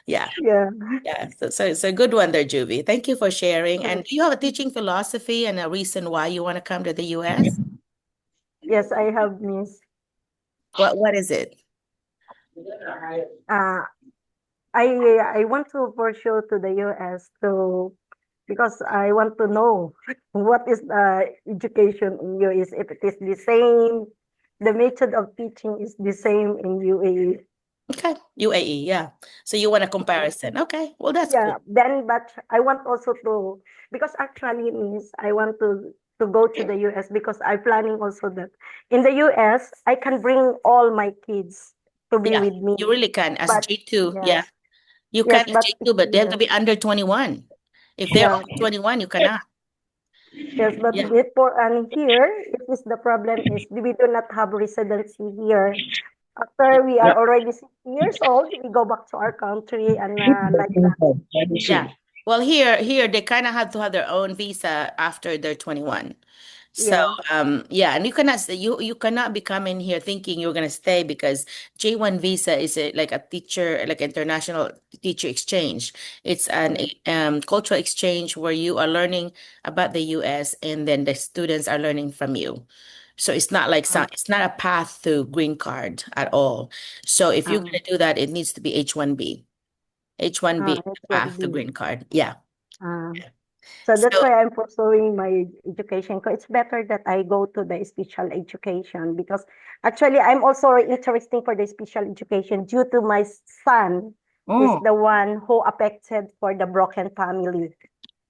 Yeah. Yeah. Yeah. So it's a good one there, Juvie. Thank you for sharing. And Yes. do you have a teaching philosophy and a reason why you want to come to the US? Yes, I have, Miss. What is it? Uh, I I want to pursue to the US to because I want to know what is the education in US, if it is the same, the method of teaching is the same in UAE. Okay. UAE, yeah. So you want a comparison. Okay. Well, that's cool. Yeah, then but I want also to because actually means I want to go to the US because I'm planning also that in the US I can bring all my kids to be Yeah, with me. you really can as But J2. Yeah. yes, You can yes, as but J2, but they have to yes, be under 21. If they're yeah, over 21, you cannot. yes, but Yeah. before and here, it is the problem is we do not have residency here. After we are already 6 years old, we go back to our country and like that. Yeah. Well, here they kind of have to have their own visa after they're 21. So, Yeah. yeah, and you cannot be coming here thinking you're gonna stay because J1 visa is like a teacher, like international teacher exchange. It's an Mm. cultural exchange where you are learning about the US and then the students are learning from you. So it's not like Uh, it's not a path to green card at all. So if you're uh, gonna do that, it needs to be H1B. H1B is it the would path to be. green card. Yeah. Uh, so that's So why I'm pursuing my education. 'Cause it's better that I go to the special education because actually I'm also interested for the special education due to my son is oh, the one who affected for the broken family.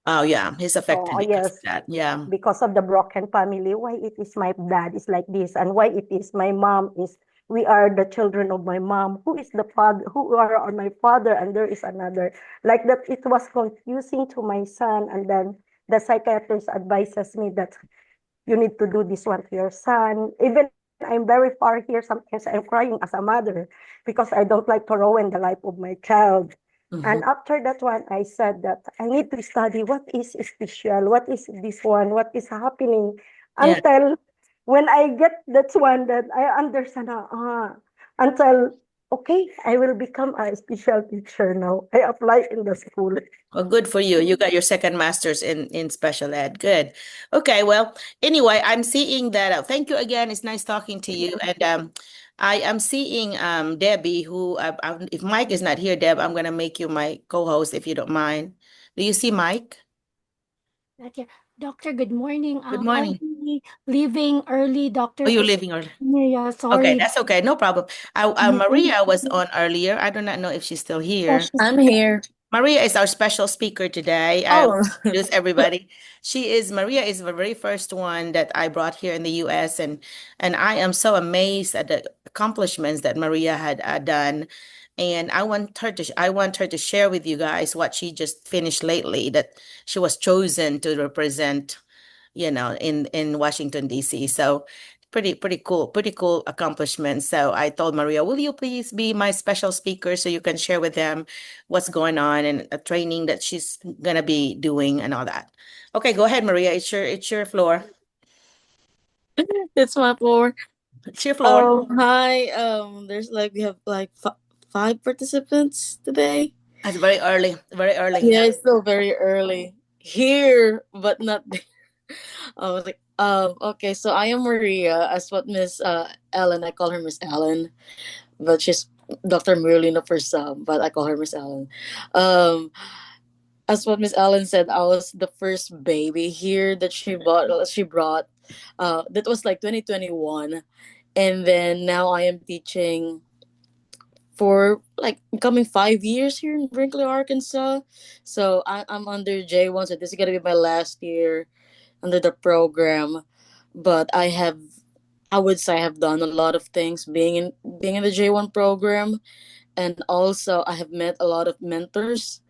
oh yeah, he's So affected because of yes, that. Yeah. because of the broken family, why it is my dad is like this, and why it is my mom is we are the children of my mom. Who is the father? Who are my father? And there is another like that. It was confusing to my son, and then the psychiatrist advises me that you need to do this one to your son. Even I'm very far here, sometimes I'm crying as a mother because I don't like to ruin the life of my child. And Mhm. after that one, I said that I need to study what is special, what is this one, what is happening, Yeah. until when I get that one that I understand, until, okay, I will become a special teacher now. I apply in the school. Well, good for you. You got your second master's in special ed. Good. Okay. Well, anyway, I'm seeing that. Thank you again. It's nice talking to you. And I am seeing Debbie, who if Mike is not here, Deb, I'm gonna make you my co-host if you don't mind. Do you see Mike? Okay. Doctor, good morning. Good I'll morning. be leaving early, Oh, doctor, you're because leaving early. yeah, Okay, sorry. that's okay. No problem. Mhm. Maria was on earlier. I do not know if she's still Yeah, here. she's I'm here. Maria is our special speaker today. I will Oh, introduce everybody. Maria is the very first one that I brought here in the US, and I am so amazed at the accomplishments that Maria had done. And I want her to share with you guys what she just finished lately, that she was chosen to represent, in Washington, D.C. So pretty cool accomplishment. So I told Maria, will you please be my special speaker so you can share with them what's going on and a training that she's gonna be doing and all that. Okay, go ahead, Maria. It's your floor. it's my floor. It's your floor. Hi. There's like we have like five participants today. It's very early, very early. Yeah, it's still very early here, but not there. I was like, okay. So I am Maria, as what Miss Ellen. I call her Miss Ellen, but she's Dr. Merlina for some, but I call her Miss Ellen. Um, as what Miss Ellen said, I was the first baby here that she bought. She brought. That was like 2021, and then now I am teaching for like coming 5 years here in Brinkley, Arkansas. So I'm under J1, so this is gonna be my last year under the program. But I would say I have done a lot of things being in the J1 program, and also I have met a lot of mentors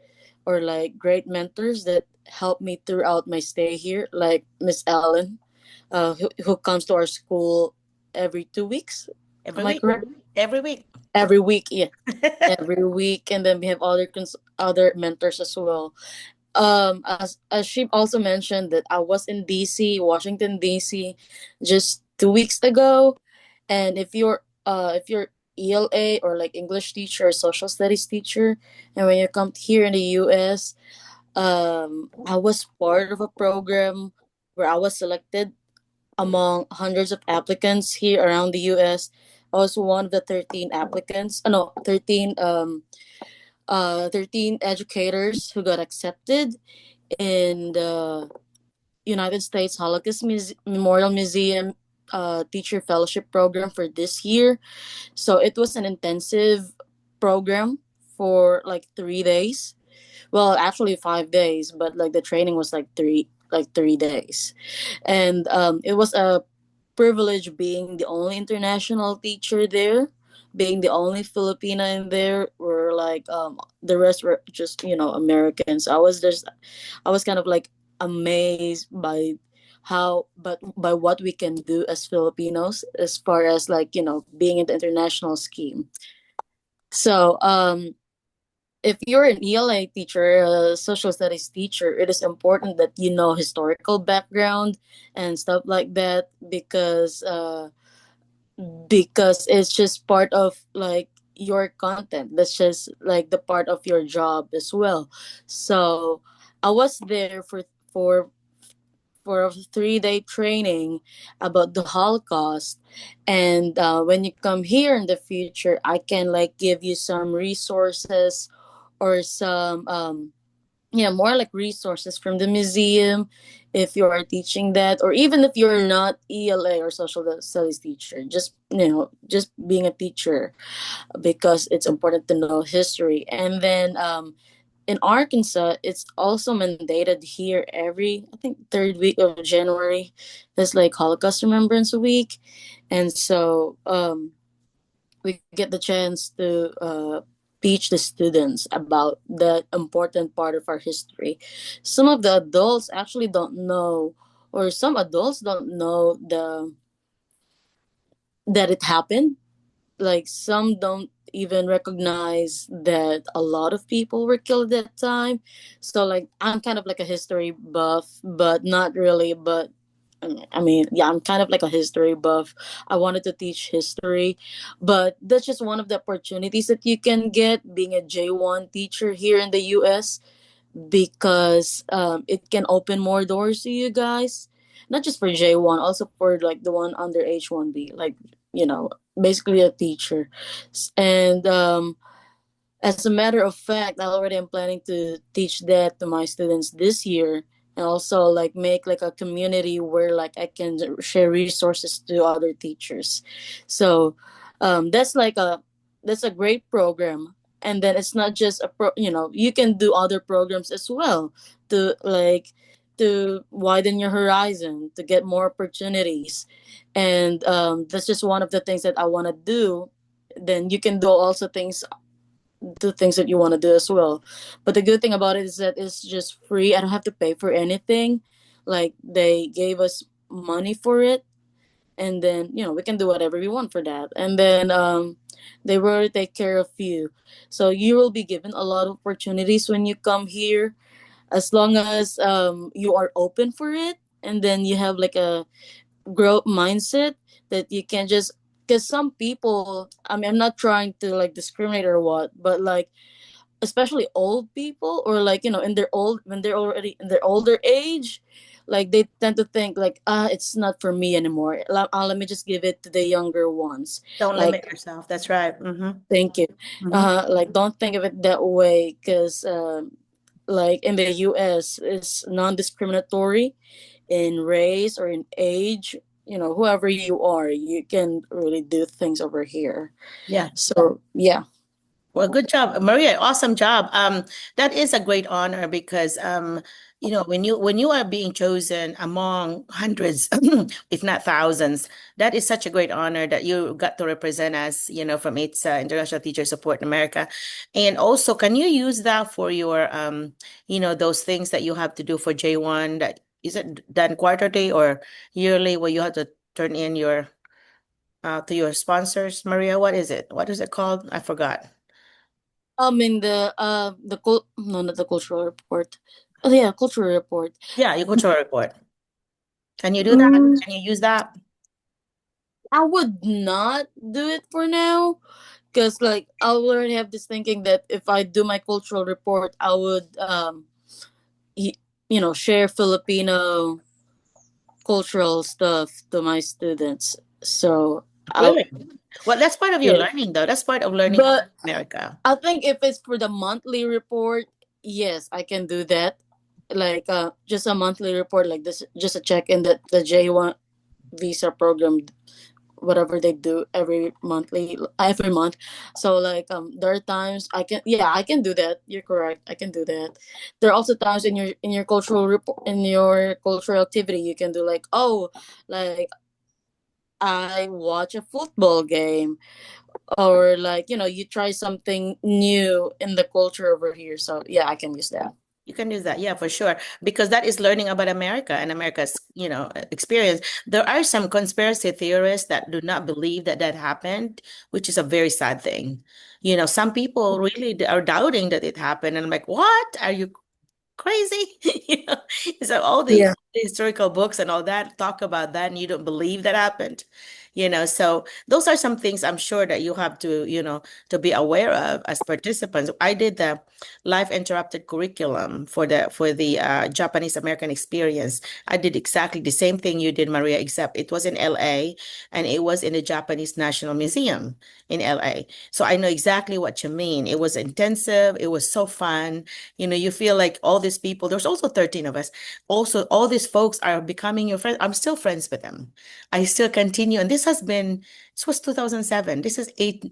or like great mentors that helped me throughout my stay here, like Miss Ellen, who comes to our school every 2 weeks. Every Am I week. correct? Every week. Every week, yeah, every week, and then we have other mentors as well. As she also mentioned that I was in DC, Washington DC, just 2 weeks ago, and if you're ELA or like English teacher or social studies teacher. And when you come here in the US, I was part of a program where I was selected among hundreds of applicants here around the US. I was one of the 13 applicants. No, 13 educators who got accepted in the United States Holocaust Memorial Museum teacher fellowship program for this year. So it was an intensive program for like 3 days. Well, actually 5 days, but like the training was like 3 days, and it was a privilege being the only international teacher there, being the only Filipina in there. Were like the rest were just Americans. I was kind of like amazed by how but by what we can do as Filipinos as far as like being in the international scheme. So if you're an ELA teacher, a social studies teacher, it is important that you know historical background and stuff like that because it's just part of like your content. That's just like the part of your job as well. So I was there for for a 3 day training about the Holocaust, and when you come here in the future, I can like give you some resources or some yeah, more like resources from the museum if you are teaching that, or even if you're not ELA or social studies teacher, just just being a teacher, because it's important to know history. And then in Arkansas, it's also mandated here every, I think, third week of January. There's like Holocaust Remembrance Week, and so we get the chance to teach the students about that important part of our history. Some of the adults actually don't know, or some adults don't know that it happened. Like some don't even recognize that a lot of people were killed at that time. So like I'm kind of like a history buff, but not really. But yeah, I'm kind of like a history buff. I wanted to teach history, but that's just one of the opportunities that you can get being a J1 teacher here in the US, because it can open more doors to you guys, not just for J1, also for like the one under H1B, like basically a teacher. And as a matter of fact, I already am planning to teach that to my students this year, and also like make like a community where like I can share resources to other teachers. So that's a great program. And then it's not just you can do other programs as well to like to widen your horizon, to get more opportunities. And that's just one of the things that I want to do. Then you can do also things that you want to do as well. But the good thing about it is that it's just free. I don't have to pay for anything. Like they gave us money for it, and then we can do whatever we want for that. And then they will take care of you. So you will be given a lot of opportunities when you come here, as long as you are open for it, and then you have like a growth mindset that you can just, because some people, I'm not trying to like discriminate or what, but like especially old people, or like in their old when they're already in their older age, like they tend to think like, it's not for me anymore. Let me just give it to the younger ones. Don't limit Like, yourself. That's right. Mm-hmm. thank you. Mm-hmm. Like don't think of it that way, because like in the US it's non-discriminatory in race or in age. Whoever you are, you can really do things over here. Yeah. So yeah. Well, good job, Maria. Awesome job. That is a great honor because when you are being chosen among hundreds, if not thousands, that is such a great honor that you got to represent us, from ITSA, International Teacher Support in America. And also, can you use that for your those things that you have to do for J1, that is it done quarterly or yearly, where you have to turn in your to your sponsors, Maria? What is it? What is it called? I forgot. In no, not the cultural report. Oh yeah, cultural report. Yeah, your cultural report. Can you do that? Mm, Can you use that? I would not do it for now, because like I already have this thinking that if I do my cultural report, I would y- share Filipino cultural stuff to my students. So I Good. Well, that's part of your yeah, learning, though. That's part of learning about but America. I think if it's for the monthly report, yes, I can do that. Like just a monthly report like this, just a check in that the J1 visa program, whatever they do every month. So like there are times I can do that. You're correct, I can do that. There are also times in your cultural report, in your cultural activity, you can do like, oh, like I watch a football game, or like you try something new in the culture over here. So yeah, I can use that. You can do that, yeah, for sure, because that is learning about America and America's, experience. There are some conspiracy theorists that do not believe that that happened, which is a very sad thing. Some people really are doubting that it happened, and I'm like, what? Are you crazy? You know, so all the Yeah, historical books and all that talk about that, and you don't believe that happened. So those are some things I'm sure that you have to, to be aware of as participants. I did the life interrupted curriculum for the Japanese American experience. I did exactly the same thing you did, Maria, except it was in LA and it was in the Japanese National Museum in LA. So I know exactly what you mean. It was intensive. It was so fun. You feel like all these people, there's also 13 of us. Also, all these folks are becoming your friends. I'm still friends with them. I still continue. And this was 2007. This is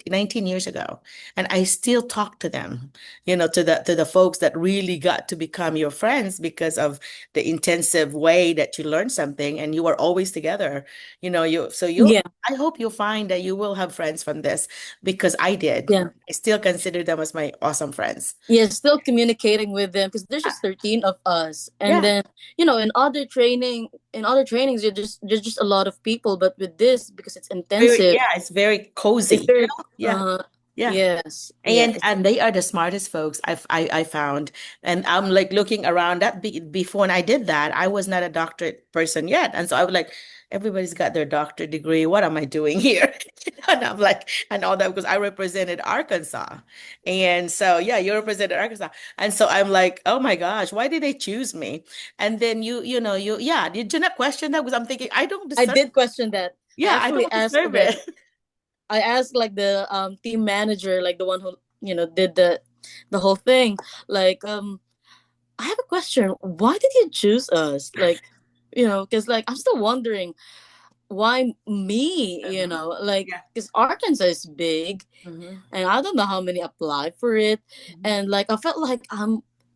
19 years ago. And I still talk to them, to the folks that really got to become your friends because of the intensive way that you learn something and you are always together. yeah, I hope you find that you will have friends from this because I did. yeah. I still consider them as my awesome friends. Yeah, still communicating with them because there's Yeah. just 13 of us. And Yeah. then in other trainings, there's just a lot of people, but with this, because it's intensive, It's very it's cozy. very Yeah. Yeah. yes, yeah, And they are the smartest folks I found. And I'm like looking around before, and I did that. I was not a doctorate person yet. And so I was like, everybody's got their doctorate degree. What am I doing here? And I'm like, and all that because I represented Arkansas. And so, yeah, you represented Arkansas. And so I'm like, oh my gosh, why did they choose me? And then yeah, did you not question that? Because I'm thinking, I don't I deserve, did question that. I yeah, I actually don't deserve it. asked like the team manager, like the one who did the whole thing, like I have a question. Why did you choose us? Like, because like I'm still wondering why me, like Yeah. because Arkansas is big Mhm. and I don't know how many applied for it. Mhm. And like I felt like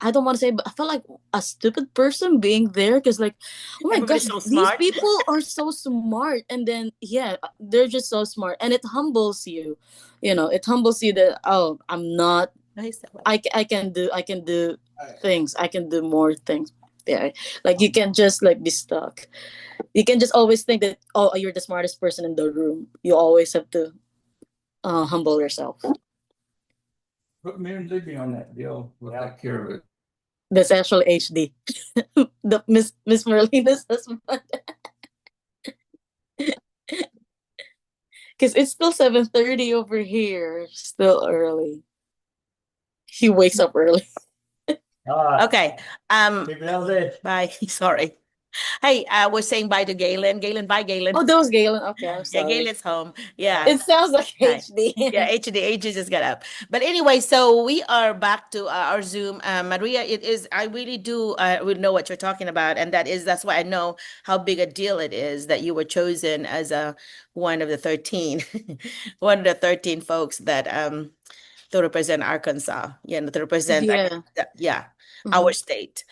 I don't want to say, but I felt like a stupid person being there because like, oh my gosh, Everybody's so these smart. people are so smart. And then yeah, they're just so smart, and it humbles you. It humbles you that, oh, I'm not. Nice that way. I can do things. I can do more things. Yeah, like you can just like be stuck. You can just always think that, oh, you're the smartest person in the room. You always have to humble yourself. Put me and Libby on that deal. We'll take care of it. That's actually HD. The Miss Merlina's husband. Because it's still 7:30 over here. Still early. He wakes up early. Okay. Bye. Sorry. Hey, we're saying bye to Galen. Galen, bye, Galen. Oh, that was Galen. Okay, I'm Yeah, sorry. Galen's home. Yeah. It sounds like Hi. HD. Yeah, HD just got up. But anyway, so we are back to our Zoom. Maria, I really do would know what you're talking about. And that's why I know how big a deal it is that you were chosen as one of the 13, one of the 13 folks that to represent Arkansas, to represent, Yeah. yeah, our Mhm. state.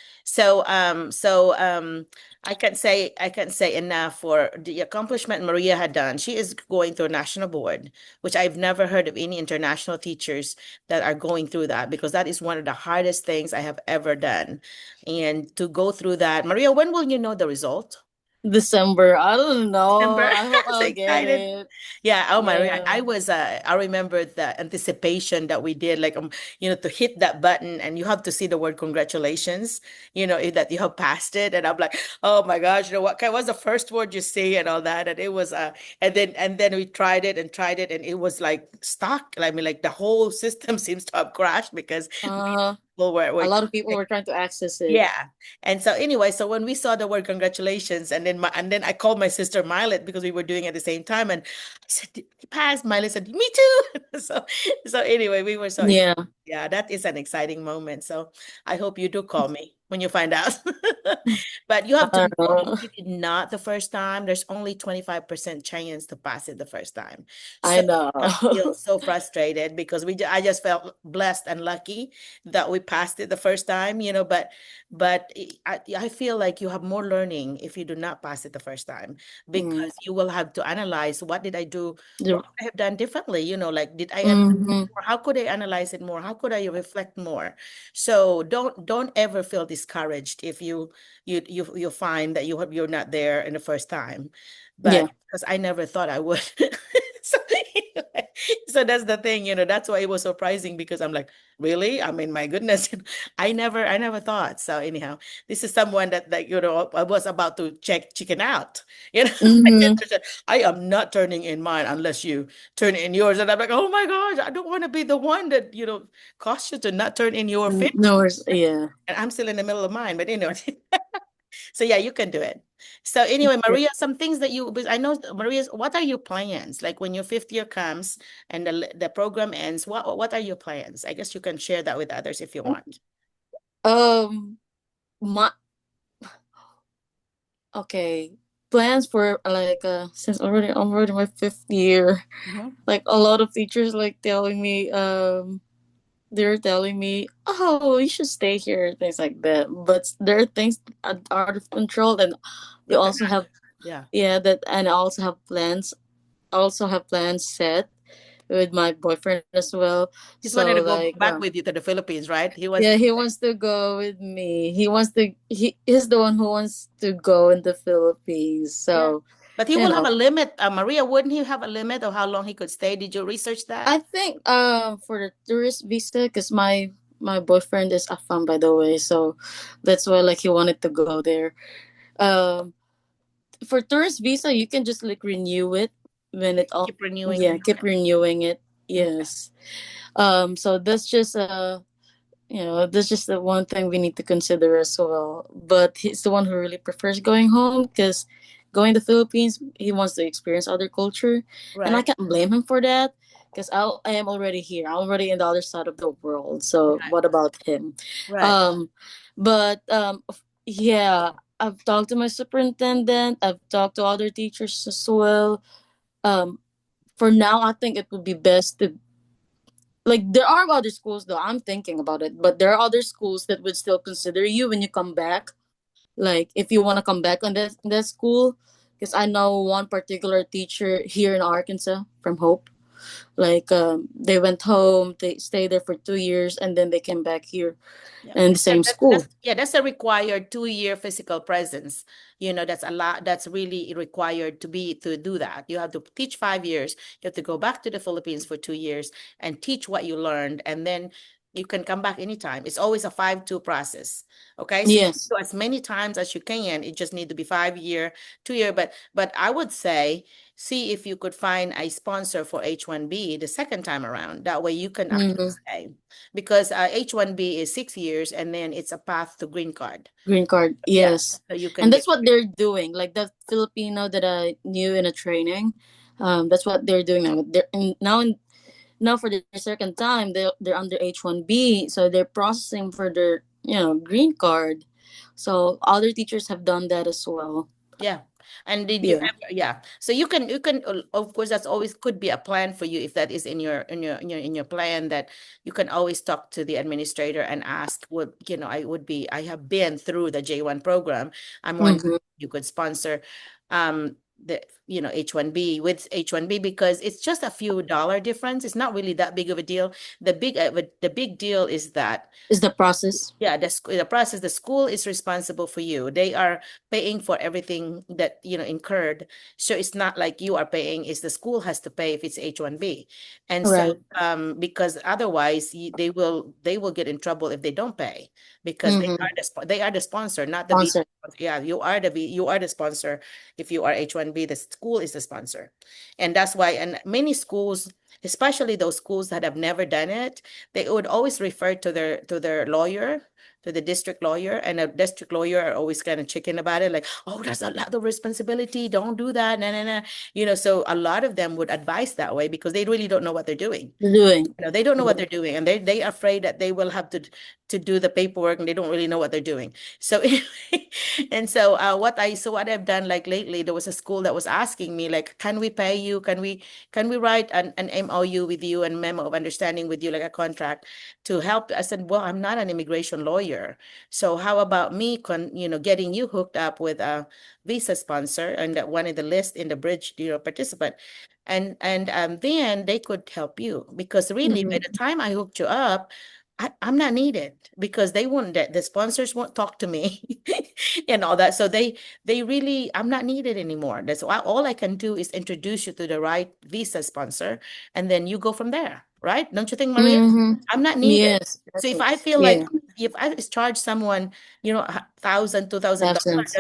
I can't say enough for the accomplishment Maria had done. She is going through a national board, which I've never heard of any international teachers that are going through that because that is one of the hardest things I have ever done. And to go through that, Maria, when will you know the result? December. I don't know. December. I hope So I'll get excited. it. Yeah, oh my, Yeah. I remember the anticipation that we did, like, to hit that button and you have to see the word congratulations, that you have passed it. And I'm like, oh my gosh, what's the first word you say and all that. And it was, and then we tried it and it was like stuck. I mean, like the whole system seems to have crashed because Uh, people a were lot of people were trying to access it. yeah. And so anyway, so when we saw the word congratulations, and then I called my sister Milet because we were doing it at the same time, and I said, "Did he passed." Milet said, "Me too." So anyway, we were so excited. Yeah. Yeah, that is an exciting moment. So I hope you do call me when you find out. But you have to I don't know know. if you did not the first time, there's only 25% chance to pass it the first time. I So know. I feel so frustrated because I just felt blessed and lucky that we passed it the first time, but I feel like you have more learning if you do not pass it the first time Mm. because you will have to analyze what did I do, what The- could I have done differently, like did I analyze Mhm. more? How could I analyze it more? How could I reflect more? So don't ever feel discouraged if you find that you're not there in the first time, but Yeah. because I never thought I would. So, anyway, so that's the thing, that's why it was surprising because I'm like, really? I mean, my goodness, I never thought. So anyhow, this is someone that I was about to check chicken out. My Hmm. sister said, I am not turning in mine unless you turn in yours. And I'm like, oh my gosh, I don't want to be the one that, costs you to not turn in your fifth. No worries. Yeah. And I'm still in the middle of mine, but anyway. So yeah, you can do it. So anyway, Maria, some things that because I know Maria's, what are your plans? Like when your fifth year comes and the program ends, what are your plans? I guess you can share that with others if you want. Um. My okay. Plans for like since I'm already my fifth year. Mhm. Like a lot of teachers like telling me they're telling me, oh, you should stay here, things like that. But there are things that are out of control, and we That also cannot. have Yeah. yeah that, and I also have plans. Also have plans set with my boyfriend as well. He's wanted So to go like back with you to the Philippines, right? He was. yeah, he wants to go with me. He wants to. He's the one who wants to go in the Philippines. Yeah. So But he you will have know, a limit. Maria, wouldn't he have a limit of how long he could stay? Did you research I that? think for the tourist visa, because my boyfriend is Afam, by the way, so that's why like he wanted to go there. Um, for tourist visa, you can just like renew it when You it can all keep renewing. yeah, keep renewing it. Okay. Yes. So that's just that's just the one thing we need to consider as well. But he's the one who really prefers going home because going to the Philippines, he wants to experience other culture, and I Right. can't blame him for that because I am already here. I'm already in the other side of the world. So Right. what about him? Right. Um, but yeah, I've talked to my superintendent. I've talked to other teachers as well. Um, for now, I think it would be best to like there are other schools though I'm thinking about it, but there are other schools that would still consider you when you come back, like if you want to come back on that school, because I know one particular teacher here in Arkansas from Hope, like they went home, they stayed there for 2 years, and then they came back here Yeah, in the same school. that's a required 2 year physical presence. That's a lot. That's really required to do that. You have to teach 5 years. You have to go back to the Philippines for 2 years and teach what you learned, and then you can come back anytime. It's always a 5-2 process. Okay, so you can Yes. do as many times as you can. It just need to be 5 year, 2 year. But I would say see if you could find a sponsor for H1B the second time around. That way you can actually Mm-hmm. stay because H1B is 6 years and then it's a path to green card. Green card, Yeah, yes. so you can And get. that's what they're doing, like the Filipino that I knew in a training. That's what they're doing now. Now for the second time they're under H1B, so they're processing for their green card. So other teachers have done that as well. Yeah. And did you Yeah. ever, yeah. So you can of course that's always could be a plan for you if that is in your plan that you can always talk to the administrator and ask would I have been through the J1 program. I'm wondering Mm-hmm. if you could sponsor. Um the H1B with H1B because it's just a few dollar difference. It's not really that big of a deal. The big deal is that Is the process. yeah, the process, the school is responsible for you. They are paying for everything that, incurred. So it's not like you are paying, it's the school has to pay if it's H1B. And so, Right. because otherwise they will get in trouble if they don't pay because Mm-hmm. they are the sponsor, not the visa. Sponsor. Yeah, you are the sponsor. If you are H1B, the school is the sponsor. And that's why, and many schools, especially those schools that have never done it, they would always refer to their lawyer, to the district lawyer, and a district lawyer are always kind of chicken about it, like, oh, that's a lot of responsibility. Don't do that. Nah, nah, nah. So a lot of them would advise that way because they really don't know what they're doing. Doing. They don't know what they're doing, and they are afraid that they will have to do the paperwork, and they don't really know what they're doing. So, and so what I've done, like lately, there was a school that was asking me, like, can we pay you? Can we write an MOU with you and memo of understanding with you, like a contract to help? I said, well, I'm not an immigration lawyer, so how about me getting you hooked up with a visa sponsor and that one in the list in the bridge, participant, and then they could help you because really by Mm-hmm. the time I hooked you up, I'm not needed because they won't that the sponsors won't talk to me and all that. So they really I'm not needed anymore. That's why all I can do is introduce you to the right visa sponsor and then you go from there, right? Don't you think, Maria? Mm-hmm. I'm not needed. Yes. So if I feel like Yeah. if I charge someone, $1,000, $2,000, Thousands.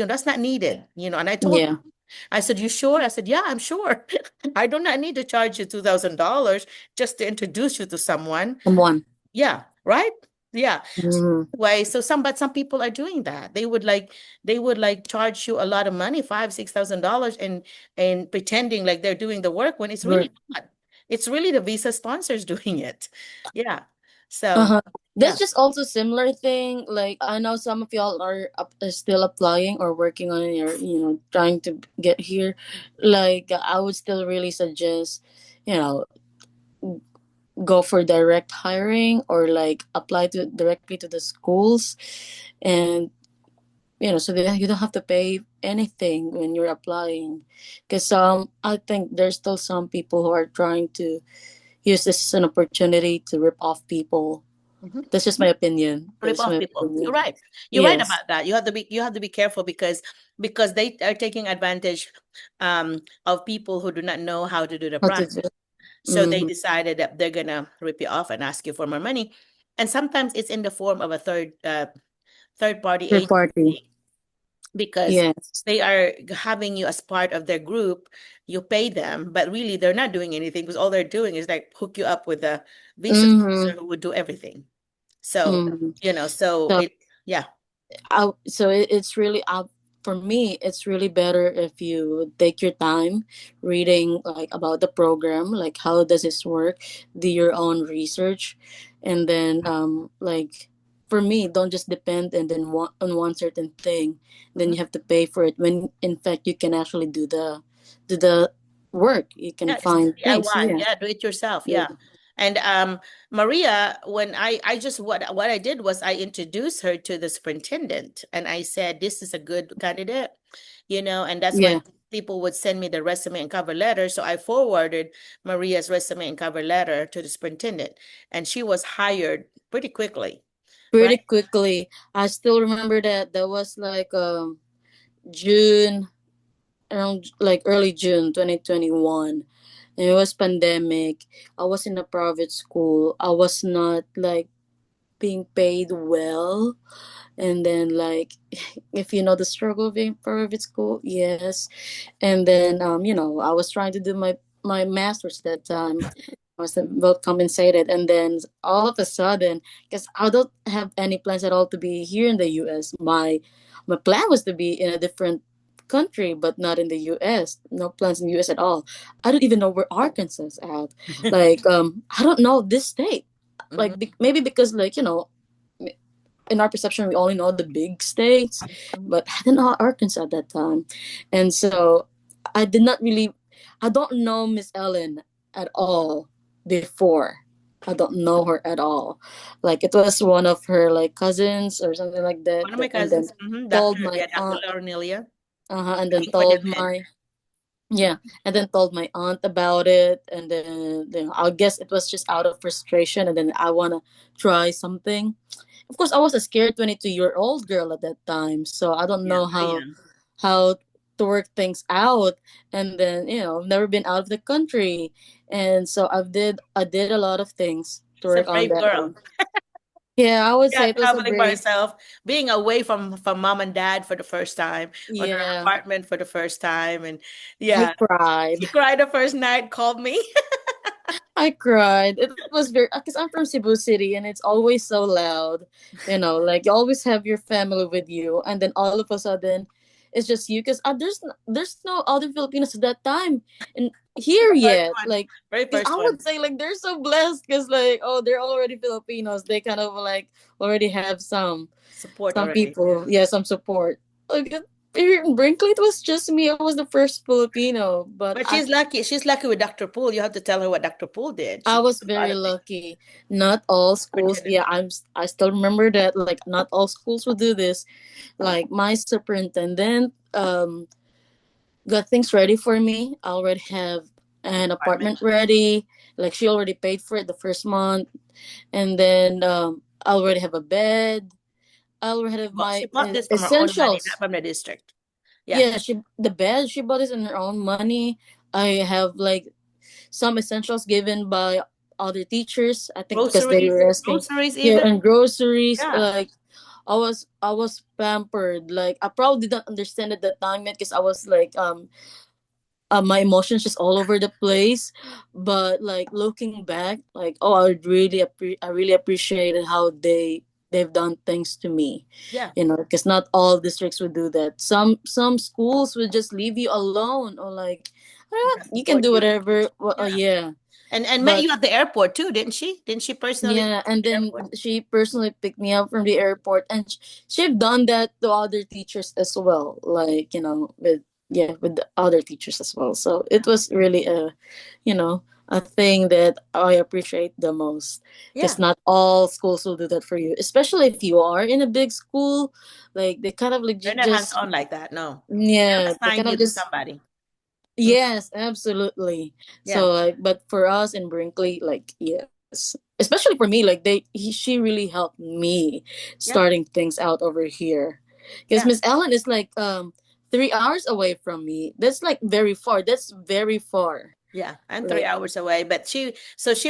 that's not needed, and I told Yeah. I said, you sure? I said, yeah, I'm sure. I do not need to charge you $2,000 just to introduce you to someone. Someone. Yeah, right? Yeah. Mm-hmm. Way. So some people are doing that. They would like charge you a lot of money, $5,000, $6,000 and pretending like they're doing the work when it's Work. really not. It's really the visa sponsors doing it. Yeah. So Uh-huh. yeah. That's just also similar thing. Like I know some of y'all are still applying or working on your, trying to get here. Like I would still really suggest, you know, go for direct hiring or like apply to directly to the schools, and so that you don't have to pay anything when you're applying. Because I think there's still some people who are trying to use this as an opportunity to rip off people. Mhm. That's just my opinion. Rip That's off my people. You're opinion. right. You're right Yes. about that. You have to be careful because they are taking advantage of people who do not know how to do the How to process. do it. So they Mm-hmm. decided that they're gonna rip you off and ask you for more money. And sometimes it's in the form of a third party Third party. agency because Yes. they are having you as part of their group. You pay them, but really they're not doing anything because all they're doing is like hook you up with a visa Mm-hmm. sponsor who would do everything. So, Mm-hmm. so So yeah. it's really for me it's really better if you take your time reading like about the program, like how does this work, do your own research, and then like for me, don't just depend and then on one certain thing, then Mhm. you have to pay for it when in fact you can actually do the work, you can Yeah, it's find things. DIY. Yeah. Yeah, do it yourself. Yeah. Yeah. And Maria, when I just what I did was I introduced her to the superintendent and I said, this is a good candidate, and that's when Yeah. people would send me the resume and cover letter. So I forwarded Maria's resume and cover letter to the superintendent, and she was hired pretty quickly, Pretty right? quickly. I still remember that was like June, around like early June 2021. And it was pandemic. I was in a private school. I was not like being paid well. And then like if you know the struggle of being private school, yes. And then I was trying to do my master's that time. I was well compensated, and then all of a sudden, because I don't have any plans at all to be here in the U.S. My plan was to be in a different country, but not in the U.S. No plans in the U.S. at all. I don't even know where Arkansas is at. Like I don't know this state. Like Mhm. maybe because like in our perception, we only know the big states, Mhm. but I didn't know Arkansas at that time. And so I did not really, I don't know Miss Ellen at all before. I don't know her at all. Like it was one of her like cousins or something like that, One of my and then cousins, Dr. told my Yeah, Dr. aunt, Laurelia, and then working for told DepEd. Yeah, and then told my aunt about it, and then I guess it was just out of frustration, and then I wanna try something. Of course, I was a scared 22-year-old girl at that time, so I don't Yeah, know very young. how to work things out. And then I've never been out of the country, and so I did a lot of things to She's a work on brave that girl. one. Yeah, I would Yeah, say it was a traveling by brave. herself, being away from mom and dad for the first time, on her Yeah, apartment for the first time, and I yeah, cried. she cried the first night, called me. I cried. It was very because I'm from Cebu City and it's always so loud. Like you always have your family with you, and then all of a sudden, it's just you. Because there's no other Filipinos at that time, and here First yet. one, Like, very because first I one. would say like they're so blessed because like they're already Filipinos. They kind of like already have Support some already. people, yeah, some support. Like here in Brinkley, it was just me. I was the first Filipino, but But she's lucky. She's lucky with Dr. Poole. You have to tell her what Dr. Poole did. I She was did a lot very of things. lucky. Not all Or schools. didn't. Yeah, I still remember that. Like, not all schools will do this. Like, my superintendent got things ready for me. I already have an Apartment. apartment ready. Like, she already paid for it the first month, and then I already have a bed. I already have She my bought this from her own money, not essentials. from the district. Yeah. Yeah, the bed she bought it in her own money. I have like some essentials given by other teachers. I think because they Groceries, were asking, groceries yeah, even. and groceries. Yeah. Like I was pampered. Like I probably didn't understand at the time yet because I was like my emotions just all over the place. But like looking back, like I really appreciated how they've done things to me. Yeah. Because not all districts would do that. Some schools would just leave you alone, or like, Yeah. you can Support do you. whatever. Well, Yeah. yeah. And met But you at the airport too, didn't she? Didn't she personally yeah, meet you and at the then airport? she personally picked me up from the airport, and she've done that to other teachers as well. Like, with the other teachers as well. So it was really you know, a thing that I appreciate the most. Because Yeah. not all schools will do that for you, especially if you are in a big school. Like they kind of like They're not hands just, on like that. No. yeah, They'll they assign kind you of to just. somebody. Mm, Yes, absolutely. yeah. So like, but for us in Brinkley, like, yes, especially for me, like she really helped me Yeah. starting things out over here, because Yeah. Miss Ellen is like 3 hours away from me. That's like very far. That's very far. Yeah, I'm three Like hours away, but she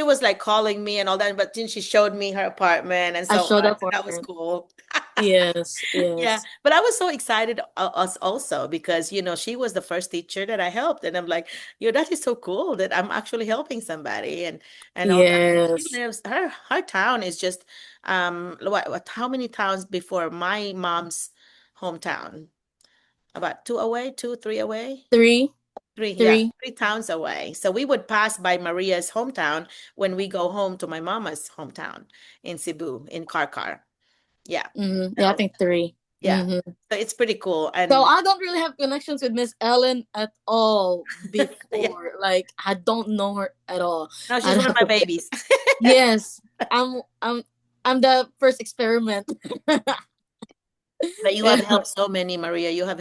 was like calling me and all that, but then she showed me her apartment and I so showed on. up So for that was her. cool. Yes, Yeah, yes, but I was so excited us also because she was the first teacher that I helped, and I'm like, that is so cool that I'm actually helping somebody and all that. She yes. lives her town is just what how many towns before my mom's hometown? About two away, two, three away. Three, Three, yeah, three. 3 towns away. So we would pass by Maria's hometown when we go home to my mama's hometown in Cebu, in Karkar. Yeah. Mm-hmm. Yeah, I So think three. yeah. Mm-hmm. So it's pretty cool. So And I don't really have connections with Miss Ellen at all yeah, before. Like I don't know her at all. now I she's don't one of have my to. babies. Yes, I'm the first experiment. But you have Yeah. helped so many, Maria. You have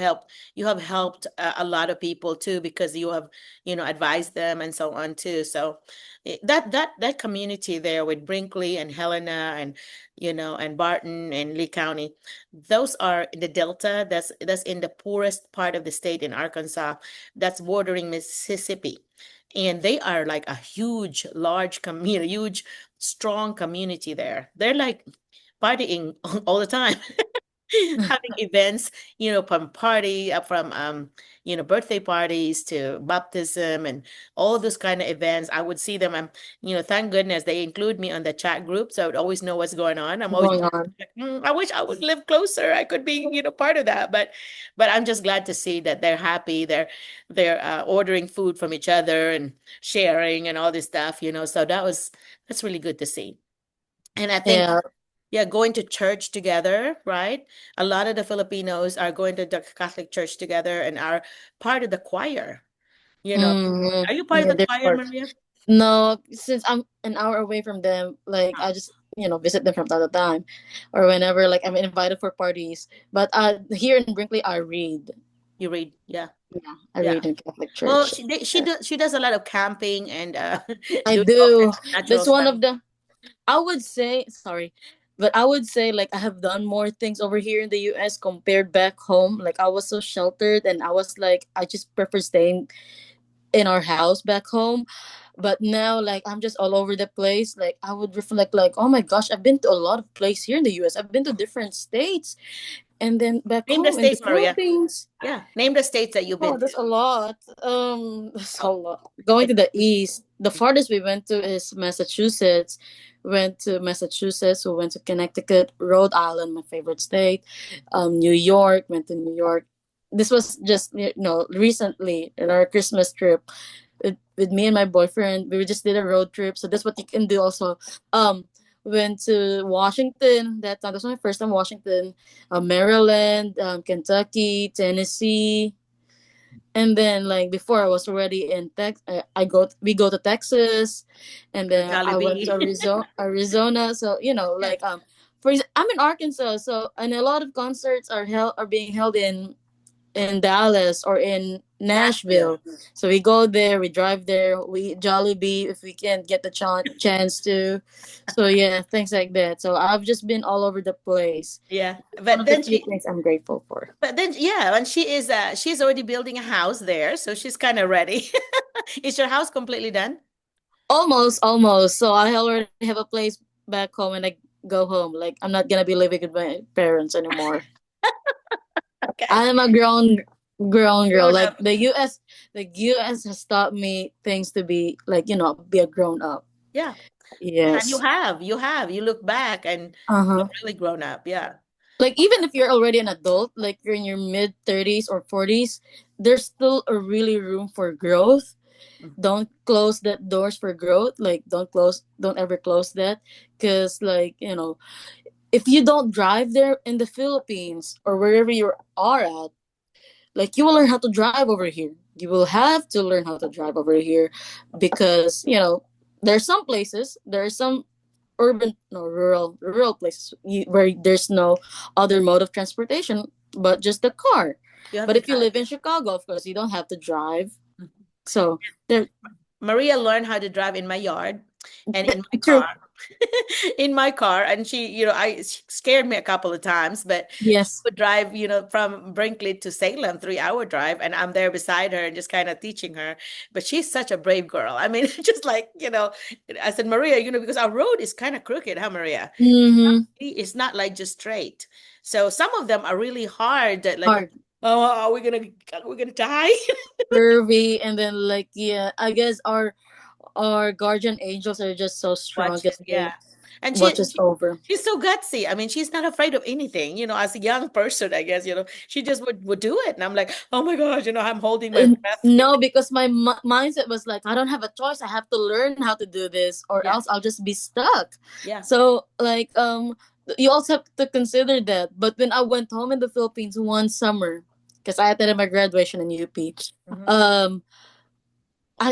helped a lot of people too because you have, advised them and so on too. So that community there with Brinkley and Helena and and Barton and Lee County, those are in the Delta. That's in the poorest part of the state in Arkansas. That's bordering Mississippi. And they are like a huge, large community, huge, strong community there. They're like partying all the time. Having events, from birthday parties to baptism and all those kind of events. I would see them. Thank goodness they include me on the chat group, so I would always know what's going on. I'm always Going on. like, I wish I would live closer. I could be, part of that. But I'm just glad to see that they're happy. They're ordering food from each other and sharing and all this stuff. So that's really good to see. And I think Yeah. yeah, going to church together, right? A lot of the Filipinos are going to the Catholic church together and are part of the choir. You know, Mm-hmm. are you part of Yeah, the they're choir, part. Maria? No, since I'm an hour away from them, like Ah, I just visit them from time to time, or whenever like I'm invited for parties. But here in Brinkley, I read. you read, yeah. Yeah, I Yeah. read in Catholic Well, church. she does a lot of camping and I doing all do. kinds of natural That's one stuff. of the, I would say, sorry, but I would say like I have done more things over here in the US compared back home. Like I was so sheltered and I was like, I just prefer staying in our house back home. But now like I'm just all over the place. Like I would reflect like, oh my gosh, I've been to a lot of places here in the US. I've been to different states. And then back Name the home in the states, Maria. Philippines, Yeah, name the states that you've oh, been that's to. a lot. That's a lot. Going to the east, the farthest we went to is Massachusetts. Went to Massachusetts. We went to Connecticut, Rhode Island, my favorite state. New York. Went to New York. This was just recently in our Christmas trip with me and my boyfriend. We just did a road trip, so that's what you can do also. Went to Washington. That was my first time Washington, Maryland, Kentucky, Tennessee, and then like before I was already in Tex. We go to Texas, and then I went to Jollibee. Arizona. So Yeah. I'm in Arkansas, so and a lot of concerts are being held in Dallas or in Nashville. Nashville. So we go there, we drive there, we eat Jollibee if we can get the chance to. So yeah, things like that. So I've just been all over the place. Yeah. One of the few things I'm grateful for. But then yeah, and she's already building a house there, so she's kind of ready. Is your house completely done? Almost, almost. So I already have a place back home and I go home. Like I'm not gonna be living with my parents anymore. Okay. I am a grown girl. Grown Like up. the US has taught me things to be like, be a grown up. Yeah. Yeah, and Yes. you look back and you're Uh-huh. really grown up. Yeah. Like even if you're already an adult, like you're in your mid 30s or 40s, there's still a really room for growth. Mhm. Don't close that doors for growth. Like don't ever close that, cuz like, if you don't drive there in the Philippines or wherever you are at, like you will learn how to drive over here. You will have to learn how to drive over here because, there's some places, there are some urban no rural places where there's no other mode of transportation but just the car. You have But to if you drive. live in Chicago, of course you don't have to drive. Mhm. So there. Maria learned how to drive in my yard and in my car. True. In my car, and she scared me a couple of times, but Yes. would drive, from Brinkley to Salem, 3-hour drive, and I'm there beside her and just kind of teaching her. But she's such a brave girl. I mean, just like, I said, Maria, because our road is kind of crooked, huh, Maria? Mm-hmm. It's not like just straight. So some of them are really hard that like, Hard. oh, are we gonna die? Curvy, and then like, yeah, I guess our guardian angels are just so strong Watch because it, they yeah. And watch us over. she's so gutsy. I mean, she's not afraid of anything, as a young person, I guess, she just would do it. And I'm like, oh my gosh, I'm holding my breath. No, because my mindset was like, I don't have a choice. I have to learn how to do this, or Yeah, else I'll just be stuck. yeah. So, like, you also have to consider that. But when I went home in the Philippines one summer, because I attended my graduation in UP, Mhm. um,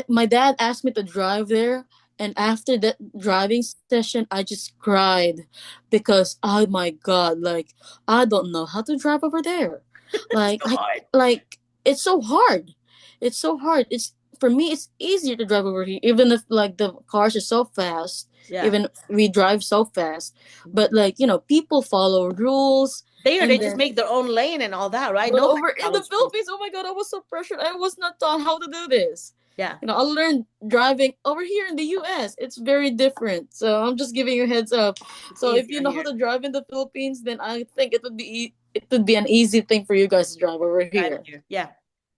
my dad asked me to drive there, and after that driving session I just cried because, oh my god, like I don't know how to drive over there. like So i hard. like it's so hard. It's so hard. It's For me it's easier to drive over here, even if like the cars are so fast, Yeah. even we drive so fast. But like, people follow rules. There, they And just then, make their own lane and all that, right? but Nobody over in the follows rules. Philippines, oh my god, I was so pressured. I was not taught how to do this. Yeah. I learned driving over here in the US. It's very different. So I'm just giving you a heads up. It's So if you easier know how here. to drive in the Philippines, then I think it would be an easy thing for you guys to drive over Right here. here. Yeah.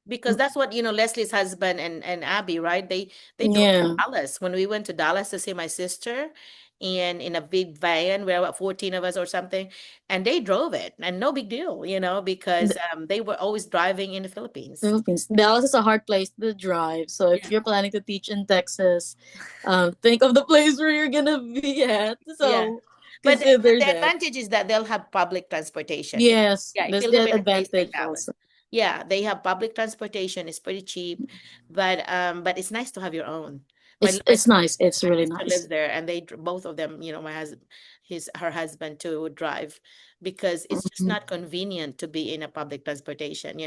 Because that's what, Leslie's husband and Abby, right? They drove to Yeah. Dallas when we went to Dallas to see my sister, and in a big van, we were about 14 of us or something, and they drove it and no big deal, because The they were always driving in the Philippines. Philippines. Dallas is a hard place to drive. So if Yeah. you're planning to teach in Texas, think of the place where you're gonna be at. Yeah. So But consider the that. advantage is that they'll have public transportation. Yes, Yeah, if that's you live the in a place like advantage Dallas. also. Yeah, they have public transportation. It's pretty cheap, but it's nice to have your own. My It's nice. It's my really sister lives nice. there, and both of them, my husband, her husband to drive because it's just Mhm. not convenient to be in a public transportation,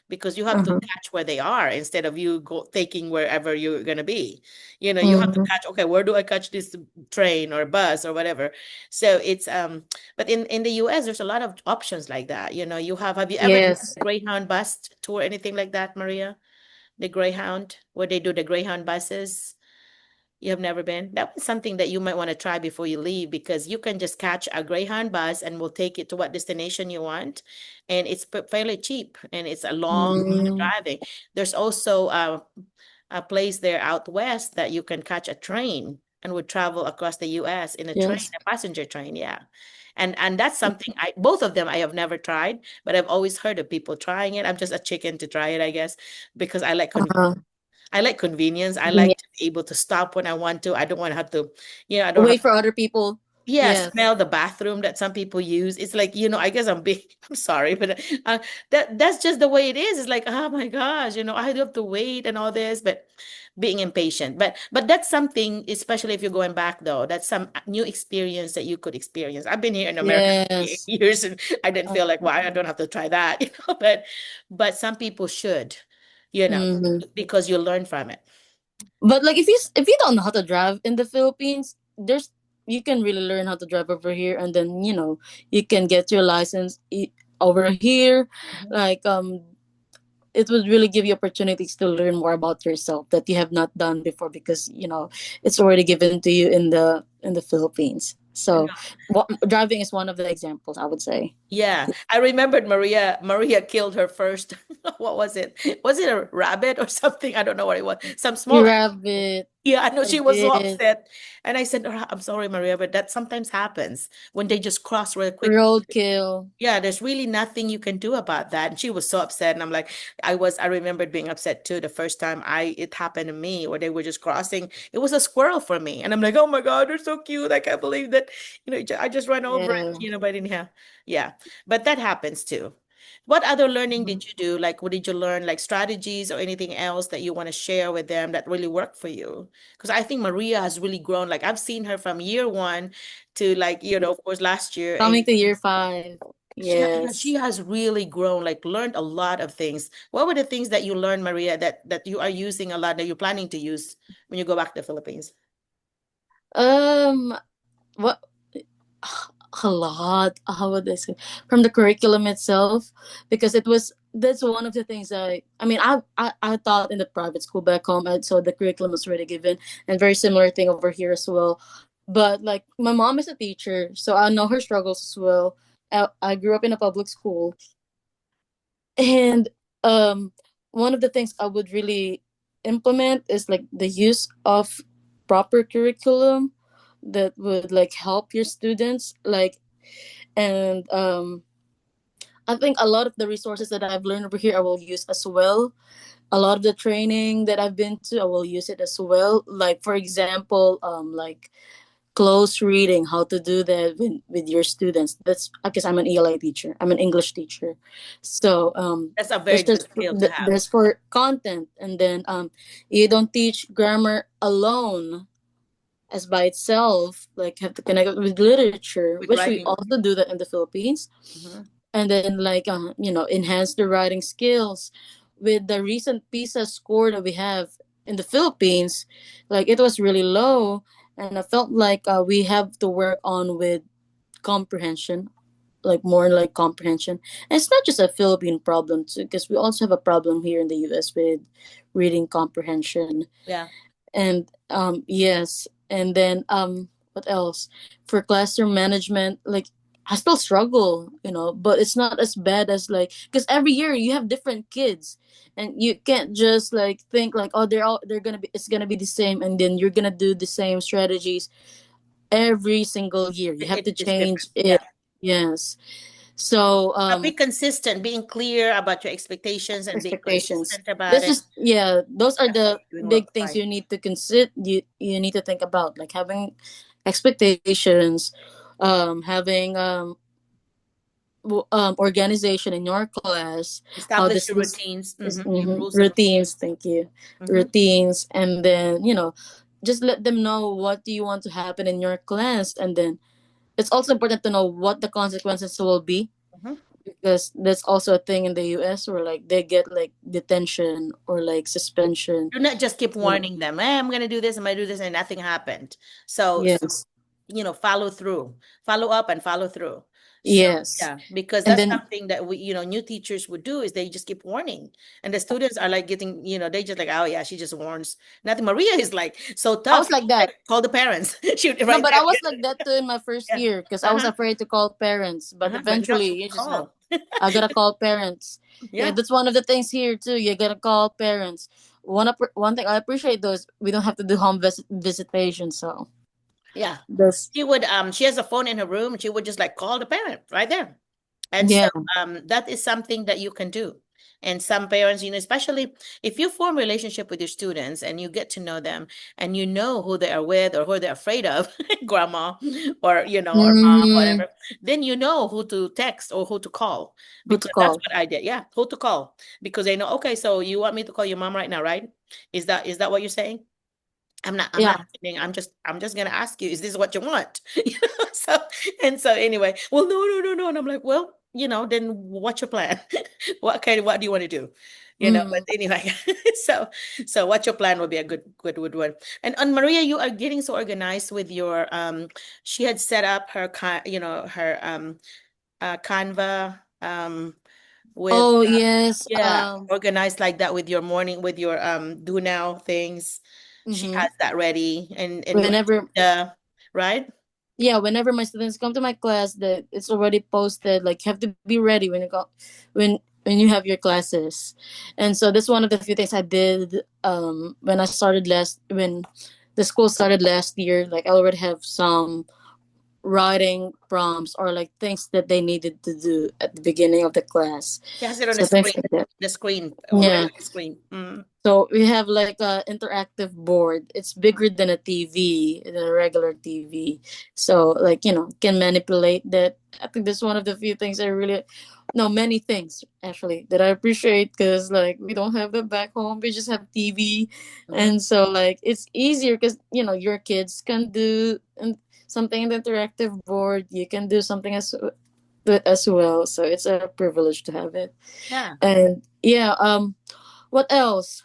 because you have to Uh-huh. catch where they are instead of you go taking wherever you're gonna be. You have to Mhm. catch, okay, where do I catch this train or bus or whatever? So it's but in the US there's a lot of options like that. Have you ever done Yes. a Greyhound bus tour, anything like that, Maria? The Greyhound, where they do the Greyhound buses. You have never been? That was something that you might want to try before you leave because you can just catch a Greyhound bus and we'll take it to what destination you want. And it's fairly cheap and it's a long Mm, driving. There's also a place there out west that you can catch a train and would travel across the US in a train, yes. a passenger train, yeah. And that's something both of them I have never tried, but I've always heard of people trying it. I'm just a chicken to try it, I guess, because Uh, I like convenience. I yeah. like to be able to stop when I want to. I don't want to have to, I don't have, Wait for other people. yeah, Yes. smell the bathroom that some people use. It's like, I guess I'm being, I'm sorry, but that's just the way it is. It's like, oh my gosh, I do have to wait and all this, but being impatient. But that's something, especially if you're going back though, that's some new experience that you could experience. I've been here in America for Yes. years and I didn't feel like, Uh, why I don't have to try that, but some people should, you know, mhm. because you learn from it. But like if you don't know how to drive in the Philippines, there's you can really learn how to drive over here, and then you can get your license over here. Mhm. Like it would really give you opportunities to learn more about yourself that you have not done before because it's already given to you in the Philippines. So driving is one of the examples, I would say. Yeah, I remembered Maria killed her first. What was it? Was it a rabbit or something? I don't know what it was. Some You small. have it. Yeah, I know I she was so did upset. And I said, "Oh, I'm sorry, Maria, but that sometimes happens when they just cross real quick. roadkill. Yeah, there's really nothing you can do about that." And she was so upset. And I'm like, I remembered being upset too the first time it happened to me where they were just crossing. It was a squirrel for me. And I'm like, oh my God, they're so cute. I can't believe that, I just ran over it, Yeah. but anyhow, yeah, but that happens too. What other learning Mhm. did you do? Like, what did you learn, like strategies or anything else that you want to share with them that really worked for you? Because I think Maria has really grown. Like, I've seen her from year one to like, of course, last year. And Coming to year 5. yeah, she Yes. has really grown, like learned a lot of things. What were the things that you learned, Maria, that you are using a lot, that you're planning to use when you go back to the Philippines? What a lot, how would I say, from the curriculum itself, because that's one of the things I taught in the private school back home, and so the curriculum was already given, and very similar thing over here as well. But like my mom is a teacher, so I know her struggles as well. I grew up in a public school, and um one of the things I would really implement is like the use of proper curriculum that would like help your students, like, and I think a lot of the resources that I've learned over here I will use as well. A lot of the training that I've been to I will use it as well, like for example, like close reading, how to do that with your students. That's because I'm an ELI teacher, I'm an English teacher. So That's a very good skill to have. there's for content, and then you don't teach grammar alone as by itself, like have to connect it with literature, With which we writing. also do that in the Philippines. Mhm. And then like enhance the writing skills. With the recent PISA score that we have in the Philippines, like it was really low, and I felt like we have to work on with comprehension, like more like comprehension. And it's not just a Philippine problem too, because we also have a problem here in the US with reading comprehension. Yeah. And yes, and then what else, for classroom management, like I still struggle, but it's not as bad as like, because every year you have different kids, and you can't just like think like, oh, they're gonna be, it's gonna be the same, and then you're gonna do the same strategies every single year. You have to It's different. change Yeah. it. Yes. So But be consistent, being clear about your expectations and being expectations, consistent about this it. is, yeah, those are That's how the you're doing well, big things right. you need to consider. You need to think about, like having expectations, having organization in your class, how Establish does your this routines, your mhm, rules and routines, thank you, routines. routines, and then just let them know what do you want to happen in your class, and then it's also important to know what the consequences will be, Mhm. because that's also a thing in the US where like they get like detention or like suspension. Do not just keep So, warning them. I'm going to do this. I'm going to do this, and nothing happened. So yes, follow through, follow up and follow through. So yes, yeah, because and that's then something that new teachers would do is they just keep warning. And the students are like getting, they just like, oh yeah, she just warns. Nothing. Maria is like so I tough. was like that. Like, call the parents. She would No, right but I was there. like that too in my first Yeah. year because I was Uh-huh. afraid to call parents. But But no, she eventually, you would just have. call. I gotta call parents. Yeah, Yeah. that's one of the things here too. You gotta call parents. One thing I appreciate though is we don't have to do home visitation. So Yeah. that's She has a phone in her room. She would just like call the parent right there. And so yeah. that is something that you can do. And some parents, especially if you form a relationship with your students and you get to know them and you know who they are with or who they're afraid of, grandma or mom, Mm, whatever, then you know who to text or who to call. who to Because that's call? what I did. Yeah, who to call. Because they know, okay, so you want me to call your mom right now, right? Is that what you're saying? I'm not Yeah. kidding. I'm just gonna ask you, is this what you want? So anyway, well, no, no, no, no. And I'm like, well, then what's your plan? What do you want to do? But Mm. anyway, so what's your plan would be a good one. And on Maria, you are getting so organized with your she had set up her Canva with Oh yes. yeah, organized like that with your morning, with your do now things. She Mm-hmm. has that ready and your Whenever agenda, right? yeah, whenever my students come to my class, that it's already posted. Like, you have to be ready when you go, when you have your classes, and so that's one of the few things I did. When I started when the school started last year, like I already have some writing prompts or like things that they needed to do at the beginning of the class. She has it on So things like that. the screen already Yeah. on the screen. So we have like a interactive board. It's bigger than a TV, than a regular TV. So like can manipulate that. I think that's one of the few things I really, no, many things actually that I appreciate because like we don't have that back home. We just have TV, Mhm. and so like it's easier because your kids can do something in the interactive board. You can do something as well. So it's a privilege to have it. Yeah. And yeah, what else?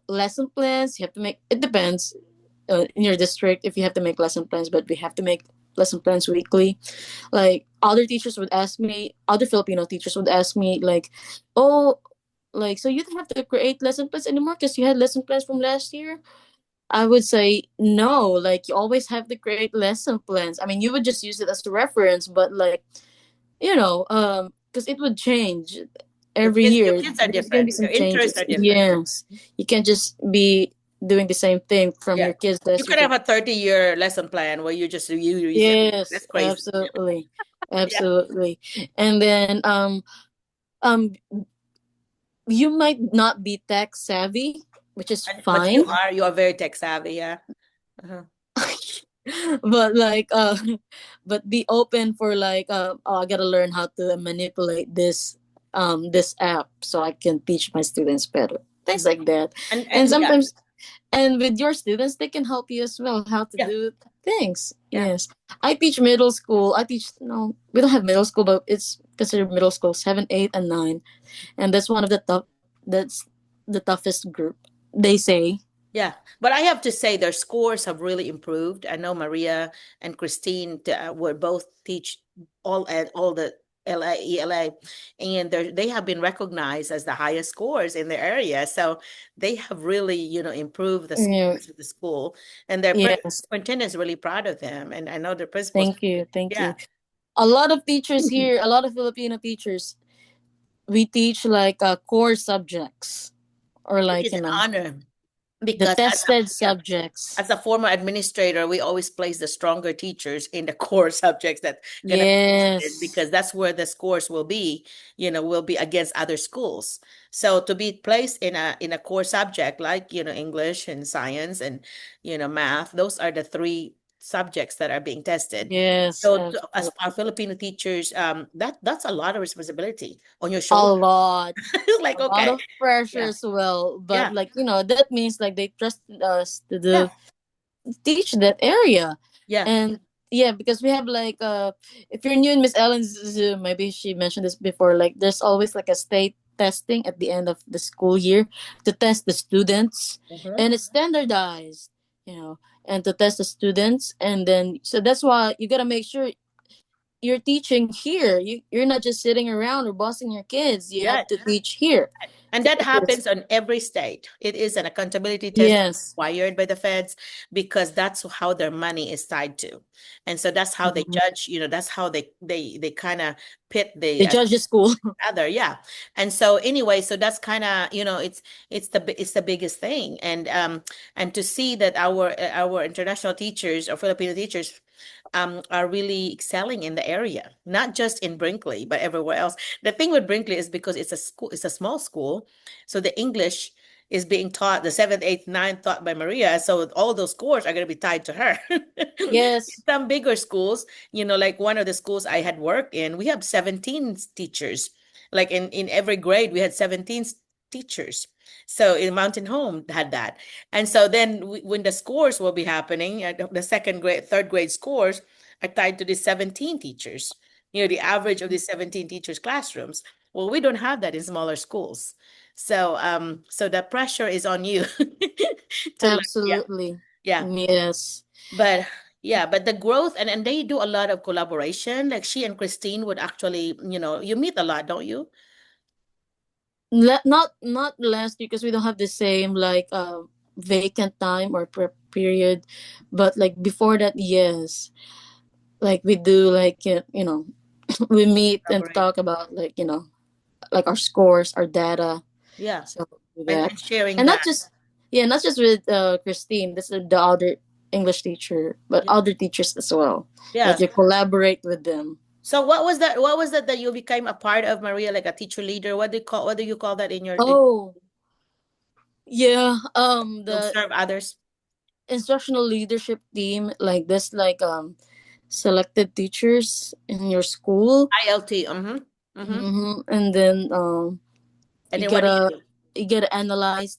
Lesson plans you have to make. It depends in your district if you have to make lesson plans, but we have to make lesson plans weekly. Like other Filipino teachers would ask me like, oh, like, so you don't have to create lesson plans anymore because you had lesson plans from last year. I would say no, like you always have to create lesson plans. I mean, you would just use it as a reference, but like because it would change every Your year. kids are There's gonna different. be some Your interests changes. are different. Yes, you can't just be doing the same thing from Yeah. your kids You last year could to. have a 30-year lesson plan where you just you use it. Yes, That's crazy. absolutely, Yeah. absolutely. And then um, you might not be tech savvy, which is But fine. you are very tech savvy, yeah. Uh-huh. But like but be open for like oh, I gotta learn how to manipulate this app so I can teach my students better, things like that. And And yeah, sometimes, and with your students they can help you as well how to yeah, do things. yeah. Yes, I teach middle school. I teach, no, we don't have middle school, but it's considered middle school, 7, 8, and 9, and that's one of the tough, that's the toughest group, they say. Yeah, but I have to say their scores have really improved. I know Maria and Christine were both teach all at all the ELA, and they have been recognized as the highest scores in their area. So they have really, improved the Yeah. scores of the school, and their Yes, superintendent is really proud of them. And I know their principals. thank you, thank Yeah, you. A lot of teachers here, a lot of Filipino teachers, we teach like core subjects or which like is an honor the because tested yeah, subjects. as a former administrator, we always place the stronger teachers in the core subjects that gonna be tested Yes, because that's where the scores will be against other schools. So to be placed in a core subject like, English and science and, math, those are the three subjects that are being tested. yes, So as our absolutely. Filipino teachers, that's a lot of responsibility on your A shoulder. lot, Like, a lot okay, of pressure yeah, as well. But yeah, like that means like they trusted us to yeah, teach that area, yeah, and yeah, because we have like if you're new in Miss Ellen's Zoom, maybe she mentioned this before, like there's always like a state testing at the end of the school year to test the students, Mhm. and it's standardized, you know, and to test the students. And then so that's why you got to make sure you're teaching here. You're not just sitting around or bossing your kids. You Yeah. have to teach here. And So that it's- happens on every state. It is an accountability test yes. required by the feds because that's how their money is tied to. And so that's how they Mhm. judge, that's how they kind of pit They the judge the school. other, yeah. And so anyway, so that's kind of, it's the biggest thing. And to see that our international teachers or Filipino teachers are really excelling in the area, not just in Brinkley, but everywhere else. The thing with Brinkley is because it's a school, it's a small school, so the English is being taught, the seventh, eighth, ninth taught by Maria. So all those scores are going to be tied to her. Yes. Some bigger schools, like one of the schools I had worked in, we have 17 teachers. Like in every grade, we had 17 teachers. So in Mountain Home had that. And so then when the scores will be happening, the second grade, third grade scores are tied to the 17 teachers, the average of the 17 teachers' classrooms. Well, we don't have that in smaller schools. So the pressure is on you to like, yeah, Absolutely. yeah. Yes. But yeah, but the growth and they do a lot of collaboration. Like she and Christine would actually, you meet a lot, don't you? Not last because we don't have the same like vacant time or prep period, but like before that, yes, like we do like we meet and Collaborate. talk about like like our scores, our data. Yeah. So do And, that. and sharing And not that. just yeah, not just with Christine, this is the other English teacher, but Yeah. other teachers as well. Like Yeah. you collaborate with them. So what was that you became a part of, Maria, like a teacher leader? What do you call that in Oh, yeah, to the observe others? instructional leadership team, like this, like selected teachers in your school. ILT. Mm-hmm. Mm-hmm. And then And you then what do gotta you do? you gotta analyze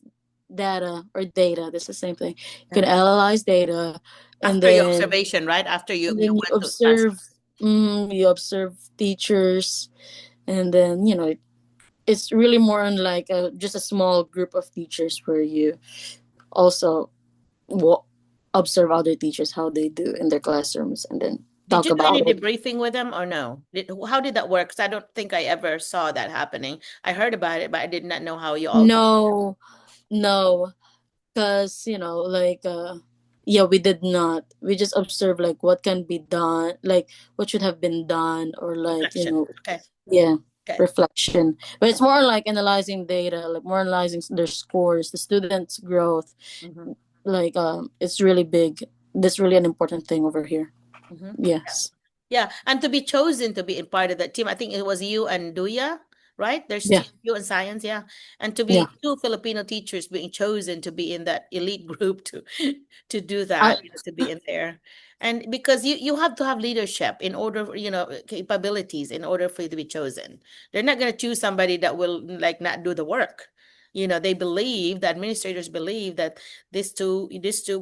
data or data. That's the same thing. You Yeah. gotta analyze data, and After your then observation, right? After you you went to class. observe. You observe teachers, and then it's really more on like just a small group of teachers where you also wa- observe other teachers how they do in their classrooms, and then Did talk you do any about it. debriefing with them or no? How did that work? Because I don't think I ever saw that happening. I heard about it, but I did not know how you all. No, no, because like yeah, we did not. We just observe like what can be done, like what should have been done, or like Reflection. Okay. yeah, Okay. reflection. But it's more like analyzing data, like more analyzing their scores, the students' growth. Mm-hmm. Like it's really big. That's really an important thing over here. Mm-hmm. Yes. Yeah, and to be chosen to be in part of that team, I think it was you and Duya, right? There's Yeah. you and Science, yeah. And to Yeah. be two Filipino teachers being chosen to be in that elite group to do I that, to be in there. And because you have to have leadership in order, capabilities in order for you to be chosen. They're not going to choose somebody that will like not do the work. The administrators believe that these two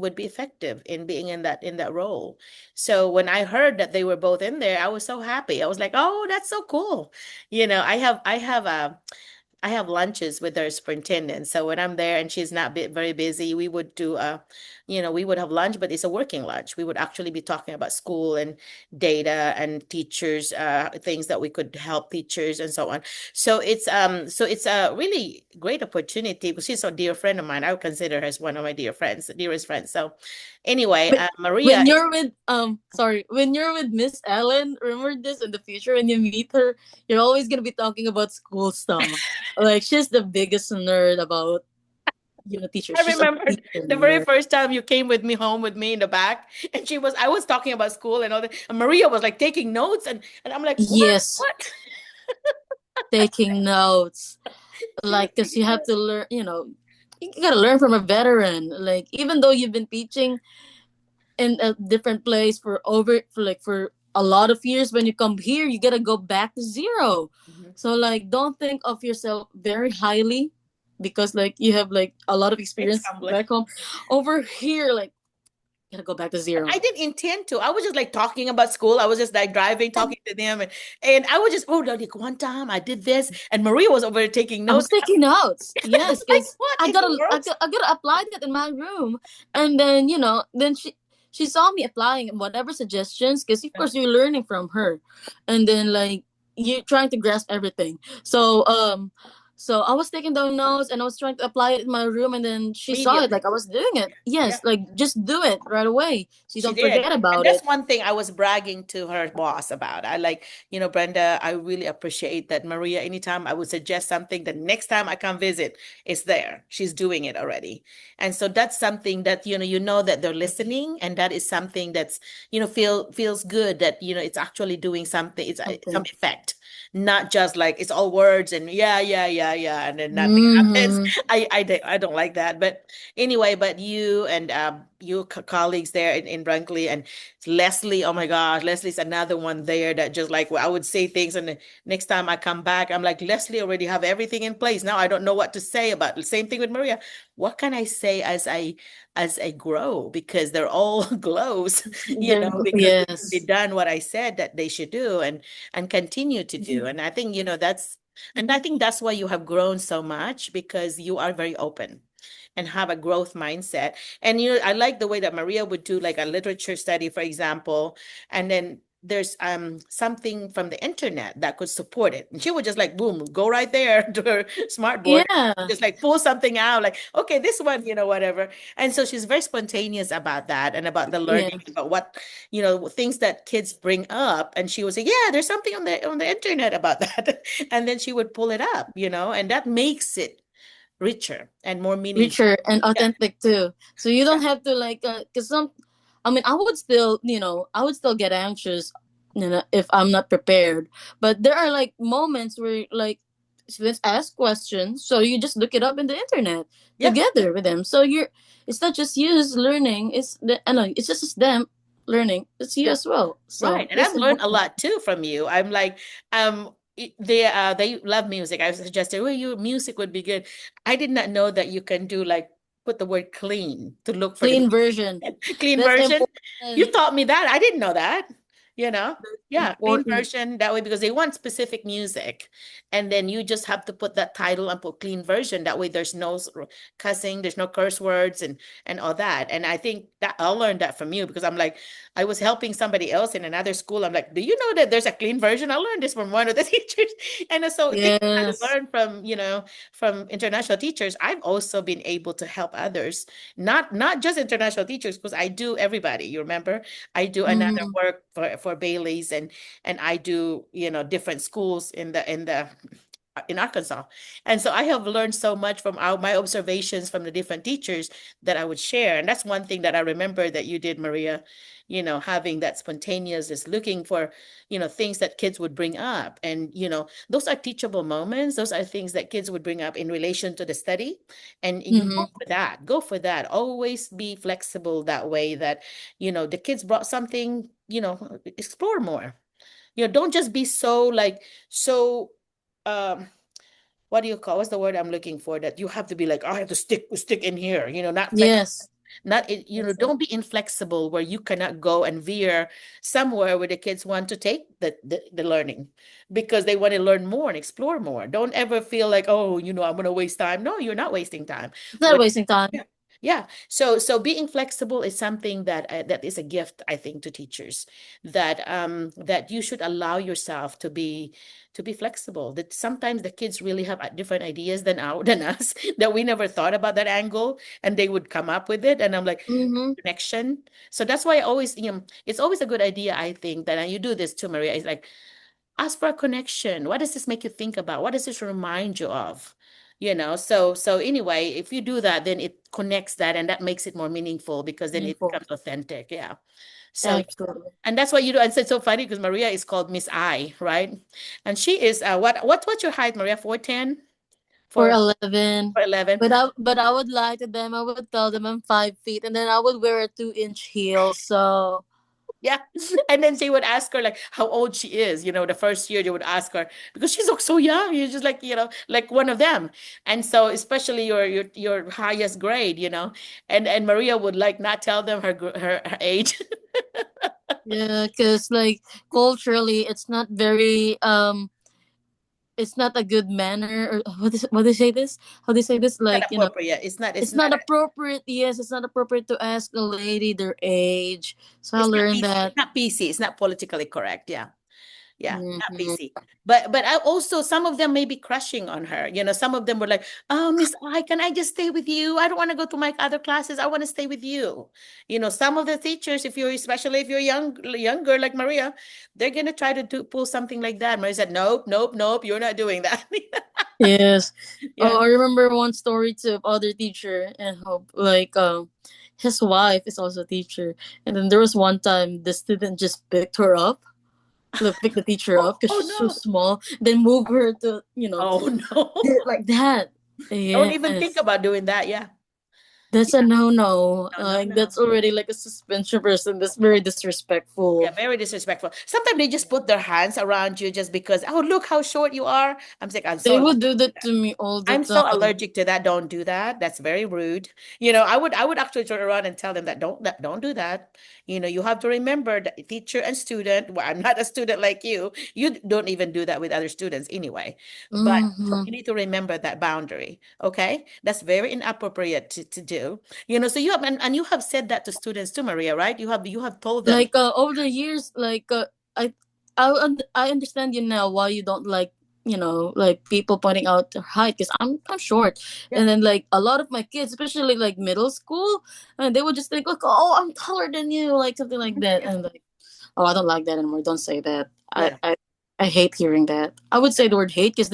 would be effective in being in that role. So when I heard that they were both in there, I was so happy. I was like, "Oh, that's so cool." I have lunches with our superintendent. So when I'm there and she's not very busy, we would we would have lunch, but it's a working lunch. We would actually be talking about school and data and teachers, things that we could help teachers and so on. So it's a really great opportunity because she's a dear friend of mine. I would consider her as one of my dearest friends. So anyway, But Maria when is you're with sorry, when you're with Miss Ellen, remember this in the future when you meet her, you're always gonna be talking about school stuff. Like she's the biggest nerd about teachers. I She's a remember teacher the very nerd. first time you came with me home with me in the back, and I was talking about school and all that, and Maria was like taking notes, and I'm like, what? Yes, What? taking notes. She was Like, cause taking you have notes. to learn. You gotta learn from a veteran. Like, even though you've been teaching in a different place for a lot of years, when you come here you gotta go back to zero. Mhm. So like don't think of yourself very highly because like you have like a lot of It's experience humbling. back home. Over here, like Gotta go back to I zero. didn't intend to. I was just like talking about school. I was just like driving, talking to them, and I was just, oh, like one time I did this, and Maria was over there taking I notes. was taking notes. I was Yes, like, because what I in the gotta, I world? gotta, I gotta apply that in my room, and then then she saw me applying whatever suggestions, because of course you're learning from her, and then like you're trying to grasp everything. So I was taking down notes and I was trying to apply it in my room, and then she saw it Immediately. like I was doing it. Yeah. Yes, like just do it right away, so you She don't did. forget And about that's it. one thing I was bragging to her boss about. I like, Brenda, I really appreciate that Maria, anytime I would suggest something, the next time I come visit, it's there. She's doing it already. And so that's something that, that they're listening. And that is something that's, feels good that, it's actually doing something. It's some Something. effect, not just like it's all words and yeah, yeah, yeah, yeah. And then nothing happens. Mm-hmm. I don't like that. But anyway, but you and you colleagues there in Brinkley and Leslie, oh my gosh, Leslie's another one there that just like well, I would say things, and the next time I come back, I'm like, Leslie already have everything in place. Now I don't know what to say about the same thing with Maria. What can I say as I grow? Because they're all glows, because they've already Yes. done what I said that they should do and continue to do. And I think, that's why you have grown so much because you are very open and have a growth mindset. And I like the way that Maria would do like a literature study, for example, and then there's something from the internet that could support it. And she would just like boom, go right there to her smart board, Yeah. just like pull something out, like, okay, this one, whatever. And so she's very spontaneous about that and about the Yeah. learning, about what, things that kids bring up. And she would say, yeah, there's something on the internet about that. And then she would pull it up, and that makes it richer and more meaningful. Richer and Yeah, authentic too. So you yeah, don't have to like, because I mean, I would still get anxious, if I'm not prepared. But there are like moments where like students ask questions, so you just look it up in the internet yeah. together with them. So it's not just you who's learning. I know it's just them learning. It's you Yeah. as well. Right. So And that's I've learned a important. lot too from you. I'm like, they love music. I suggested, well, your music would be good. I did not know that you can do like put the word clean to look for the Clean version. clean That's version. You important. taught me that. I didn't know that, you know? Yeah, clean Important. version that way because they want specific music. And then you just have to put that title and put clean version. That way there's no cussing, there's no curse words and all that. And I think that I learned that from you because I'm like, I was helping somebody else in another school. I'm like, do you know that there's a clean version? I learned this from one of the teachers. And so things I Yes. learned from international teachers, I've also been able to help others, not just international teachers, because I do everybody. You remember, I do another Mm-hmm. work for Bailey's and I do different schools in Arkansas. And so I have learned so much from my observations from the different teachers that I would share. And that's one thing that I remember that you did, Maria, having that spontaneous, looking for, things that kids would bring up. And, those are teachable moments. Those are things that kids would bring up in relation to the study. And you go Mm-hmm. for that. Go for that. Always be flexible that way that, the kids brought something, explore more. Don't just be so um what do you call what's the word I'm looking for that you have to be like, oh, I have to stick in here, not flexible. Yes. Not Yes. don't be inflexible where you cannot go and veer somewhere where the kids want to take the learning because they want to learn more and explore more. Don't ever feel like, oh, I'm going to waste time. No, you're not wasting time. It's not wasting time. Yeah. Yeah. So being flexible is something that is a gift, I think, to teachers, that you should allow yourself to be flexible. That sometimes the kids really have different ideas than us, that we never thought about that angle, and they would come up with it. And I'm like, Mm-hmm. connection. So that's why I always, it's always a good idea, I think, that and you do this too, Maria. It's like, ask for a connection. What does this make you think about? What does this remind you of? So anyway, if you do that, then it connects that and that makes it more meaningful because then it Meaningful. becomes authentic. Yeah. So Absolutely. and that's what you do. And so it's so funny because Maria is called Miss I, right? And she is what's your height, Maria? 4'10"? For For 11. 11. But I would lie to them. I would tell them I'm 5 feet, and then I would wear a 2-inch heel. So Yeah. And then they would ask her like how old she is. The first year they would ask her because she's so young. You're just like, like one of them. And so especially your highest grade, and Maria would like not tell them her age. Yeah, because like culturally, it's not a good manner, or what do you say this? How do you say this? Not Like, appropriate. It's it's not not appropriate. Yes, it's not appropriate to ask a lady their age. So I learned it's that. not PC. It's not politically correct. Yeah. Yeah, not Mhm. PC. But I also some of them may be crushing on her. Some of them were like, "Oh, Miss I, can I just stay with you? I don't want to go to my other classes. I want to stay with you." Some of the teachers, especially if you're younger like Maria, they're gonna try to pull something like that. Maria said, "Nope, nope, nope. You're not doing that." Yes. Yeah. Oh, I remember one story too of other teacher and hope like his wife is also a teacher, and then there was one time the student just picked her up, like picked the teacher Oh, up because oh she's so no. small, then move her to Oh did no. it like that. Don't even think Yes. about doing that. Yeah. That's a Yeah. no-no. No, no, Like no. that's already like a suspension person. That's very Yeah, disrespectful. very disrespectful. Sometimes they just put their hands around you just because, oh, look how short you are. I'm like, I'm so They would allergic do to that that. to me all the I'm so time. allergic to that. Don't do that. That's very rude. I would actually turn around and tell them that don't do that. You have to remember that teacher and student. Well, I'm not a student like you. You don't even do that with other students anyway. But Mm-hmm. you need to remember that boundary. Okay, that's very inappropriate to do. So and you have said that to students too, Maria, right? You have told them. Like over the years, like I I understand you now why you don't like like people pointing out their height because I'm short, Yeah. and then like a lot of my kids, especially like middle school, and they would just think like, oh, I'm taller than you, like something like that, Yeah. and like, oh, I don't like that anymore. Don't say that. I Yeah. I, I hate hearing that. I would say the word hate because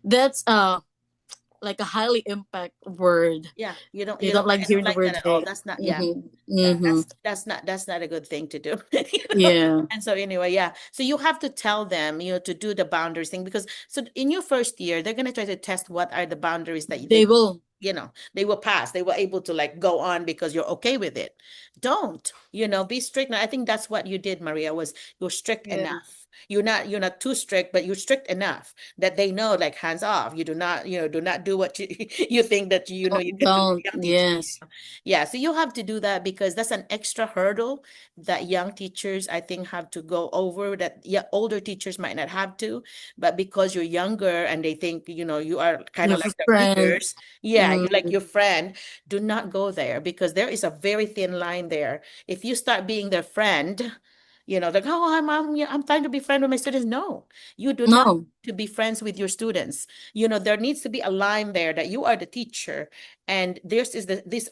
that's like a highly impact word. Yeah, you don't You you don't don't like I don't hearing the like that word at all. hate. That's not, yeah. Mm-hmm. Yeah, Mm-hmm. that's not a good thing to do. Yeah. And so anyway, yeah. So you have to tell them, to do the boundaries thing because so in your first year, they're gonna try to test what are the boundaries that They will. they will pass. They were able to like go on because you're okay with it. Don't, be strict. And I think that's what you did, Maria, was you're strict Yeah. enough. You're not too strict, but you're strict enough that they know like hands off. You do not do what you you think that you can do to Don't. young teachers. Yes. Yeah, so you have to do that because that's an extra hurdle that young teachers, I think, have to go over that, yeah, older teachers might not have to, but because you're younger and they think, you are kind Your of like their friend. peers, yeah, Mm, you like your friend, do not go there because there is a very thin line there. If you start being their friend, like, oh, yeah, I'm trying to be friend with my students. No, you do not no. to be friends with your students. There needs to be a line there that you are the teacher and these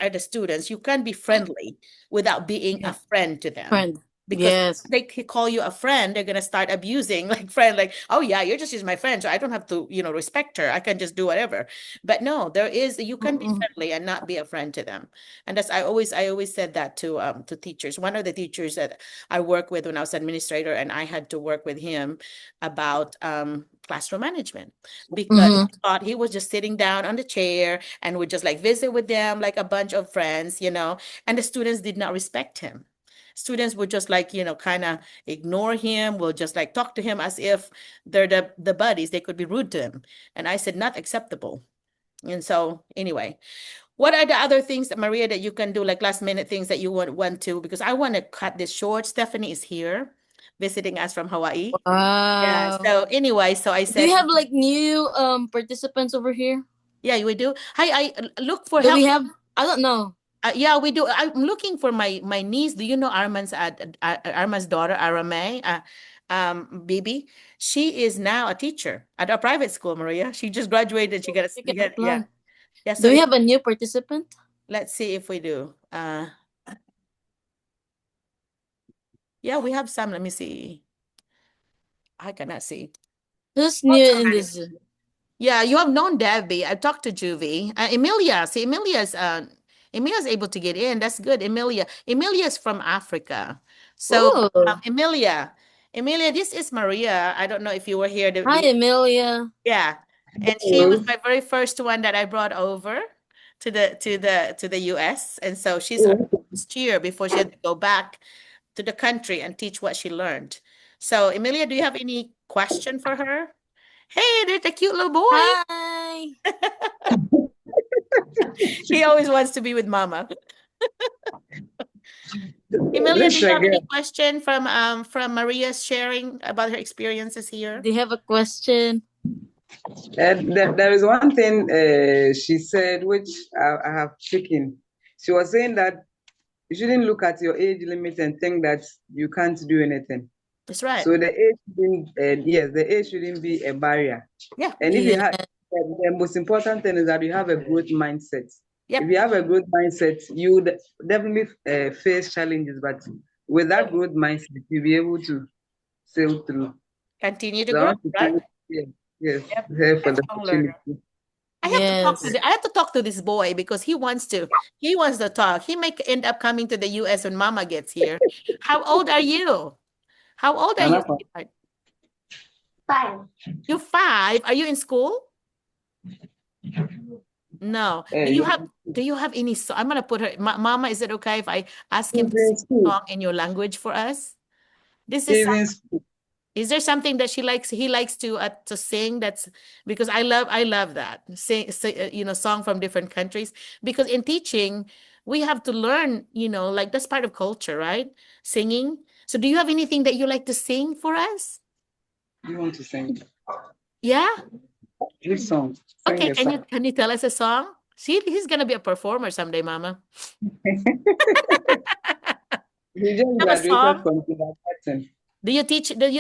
are the students. You can be friendly without being a Yeah. friend to them. Friend. Because Yes. they call you a friend, they're gonna start abusing like friend, like, oh yeah, you're just my friend, so I don't have to, respect her. I can just do whatever. But no, you can be Mm-mm. friendly and not be a friend to them. And that's I always said that to teachers. One of the teachers that I worked with when I was administrator, and I had to work with him about classroom management because Mm-hmm. he thought he was just sitting down on the chair and would just like visit with them like a bunch of friends, and the students did not respect him. Students would just like, kind of ignore him, will just like talk to him as if they're the buddies. They could be rude to him. And I said, not acceptable. And so anyway, what are the other things that Maria that you can do, like last minute things that you want to, because I want to cut this short. Stephanie is here visiting us from Hawaii. Yeah. Wow. So anyway, so I Do said, you have like new participants over here? yeah, we do. Hi, I look for Do we help. have? I don't know. Yeah, we do. I'm looking for my niece. Do you know Arman's daughter, Arame? Bibi. She is now a teacher at a private school, Maria. She just graduated. She got You can yeah. apply. Yeah, Do so we have a new participant? let's see if we do. Yeah, we have some. Let me see. I cannot see. Who's Oh, new it's in all right. this? Yeah, you have known Debbie. I talked to Juvie. Emilia. See, Emilia's able to get in. That's good. Emilia's from Africa. So, Oh, Emilia. Emilia, this is Maria. I don't know if you were here. hi, Amelia. Yeah. And she was my very first one that I brought over to the US. And so she's our first year before she had to go back to the country and teach what she learned. So, Emilia, do you have any question for her? Hey, there's a cute little boy. Hi. He always wants to be with mama. Emilia, This do is you a have any girl. question from Maria's sharing about her experiences here? Do you have a question? There is one thing she said, which I have taken. She was saying that you shouldn't look at your age limit and think that you can't do anything. That's right. So the age shouldn't, yes, the age shouldn't be a barrier. Yeah. And if you Yeah. have, the most important thing is that you have a growth mindset. Yep. If you have a growth mindset, you would definitely face challenges, but with that growth mindset, you'll be able to sail through. Continue to So I grow, want to right? thank, yes, Yep. her for the Lifelong learner. opportunity. Yes. I have to talk to this boy because he wants to talk. He may end up coming to the US when mama gets here. How old are you? How old are you, Nana, sweetheart? 5. You're 5. Are you in school? No. you Do you have any song? I'm gonna put her, Mama, is it okay if I ask him He's to in sing a school. song in your language for us? This is He's in school. Is there something that he likes to sing? That's because I love that song from different countries, because in teaching we have to learn, like that's part of culture, right? Singing. So do you have anything that you like to sing for us? You want to sing? Yeah. Which song? Sing Okay. a Can song. you tell us a song? See, he's gonna be a performer someday, Mama. He just Have a graduated song? from kindergarten. Do you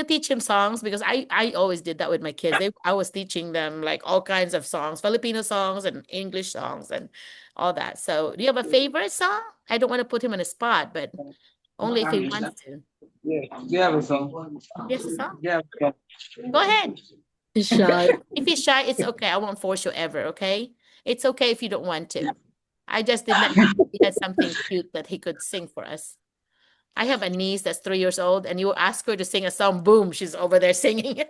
teach him songs? Because I always did that with my kids. I was teaching them like all kinds of songs, Filipino songs and English songs and all that. So do you have a favorite song? I don't want to put him on a spot, but only if he wants to. Yeah. Do you have a song? Yes, a song. Yeah. Yeah. Go ahead. He's shy. If he's shy, it's okay. I won't force you ever, okay? It's okay if you don't want to. I just did not know he had something cute that he could sing for us. I have a niece that's 3 years old, and you ask her to sing a song, boom, she's over there singing.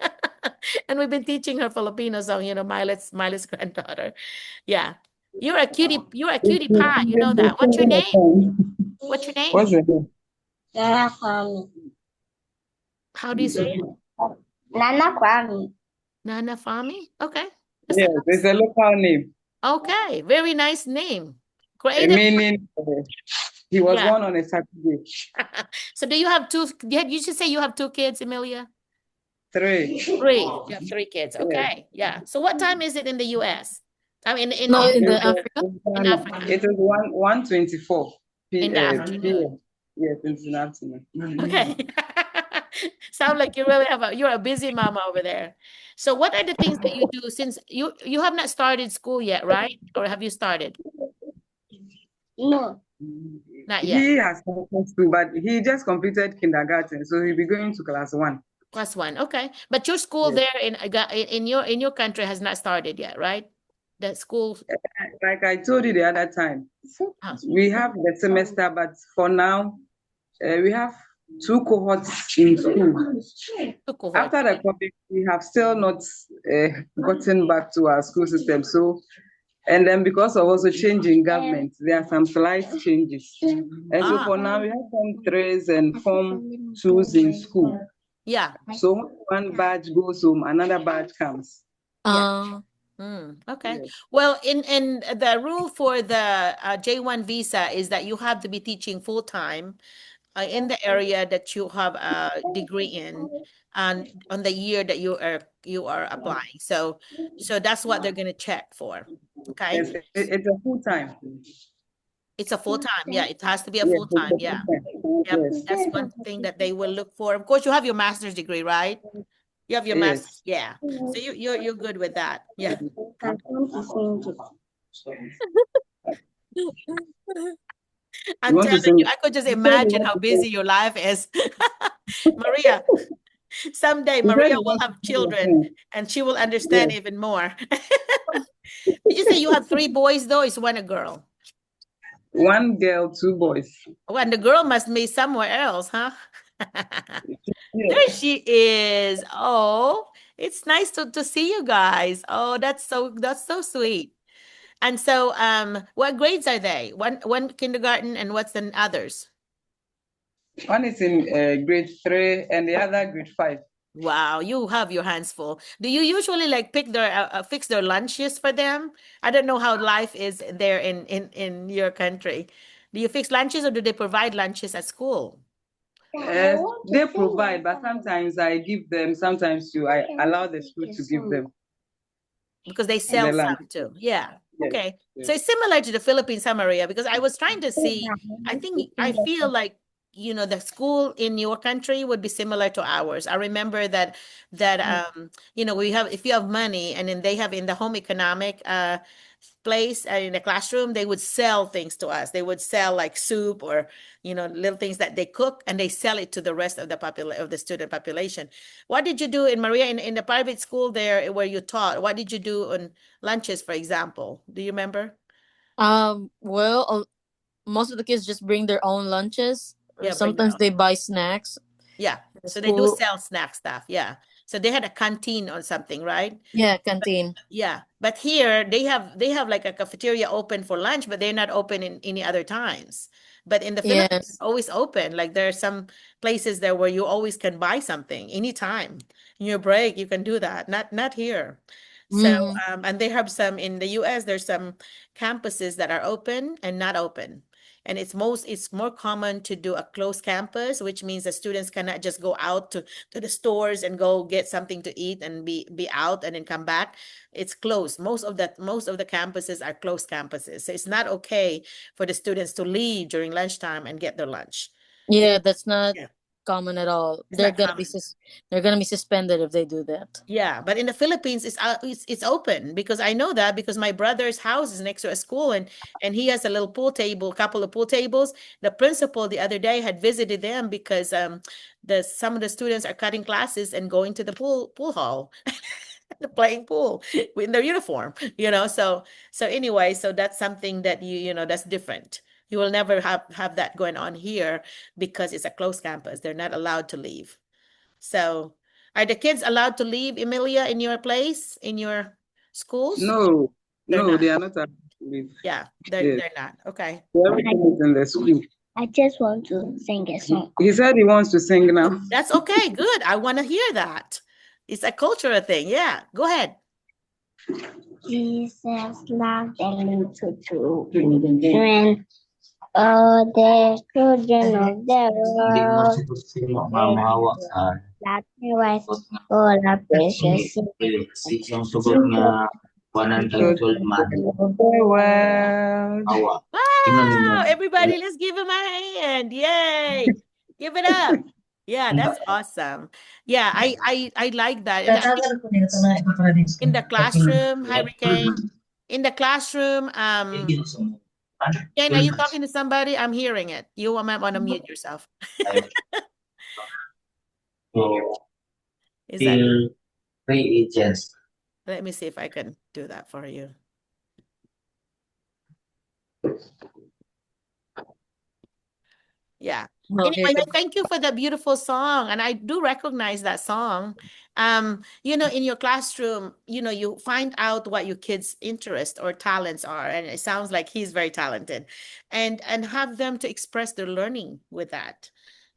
And we've been teaching her Filipino song, Miley's granddaughter. Yeah. You're a cutie pie. You know that. What's your name? What's your name? What's the name? Nana Kwame. How do you say it? Nana Kwame. Nana Fami? Okay. That's Yes, it's a local name. okay. Very nice name. Creative. Meaning he was Yeah. born on a Saturday. So do you have two? You should say you have 2 kids, Emilia. 3. 3. You have 3 kids. Yes. Okay. Yeah. So what time is it in the US? I mean, No, in the It's, Africa. in Africa. It is 1:24 In the afternoon. p.m. Yes, it's in the afternoon. Okay. Sound like you're a busy mama over there. So what are the things that you do, since you have not started school yet, right? Or have you started? No. Not yet. He has started school, but he just completed kindergarten, so he'll be going to class 1. Class 1. Okay. But your school Yes. there in your country has not started yet, right? The school. Like I told you the other time, Huh. we have the semester, but for now, we have 2 cohorts in school. Cohort. After the COVID, we have still not gotten back to our school system. So, and then because of also changing government, there are some slight changes. And so for now, we have Form 3s and Form 2s in school. Yeah. So one batch goes home, another batch comes. Okay. Yes. Well, in the rule for the J1 visa is that you have to be teaching full time in the area that you have a degree in, and on the year that you are applying. So that's what they're gonna check for. Okay. It's a full time. It's a full time. Yeah, it has to be a Yes, full time. it's a Yeah. full time. Yep. Yes. That's one thing that they will look for. Of course, you have your master's degree, right? You have your master's. Yes. Yeah. So you're good with that. Yeah. I'm You want to telling sing? you, I could just imagine how busy your life is. Maria, someday You said Maria you will want to have sing a children song. and she will understand Yes. even more. Did you say you have 3 boys though? Is one a girl? 1 girl, 2 boys. Oh, and the girl must be somewhere else, huh? There Yes. she is. Oh, it's nice to see you guys. Oh, that's so sweet. And so, what grades are they? One kindergarten, and what's the others? One is in grade 3 and the other grade 5. Wow, you have your hands full. Do you usually like fix their lunches for them? I don't know how life is there in your country. Do you fix lunches or do they provide lunches at school? They provide, but sometimes I give them, sometimes I allow the school to give them Because they the sell lunch. some too. Yeah. Yes, Okay. So yes. it's similar to the Philippines, Samaria, because I was trying to see, I feel like, the school in your country would be similar to ours. I remember that we have, if you have money and then they have in the home economic place in the classroom, they would sell things to us. They would sell like soup or little things that they cook and they sell it to the rest of the student population. What did you do in Maria in the private school there where you taught? What did you do on lunches, for example? Do you remember? Well, most of the kids just bring their own lunches, or Yeah, bring sometimes down. they buy snacks Yeah. at the So they do school. sell snack stuff. Yeah. So they had a canteen or something, right? Yeah, canteen. Yeah, but here they have like a cafeteria open for lunch, but they're not open in any other times. But in the Philippines, it's Yes. always open. Like there are some places there where you always can buy something anytime. In your break, you can do that. Not here. So Mm-hmm. and they have some in the US, there's some campuses that are open and not open. And it's more common to do a closed campus, which means the students cannot just go out to the stores and go get something to eat and be out and then come back. It's closed. Most of the campuses are closed campuses. So it's not okay for the students to leave during lunchtime and get their lunch. It, Yeah, that's not yeah, common at all. it's not common. They're gonna be suspended if they do that. Yeah, but in the Philippines, it's open because I know that because my brother's house is next to a school and he has a little pool table, couple of pool tables. The principal the other day had visited them because the some of the students are cutting classes and going to the pool hall, playing pool in their uniform. So anyway, so that's something that that's different. You will never have that going on here because it's a closed campus. They're not allowed to leave. So, are the kids allowed to leave, Emilia, in your place, in your schools? No, They're no, not. they are not allowed to leave. Yeah, they're Yes, they're not. Okay. everything is in the school. I just want to sing a song. He said he wants to sing now. That's okay. Good. I want to hear that. It's a cultural thing. Yeah. Go ahead. Jesus loved the little children, all the children of the world. That was all the precious Well, Wow. Everybody, let's give him a hand. Yay. Give it up. Yeah, that's awesome. Yeah, I like that. And I think in the classroom, Hurricane, in the classroom, Jane, are you talking to somebody? I'm hearing it. You might want to mute yourself. Is that? Let me see if I can do that for you. Yeah. No, here Anyway, you thank you for the beautiful song. And I do recognize that song. In your classroom, you find out what your kids' interests or talents are. And it sounds like he's very talented. And have them to express their learning with that.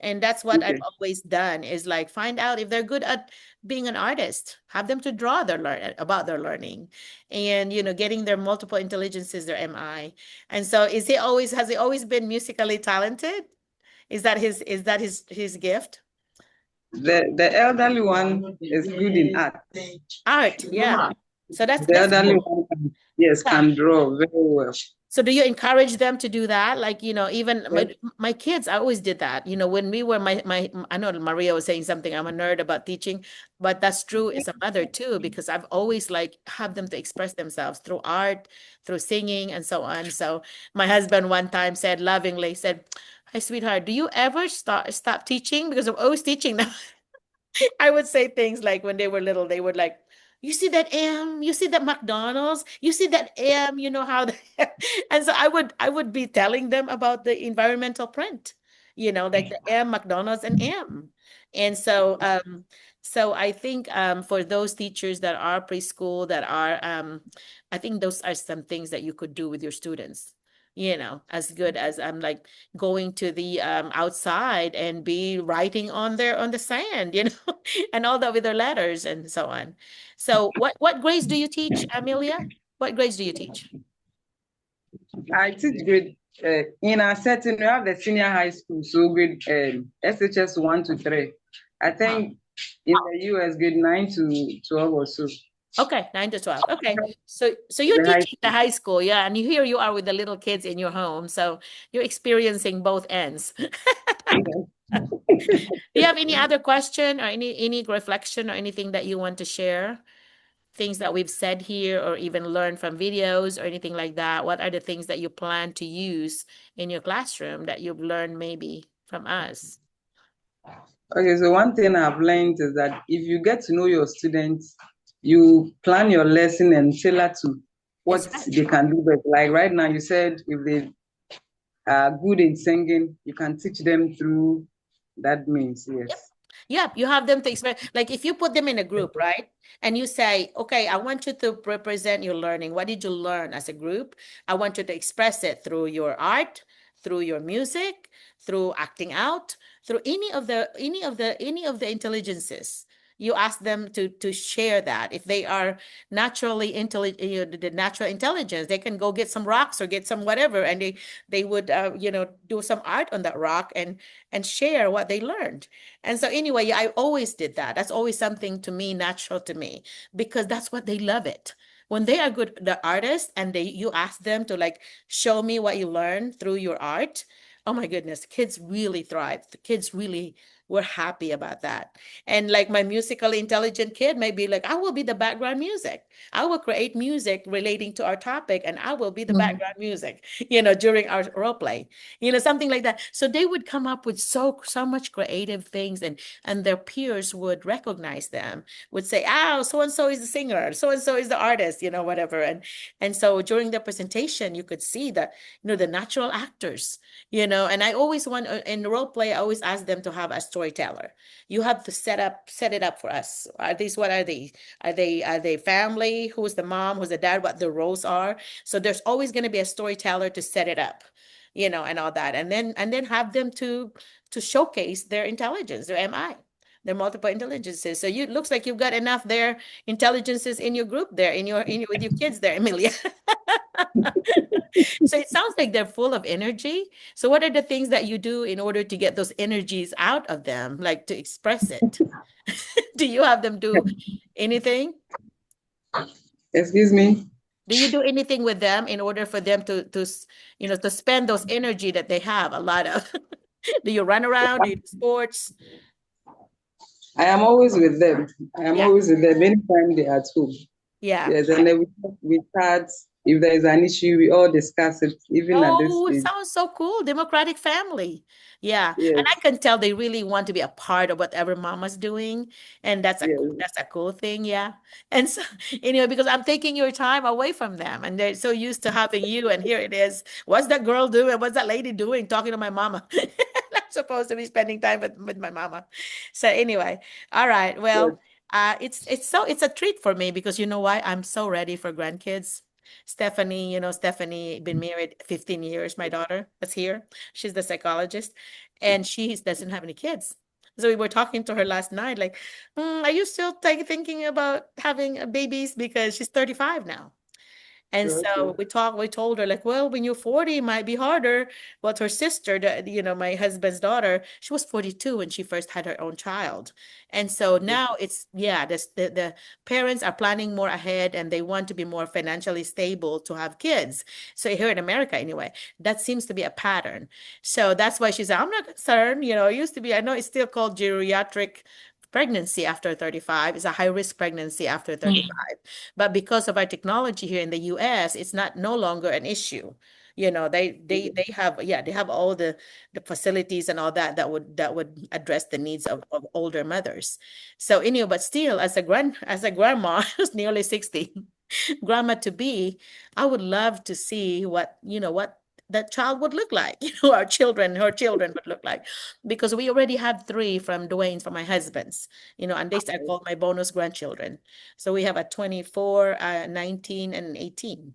And that's what I've okay. always done is like find out if they're good at being an artist, have them to draw about their learning and getting their multiple intelligences, their MI. And so has he always been musically talented? Is that his gift? The elderly one is good in art. Art, yeah. So that's The that's elderly good. one can draw very well. So do you encourage them to do that? Like, even my kids, I always did that. When we were I know Maria was saying something, I'm a nerd about teaching, but that's true as a mother too, because I've always like have them to express themselves through art, through singing and so on. So my husband one time said lovingly, said, "Hi, sweetheart, do you ever stop teaching? Because I'm always teaching them." I would say things like when they were little, they would like, you see that M, you see that McDonald's, you see that M, you know how and so I would be telling them about the environmental print, like the M, McDonald's and M. And so I think for those teachers that are preschool that are I think those are some things that you could do with your students. as good as I'm like going to the outside and be writing on the sand, and all that with their letters and so on. So what grades do you teach, Amelia? What grades do you teach? I teach grade in our setting. We have the senior high school, so grade SHS 1 to 3. I think in the US grade 9 to 12 or so. Okay, 9 to 12. Okay, so you're The high teaching the high school, yeah, and here you are with the little kids in your home, so you're experiencing both ends. school. Do you have any other question or any reflection or anything that you want to share? Things that we've said here or even learned from videos or anything like that? What are the things that you plan to use in your classroom that you've learned maybe from us? Okay, so one thing I've learned is that if you get to know your students, you plan your lesson and tailor to what That's right. they can do better. Like right now, you said if they are good in singing, you can teach them through that means. Yes. Yep, you have them to express. Like if you put them in a group, right? And you say, okay, I want you to represent your learning. What did you learn as a group? I want you to express it through your art, through your music, through acting out, through any of the intelligences. You ask them to share that. If they are naturally intelligent, the natural intelligence, they can go get some rocks or get some whatever, and they would do some art on that rock and share what they learned. And so anyway, yeah, I always did that. That's always something to me, natural to me, because that's what they love it. When they are good, the artists, and you ask them to like show me what you learned through your art. Oh my goodness, kids really thrive. The kids really were happy about that. And like my musically intelligent kid may be like, I will be the background music. I will create music relating to our topic, and I will be the background music, during our role play, something like that. So they would come up with so much creative things, and their peers would recognize them, would say, oh, so and so is the singer, so and so is the artist, whatever. And so during the presentation, you could see that, the natural actors, and I always want in role play, I always ask them to have a storyteller. You have to set it up for us. What are they? Are they family? Who's the mom? Who's the dad? What the roles are? So there's always going to be a storyteller to set it up, and all that. And then have them to showcase their intelligence, their MI, their multiple intelligences. So it looks like you've got enough their intelligences in your group there, with your kids there, Emilia. So it sounds like they're full of energy. So what are the things that you do in order to get those energies out of them, like to express it? Do you have them do anything? Excuse me. Do you do anything with them in order for them to spend those energy that they have a lot of? Do you run around? Do you do sports? I am always with them. I am Yeah. always with them anytime they're at home. Yeah. Yes, and then we start. If there is an issue, we all discuss it, even at this Oh, it stage. sounds so cool. Democratic family. Yeah. And Yes, I can tell they really want to be a part of whatever mama's doing. And that's a yes, that's a cool thing. Yeah. And so anyway, because I'm taking your time away from them, and they're so used to having you. And here it is. What's that girl doing? What's that lady doing? Talking to my mama. I'm supposed to be spending time with my mama. So anyway, all right. yes. Well, it's a treat for me because you know why? I'm so ready for grandkids. Stephanie been married 15 years, my daughter that's here. She's the psychologist, and she doesn't have any kids. So we were talking to her last night, like, are you still thinking about having babies? Because she's 35 now. And so Okay. we told her like, well, when you're 40, it might be harder. But her sister, my husband's daughter, she was 42 when she first had her own child. And so now yeah, the parents are planning more ahead, and they want to be more financially stable to have kids. So here in America, anyway, that seems to be a pattern. So that's why she said, I'm not concerned. It used to be, I know it's still called geriatric pregnancy after 35. It's a high risk pregnancy after 35. But because of our technology here in the US, it's not no longer an issue. They have all the facilities and all that would address the needs of older mothers. So anyway, but still, as a grandma who's nearly 60, grandma to be, I would love to see what that child would look like, our children, her children would look like, because we already have three from Dwayne, from my husband's, and these are called my bonus grandchildren. So we have a 24, 19, and 18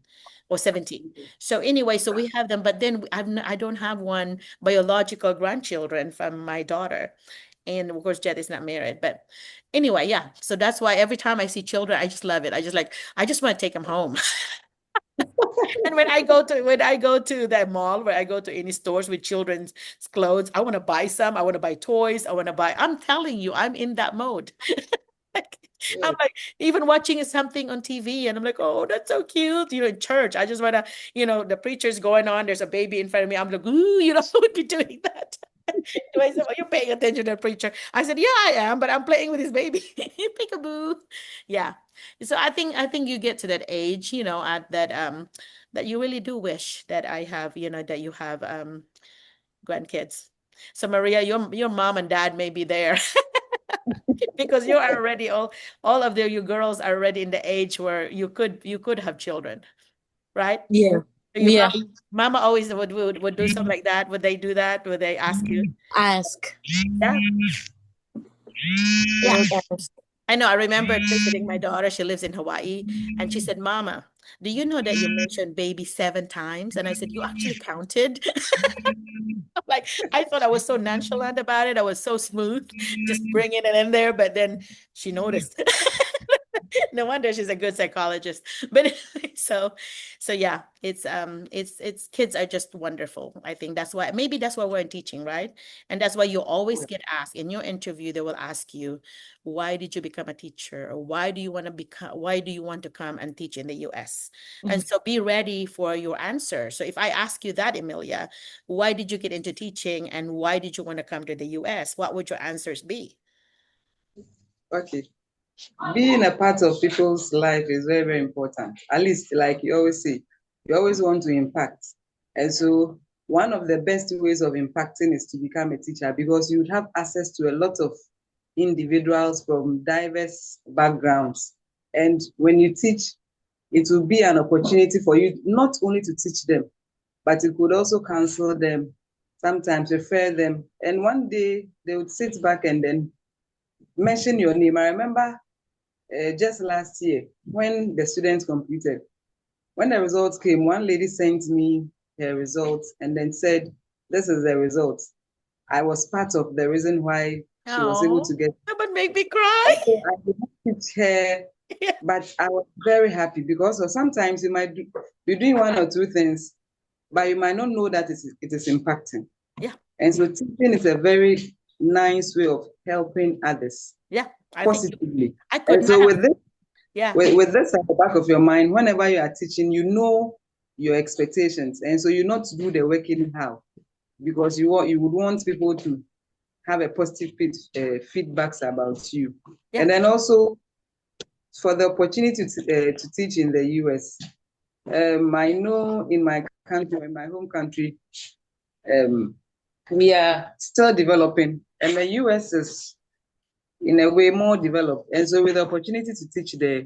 or 17. So anyway, so we have them, but then I don't have one biological grandchildren from my daughter. And of course, Jet is not married. But anyway, yeah. So that's why every time I see children, I just love it. I just want to take them home. And when I go to that mall, where I go to any stores with children's clothes, I want to buy some. I want to buy toys. I'm telling you, I'm in that mode. I'm like, even watching something on TV, and I'm like, oh, that's so cute. In church, I just want to, the preacher's going on. There's a baby in front of me. I'm like, ooh, I would be doing that. I said, well, you're paying attention to the preacher. I said, yeah, I am, but I'm playing with his baby. Peekaboo. Yeah. So I think you get to that age, at that you really do wish that I have, that you have grandkids. So Maria, your mom and dad may be there because you are already all of you girls are already in the age where you could have children, right? Yeah. So your Yeah. mama always would do something like that. Would they do that? Would they ask you? Ask. Yeah. They Yeah. would ask. I know. I remember visiting my daughter. She lives in Hawaii. And she said, Mama, do you know that you mentioned baby 7 times? And I said, you actually counted? Like, I thought I was so nonchalant about it. I was so smooth, just bringing it in there. But then she noticed. No wonder she's a good psychologist. But so yeah, it's kids are just wonderful. I think maybe that's why we're in teaching, right? And that's why you always get asked in your interview. They will ask you, why did you become a teacher, or why do you want to come and teach in the US? And so be ready for your answer. So if I ask you that, Emilia, why did you get into teaching, and why did you want to come to the US? What would your answers be? Okay. Being a part of people's life is very, very important. At least, like you always say, you always want to impact. And so one of the best ways of impacting is to become a teacher, because you would have access to a lot of individuals from diverse backgrounds. And when you teach, it will be an opportunity for you not only to teach them, but you could also counsel them, sometimes refer them. And one day they would sit back and then mention your name. I remember just last year, when the students completed, when the results came, one lady sent me her results and then said, this is the results. I was part of the reason why she was able to get. That would make me cry. So I did not teach her, but I was very happy, because sometimes you might be doing one or two things, but you might not know that it is impacting. Yeah. And so teaching is a very nice way of helping others. Yeah. Positively. I could and so not with this, yeah. with this at the back of your mind, whenever you are teaching, you know your expectations, and so you not to do the work anyhow, because you would want people to have a positive feedbacks about you. Yeah. And then also for the opportunity to teach in the US. I know in my country, in my home country, we are still developing, and the US is in a way more developed. And so with the opportunity to teach there,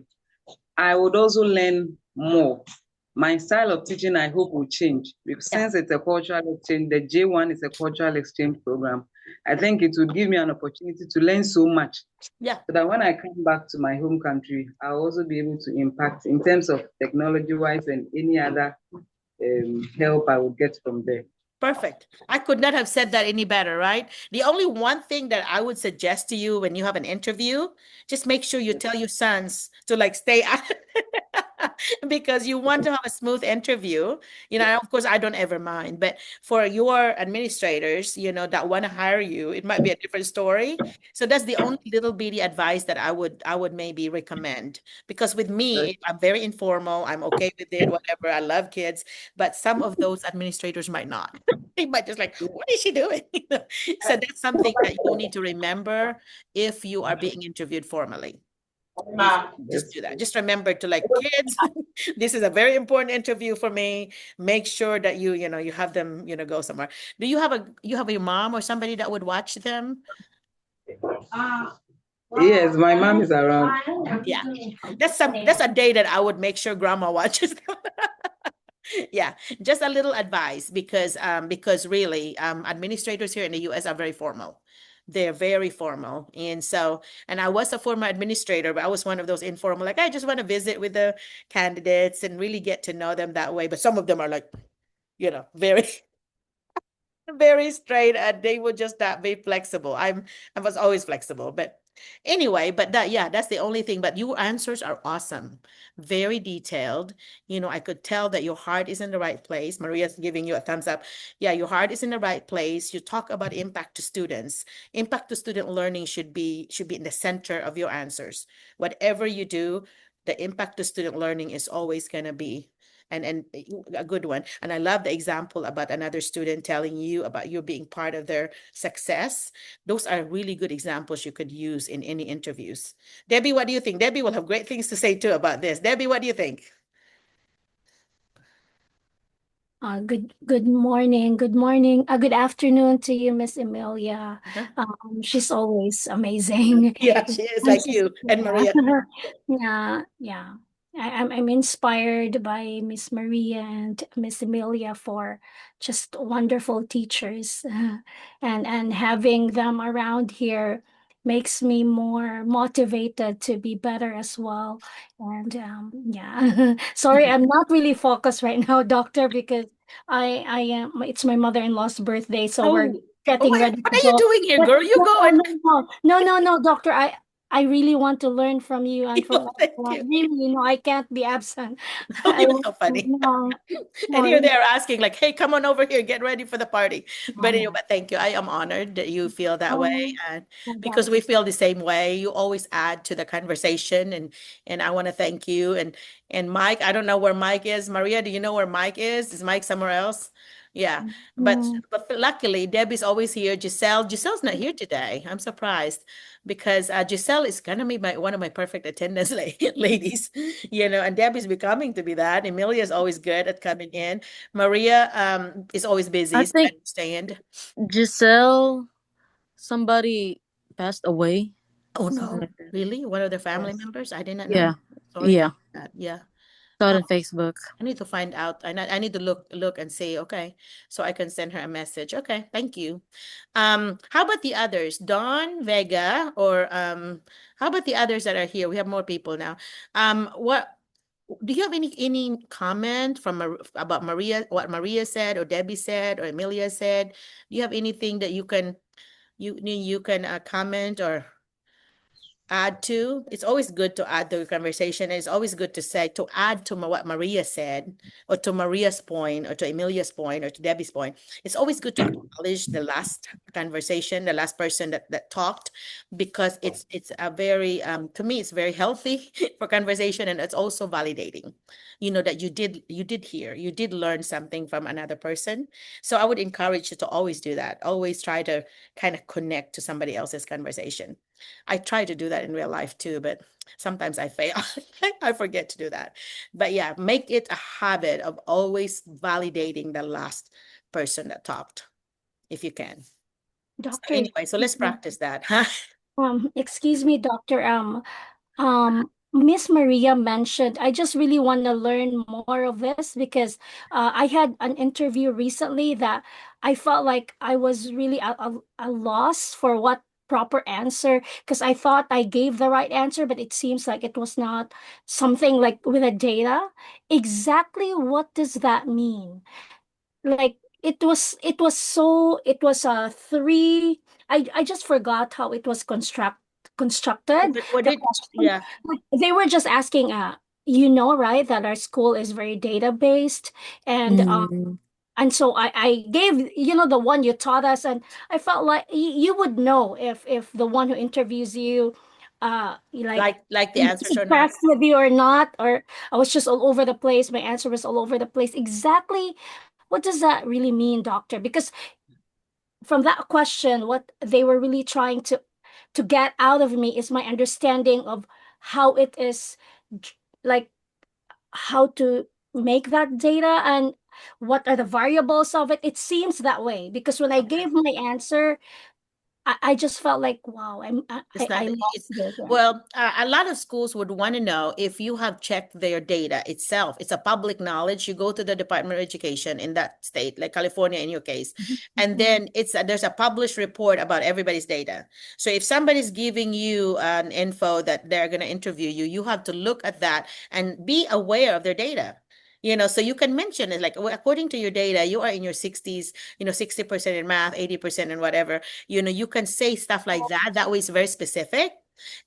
I would also learn more. My style of teaching, I hope, will change, because since it's a cultural exchange, the J1 is a cultural exchange program. I think it would give me an opportunity to learn so much. Yeah. So that when I come back to my home country, I'll also be able to impact in terms of technology-wise and any other help I would get from there. Perfect. I could not have said that any better, right? The only one thing that I would suggest to you when you have an interview, just make sure you tell your sons to stay out because you want to have a smooth interview. Of course, I don't ever mind, but for your administrators, that want to hire you, it might be a different story. So that's the only little bitty advice that I would maybe recommend. Because with me, I'm very informal. I'm okay with it, whatever. I love kids, but some of those administrators might not. They might just what is she doing? So that's something that you need to remember if you are being interviewed formally. Just do that. Just remember to kids, this is a very important interview for me. Make sure that you have them, go somewhere. Do you have your mom or somebody that would watch them? Yes, my mom is around. Yeah. That's a day that I would make sure grandma watches them. Yeah, just a little advice because really administrators here in the US are very formal. They're very formal. And I was a former administrator, but I was one of those informal, like I just want to visit with the candidates and really get to know them that way. But some of them are like, very very straight, and they would just not be flexible. I was always flexible, but anyway, but that's the only thing. But your answers are awesome, very detailed. I could tell that your heart is in the right place. Maria's giving you a thumbs up. Yeah, your heart is in the right place. You talk about impact to students. Impact to student learning should be in the center of your answers. Whatever you do, the impact to student learning is always going to be and a good one. And I love the example about another student telling you about you being part of their success. Those are really good examples you could use in any interviews. Debbie, what do you think? Debbie will have great things to say too about this. Debbie, what do you think? Good morning. Good morning. Good afternoon to you, Miss Emilia. She's always amazing. Yeah, she is I'm like just, you and Maria. yeah, yeah. I'm inspired by Miss Maria and Miss Emilia for just wonderful teachers, and having them around here makes me more motivated to be better as well. And yeah, sorry, I'm not really focused right now, doctor, because I am. It's my mother-in-law's birthday, so we're Oh, getting what ready are to you go. doing here, But girl? You no, go no, and no, no, no, no, doctor. I really want to learn from you and from thank everyone. you. Really, I can't be absent. Oh, I you're so funny. no, And no, here they are asking, like, hey, come on over here, get ready for the party. But anyway, no, but thank you. I am honored that you feel that way. no, And no, because we feel the same way, you always add to the conversation. And I want to thank you. And Mike, I don't know where Mike is. Maria, do you know where Mike is? Is Mike somewhere else? Yeah. But mm, but luckily Debbie's always here. Giselle's not here today. I'm surprised because Giselle is gonna be one of my perfect attendance ladies, and Debbie's becoming to be that. Emilia is always good at coming in. Maria is always I busy, so I think understand. Giselle, somebody passed away. Oh Something no, like that. really? One of the family Yes. members? I did not know. Yeah. Sorry Yeah. about that. Yeah. Saw it Oh, on Facebook. I need to find out. I need to look and see. Okay, so I can send her a message. Okay, thank you. How about the others? Dawn, Vega, or how about the others that are here? We have more people now. What do you have any comment from about Maria, what Maria said, or Debbie said, or Emilia said? Do you have anything that you can comment or add to? It's always good to add to the conversation. It's always good to say, to add to what Maria said, or to Maria's point, or to Emilia's point, or to Debbie's point. It's always good to acknowledge the last conversation, the last person that talked, because it's a very to me it's very healthy for conversation, and it's also validating. That you did hear, you did learn something from another person. So I would encourage you to always do that. Always try to kind of connect to somebody else's conversation. I try to do that in real life too, but sometimes I fail. I forget to do that. But yeah, make it a habit of always validating the last person that talked, if you can. So doctor. anyway, so let's practice that. Excuse me, doctor. Miss Maria mentioned, I just really want to learn more of this because I had an interview recently that I felt like I was really a loss for what proper answer, because I thought I gave the right answer, but it seems like it was not something like with a data. Exactly what does that mean? Like it was a three. I just forgot how it was constructed, What the did, question. yeah, They were just asking, right, that our school is very data based, and Mm. so I gave, the one you taught us, and I felt like you would know if the one who interviews you like like the is answers or not. impressed with you or not, or I was just all over the place, my answer was all over the place. Exactly what does that really mean, doctor? Because from that question, what they were really trying to get out of me is my understanding of how it is, like how to make that data and what are the variables of it. It seems that way because when I Okay. gave my answer, I just felt like, wow, It's not, I love it's, this. Yeah. well, a lot of schools would want to know if you have checked their data itself. It's a public knowledge. You go to the Department of Education in that state, like California in your case, and then there's a published report about everybody's data. So if somebody's giving you an info that they're going to interview you, you have to look at that and be aware of their data. So you can mention it like, well, according to your data, you are in your 60s, 60% in math, 80% in whatever. You can say stuff like that. That way it's very specific.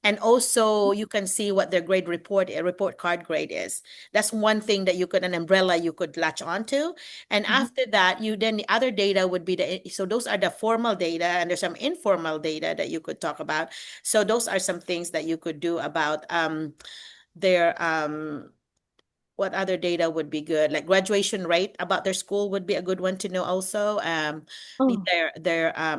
And also you can see what their report card grade is. That's one thing that an umbrella you could latch onto. And after that, then the other data would be so those are the formal data, and there's some informal data that you could talk about. So those are some things that you could do about their what other data would be good? Like graduation rate about their school would be a good one to know also. Oh,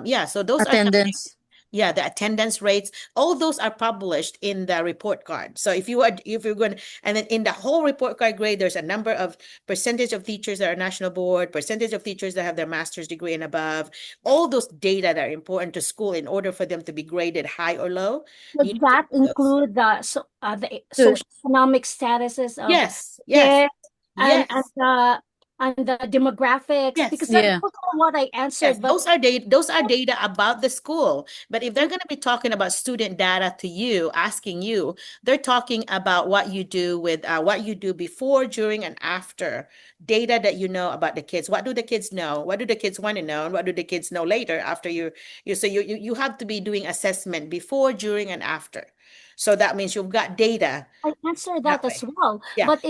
Yeah, so those are some things. Attendance. Yeah, the attendance rates, all those are published in the report card. So if you're going, and then in the whole report card grade, there's a number of percentage of teachers that are national board, percentage of teachers that have their master's degree and above, all those data that are important to school in order for them to be graded high or low. You would need to that know those. include the So, socioeconomic statuses of Yes, yes, kids and yes. the demographics? Because Yes. that's yeah. also what I Yes, answered, but those are data about the school. But if they're going to be talking about student data to you, asking you, they're talking about what you do what you do before, during, and after. Data that you know about the kids. What do the kids know? What do the kids want to know? And what do the kids know later after you have to be doing assessment before, during, and after. So that means you've got data I answered that that as way. well. Yeah. But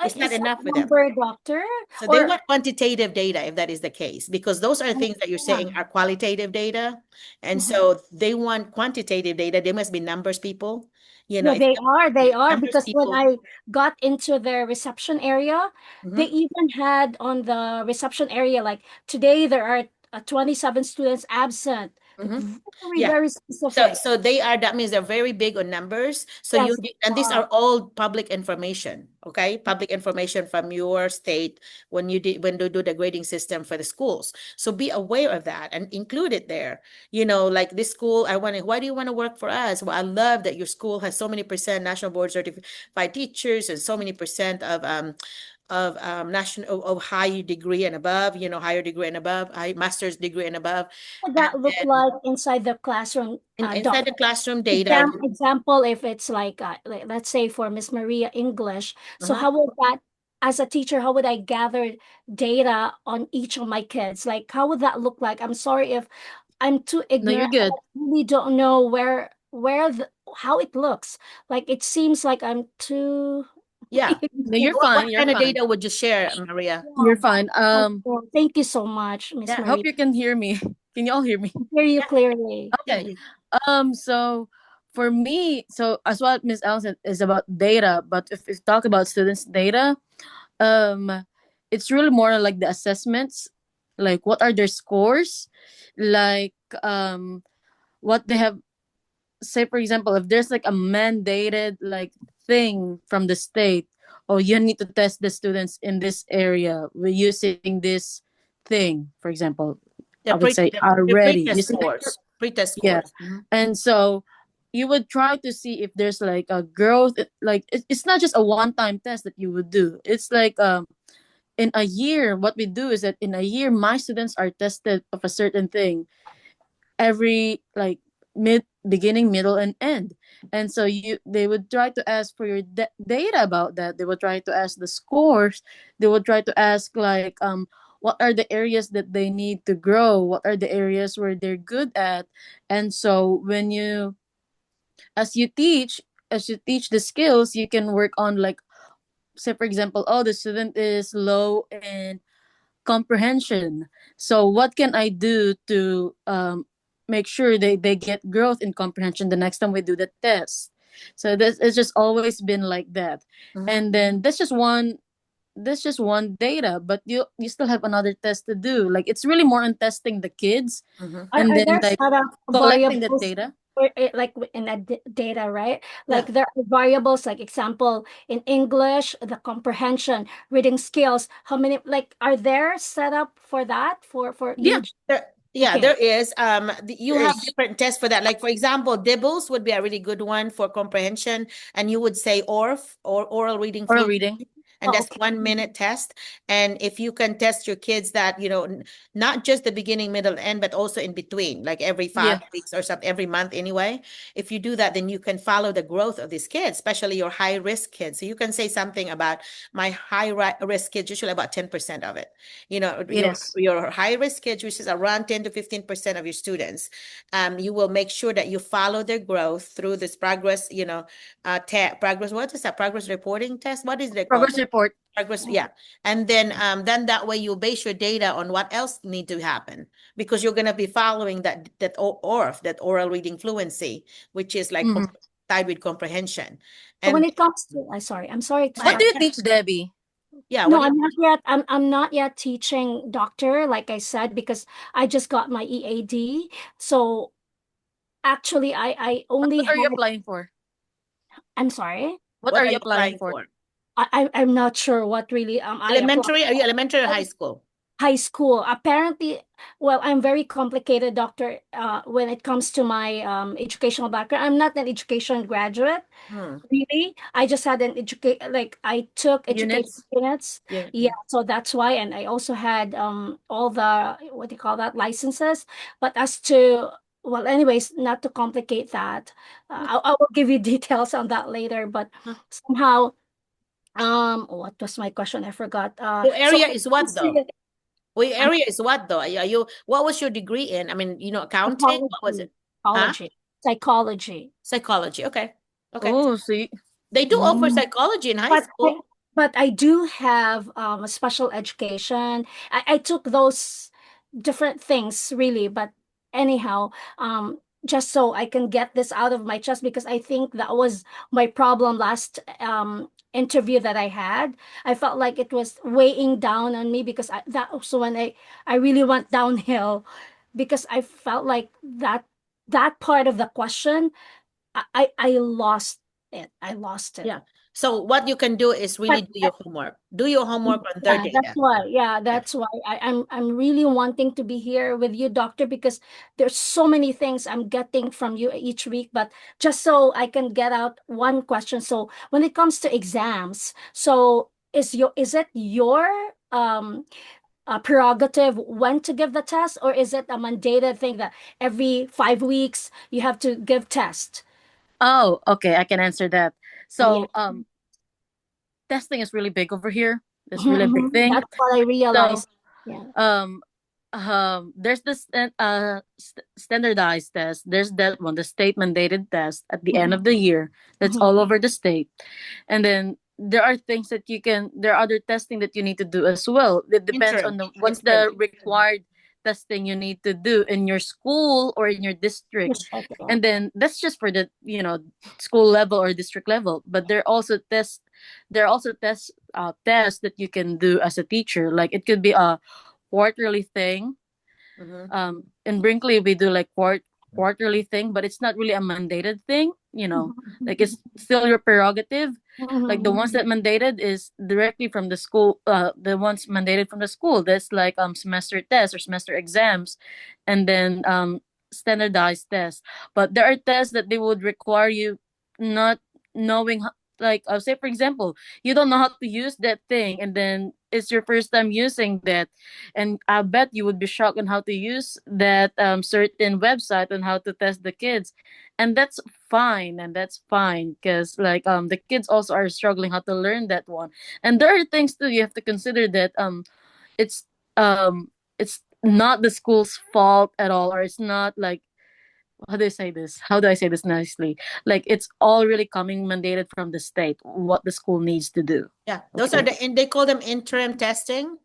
It's not is that enough for them. number, doctor? So they Or want quantitative data if that is the case, because those are things that you're saying are qualitative data. And so they want quantitative data. They must be numbers people. yeah, If they are numbers because when people. I got into their reception area, they Mhm, even had on the reception area like today there are 27 students absent. Like mhm. very, Yeah. very So specific. that means they're very big on numbers. So Yes, and these are all public information, okay? Public information from your state when they do the grading system for the schools. So be aware of that and include it there. Like this school, why do you want to work for us? Well, I love that your school has so many percent national board certified teachers and so many percent of national of higher degree and above, higher degree and above, high master's degree and above. what would And that look then like inside the classroom, inside the classroom data. example, if it's like, let's say for Miss Maria English, so Uh-huh. how would that, as a teacher, how would I gather data on each of my kids? Like, how would that look like? I'm sorry if I'm too No, you're ignorant. I good. really don't know how it looks. Like, it seems like I'm too. Yeah. No, you're What fine. You're kind of fine. data would you share, Maria? You're fine. Okay. Thank you so much, Miss Yeah. I hope Maria. you can hear me. Can you all hear me? Hear you Yeah. clearly. Yeah. Okay. So for me, so as what Miss Ellen said is about data, but if we talk about students' data, um, it's really more like the assessments, like what are their scores, like what they have. Say for example, if there's like a mandated like thing from the state, oh, you need to test the students in this area. We're using this thing, for example. I would say The already pretest using scores. Pretest yeah. scores. Mhm. And so you would try to see if there's like a growth, like it's not just a one-time test that you would do. It's like in a year, what we do is that in a year my students are tested of a certain thing every like beginning, middle, and end. And so they would try to ask for your data about that. They would try to ask the scores. They would try to ask like what are the areas that they need to grow, what are the areas where they're good at. And so when you as you teach the skills, you can work on like, say for example, oh, the student is low in comprehension. So what can I do to make sure they get growth in comprehension the next time we do the test? So this it's just always been like that. Mhm. And then that's just one data, but you still have another test to do. Like it's really more on testing the kids Mhm. and Are then there like set up collecting the variables data. like in that data, right? Yeah. Like there are variables, like example in English, the comprehension, reading skills. How many like are there set up for that for Yeah. each? Yeah, Okay. there is. You have There's different tests for that. Like for example, Dibbles would be a really good one for comprehension, and you would say ORF or oral reading oral fluency, reading. and Oh, that's okay. 1 minute test. And if you can test your kids that, not just the beginning, middle, end, but also in between, like every Yeah. 5 weeks or something, every month anyway. If you do that, then you can follow the growth of these kids, especially your high risk kids. So you can say something about my risk kids, usually about 10% of it. Yes. Your high risk kids, which is around 10 to 15% of your students. You will make sure that you follow their growth through this progress, progress. What is that? Progress reporting test? What is it called? Progress report. Progress, yeah. And then that way you base your data on what else need to happen, because you're gonna be following that ORF, that oral reading fluency, which is like Mhm. tied with comprehension. So when And it comes to, I'm sorry to What do ahead. you teach, Debbie? Yeah, No, what do I'm you not yet. I'm not yet teaching doctor, like I said, because I just got my EAD. So actually, I only What are you have. applying for? I'm sorry. What what are are you you applying applying for? for? I'm not sure what really I apply. Elementary? Are you elementary or high school? High school. Apparently, well, I'm very complicated, doctor, when it comes to my educational background. I'm not an education graduate, Hmm. really. I just had an like I took education Units? units. Yeah. Yeah, so that's why. And I also had all the, what do you call that, licenses. But as to, well, anyways, not to complicate that, I will give you details on that later. But Huh. somehow, what was my question? I forgot. Your So area when it is what comes though? to, Well, your I'm area is what though? What was your degree in? I mean, accounting? What was psychology, it? Huh? psychology. Psychology. Okay. Okay. Oh, see. They do offer Mm. psychology in high But I, school. but I do have a special education. I took those different things really, but anyhow, just so I can get this out of my chest, because I think that was my problem last interview that I had. I felt like it was weighing down on me, because that also when I really went downhill, because I felt like that part of the question, I lost it. I lost it. Yeah. So what you can do is really But do your homework. Do your homework on their yeah, that's data. why. Yeah, Yeah. that's why I'm really wanting to be here with you, doctor, because there's so many things I'm getting from you each week. But just so I can get out one question. So when it comes to exams, so is it your prerogative when to give the test, or is it a mandated thing that every 5 weeks you have to give test? Oh, okay. I can answer that. Yeah. So, testing is really big over here. It's really a big thing. That's what I So, realized. Yeah. um, there's this standardized test. There's that one, the state mandated test at the end of the year. That's all over the state. And then there are things that there are other testing that you need to do as well. It depends Interim. on what's Interim. the required testing you need to do in your school or in your district. Just like that. And then that's just for the school level or district level. But there are also tests that you can do as a teacher. Like it could be a quarterly thing. Mm-hmm. In Brinkley we do like quarterly thing, but it's not really a mandated thing. Like it's still your prerogative. Like the ones that mandated is directly from the school. The ones mandated from the school. That's like semester tests or semester exams, and then standardized tests. But there are tests that they would require you not knowing. Like say for example, you don't know how to use that thing, and then it's your first time using that, and I bet you would be shocked on how to use that certain website and how to test the kids, and that's fine because like the kids also are struggling how to learn that one, and there are things too you have to consider that it's it's not the school's fault at all, or it's not like how do I say this nicely, like it's all really coming mandated from the state what the school needs to do. Yeah, those are and they call them interim testing.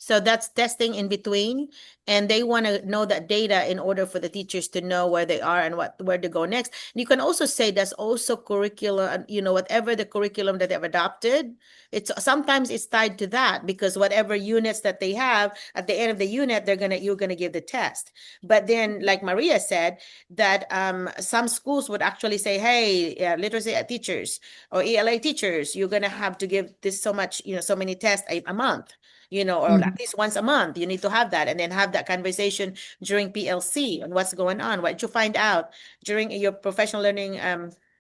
So that's testing in between, and they want to know that data in order for the teachers to know where they are and where to go next. And you can also say that's also curriculum, whatever the curriculum that they've adopted, sometimes it's tied to that, because whatever units that they have at the end of the unit, you're gonna give the test. But then, like Maria said, that some schools would actually say, hey, literacy teachers or ELA teachers, you're gonna have to give this so much, so many tests a month, or at least once a month. You need to have that, and then have that conversation during PLC on what's going on. What did you find out during your professional learning,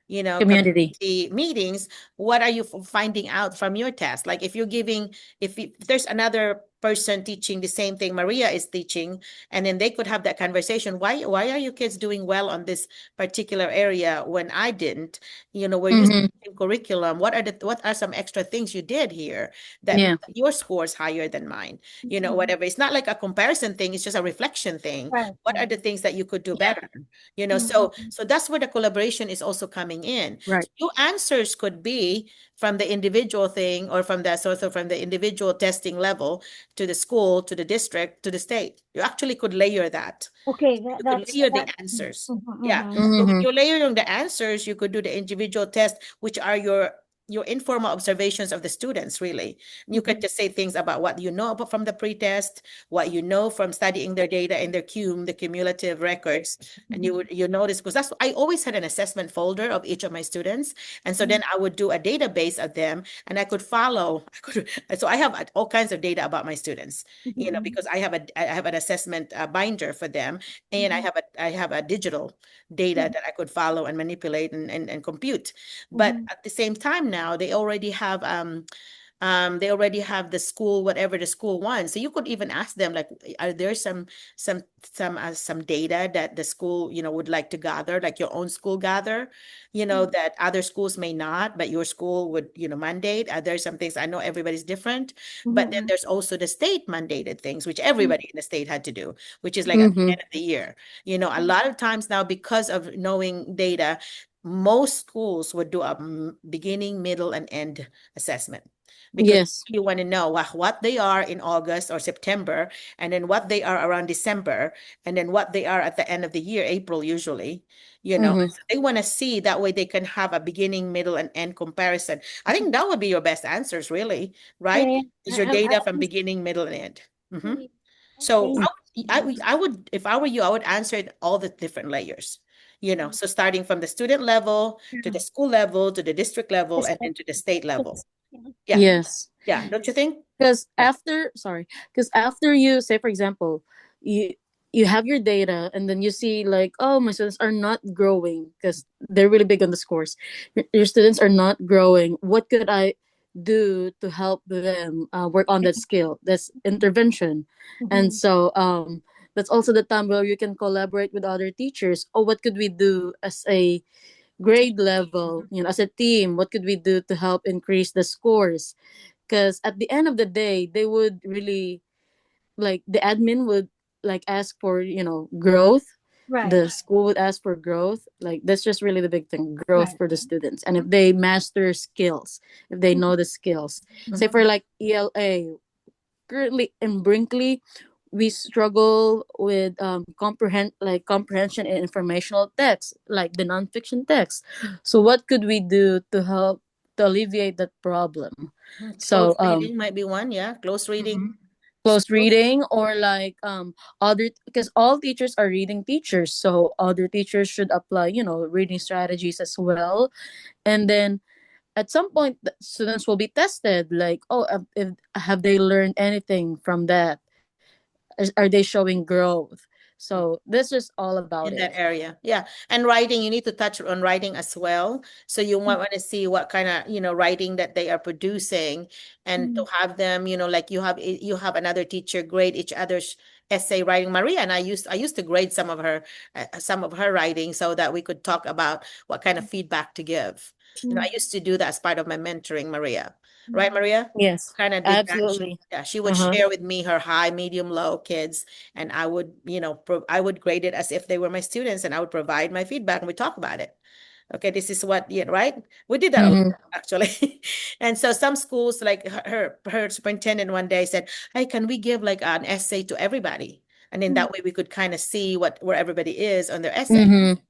Community. community meetings? What are you finding out from your test? Like if you're giving, if there's another person teaching the same thing Maria is teaching, and then they could have that conversation. Why are you kids doing well on this particular area when I didn't? We're using the same curriculum. What are some extra things you did here that Yeah. your score is higher than mine? Whatever. It's not like a comparison thing, it's just a reflection thing. Right. What are the things that you could do Yeah. better? So that's where the collaboration is also coming in. Right. Your answers could be from the individual thing, or from the individual testing level to the school, to the district, to the state. You actually could layer that. Okay, You could that's layer the that. answers. Mhm, Yeah. mhm. So when Mhm. you're layering the answers, you could do the individual test, which are your informal observations of the students, really. You could just say things about what you know about from the pretest, what you know from studying their data in their the cumulative records. And you notice, because I always had an assessment folder of each of my students. And so then I would do a database of them, and I could follow. So I have all kinds of data about my students, because I have an assessment binder for them, and I have a digital data that I could follow and manipulate and compute. But at the same time now, they already have the school, whatever the school wants. So you could even ask them, like, are there some data that the school, would like to gather, like your own school gather, that other schools may not, but your school would, mandate. Are there some things? I know everybody's different, but then there's also the state mandated things, which everybody in the state had to do, which is like at the Mhm. end of the year. A lot of times now, because of knowing data, most schools would do a beginning, middle, and end assessment, because Yes. you want to know what they are in August or September, and then what they are around December, and then what they are at the end of the year, April usually. Mhm. So they want to see, that way they can have a beginning, middle, and end comparison. I think that would be your best answers, really, right? Yeah, Is your data from beginning, middle, and end. So okay. I would, if I were you, I would answer it all the different layers. So starting from the student level to the school level to the district level and then to the state level. Yeah. Yes. Yeah. Don't you think? Because Yeah. after you say, for example, you you have your data, and then you see like, oh, my students are not growing because they're really big on the scores. Your students are not growing. What could I do to help them work on that skill? That's intervention. And so that's also the time where you can collaborate with other teachers. Oh, what could we do as a grade level, as a team? What could we do to help increase the scores? Because at the end of the day, they would really, like, the admin would like ask for, growth. Right, The school would ask for growth. Like, that's just really the big thing, growth right. for the students. And if they master skills, if they know the skills, say for like ELA, currently in Brinkley, we struggle with comprehension and informational text, like the nonfiction text. So what could we do to help to alleviate that problem? Close So reading might be one. Yeah. Close reading close skills. reading, or like other, because all teachers are reading teachers, so other teachers should apply, reading strategies as well. And then at some point the students will be tested, like, oh, if have they learned anything from that? Are they showing growth? So this is all about In it. that area. Yeah. And writing, you need to touch on writing as well. So you might want to see what kind of, writing that they are producing, and to have them, like you have another teacher grade each other's essay writing. Maria and I used to grade some of her writing, so that we could talk about what kind of feedback to give. I used to do that as part of my mentoring, Maria. Right, Maria? Yes, Kind of did that. absolutely. Yeah, she would Uh-huh. share with me her high, medium, low kids, and I would, I would grade it as if they were my students, and I would provide my feedback, and we talk about it. Okay, this is what, yeah, right? We did that a lot, Mm-hmm. actually. And so some schools, like her superintendent one day said, hey, can we give like an essay to everybody? And then that way we could kind of see where everybody is on their essay. Mm-hmm.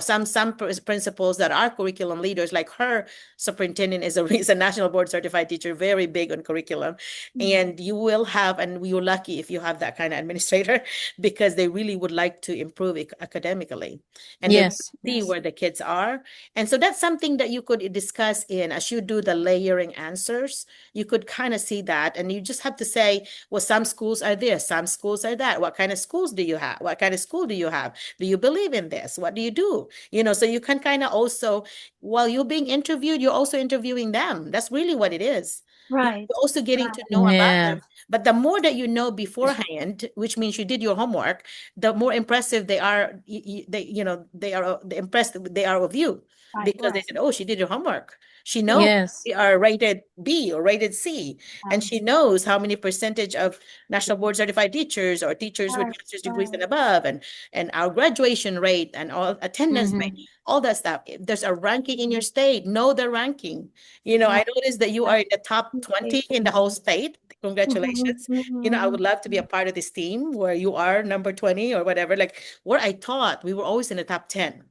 some principals that are curriculum leaders, like her superintendent is a national board certified teacher, very big on curriculum. And you will have, and you're lucky if you have that kind of administrator, because they really would like to improve academically, and they Yes. see where the kids are. And so that's something that you could discuss as you do the layering answers. You could kind of see that, and you just have to say, well, some schools are this, some schools are that. What kind of schools do you have? What kind of school do you have? Do you believe in this? What do you do? So you can kind of also, while you're being interviewed, you're also interviewing them. That's really what it is. Right. You're also getting to know about Yeah. them. But the more that you know beforehand, which means you did your homework, the more impressive they are. They are impressed they are of you, because they said, "Oh, she did her homework. She knows Yes. they are rated B or rated C, and she knows how many percentage of national board certified teachers or teachers with master's degrees and above, and our graduation rate and all attendance rate, all that stuff. If there's a ranking in your state, know the ranking. I noticed that you are in the top 20 in the whole state. Congratulations. I would love to be a part of this team where you are number 20 or whatever. Like where I thought we were always in the top 10,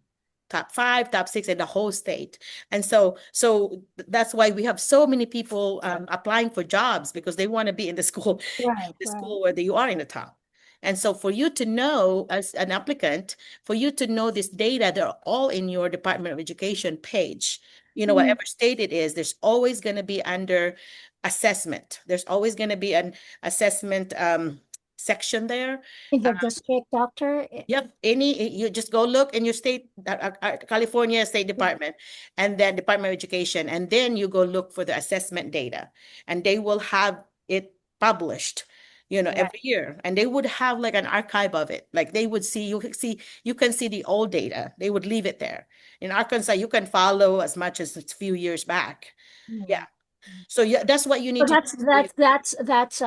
top 5, top 6 in the whole state. And so that's why we have so many people applying for jobs, because they want to be in the school, where you are in the top. And so for you to know, as an applicant, for you to know this data, they're all in your Department of Education page. Whatever state it is, there's always going to be under assessment. There's always going to be an assessment section there. In the district, doctor. Yep. You just go look in your state, California State Department, and then Department of Education, and then you go look for the assessment data, and they will have it published, every year, and they would have like an archive of it. Like they would you can see the old data. They would leave it there. In Arkansas, you can follow as much as a few years back. Yeah. So that's what you need So to. that's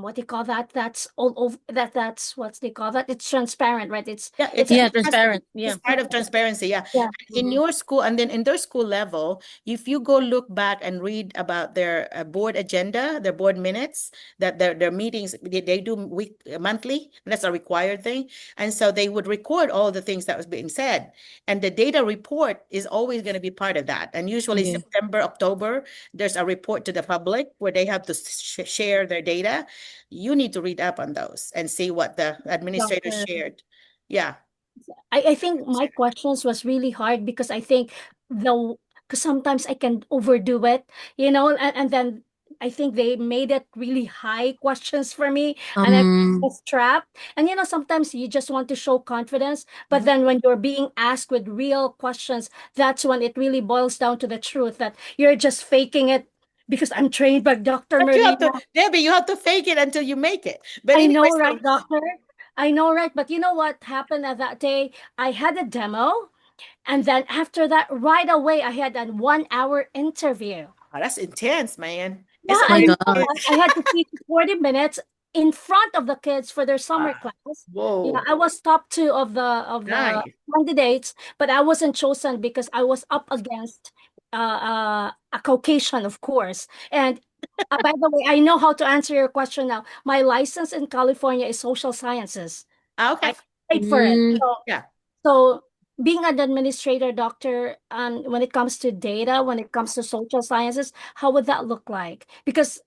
what do you call that? That's all over that's what they call that. It's transparent, right? It's Transparent. Yeah. It's part of transparency. Yeah. Yeah. In your school, and then in their school level, if you go look back and read about their board agenda, their board minutes, that their meetings, they do monthly, and that's a required thing. And so they would record all the things that was being said. And the data report is always going to be part of that. And usually September, October, there's a report to the public where they have to share their data. You need to read up on those and see what the administrators shared. Yeah. I think my questions was really hard because I think because sometimes I can overdo it, and then I think they made it really high questions for me, and I was trapped. And sometimes you just want to show confidence, but then when you're being asked with real questions, that's when it really boils down to the truth that you're just faking it because I'm trained by Dr. Merlina. Debbie, you have to fake it until you make it. But I know, anyways, right, doctor? I know, right? But you know what happened at that day? I had a demo, and then after that, right away, I had a 1 hour interview. that's intense, man. Yeah, my God. I had to teach 40 minutes in front of the kids for their summer class. Whoa. I was top 2 of the Nice. candidates, but I wasn't chosen because I was up against a Caucasian, of course. And by the way, I know how to answer your question now. My license in California is social sciences. Okay. I paid for it. So, Yeah. so being an administrator, doctor, when it comes to data, when it comes to social sciences, how would that look like? Because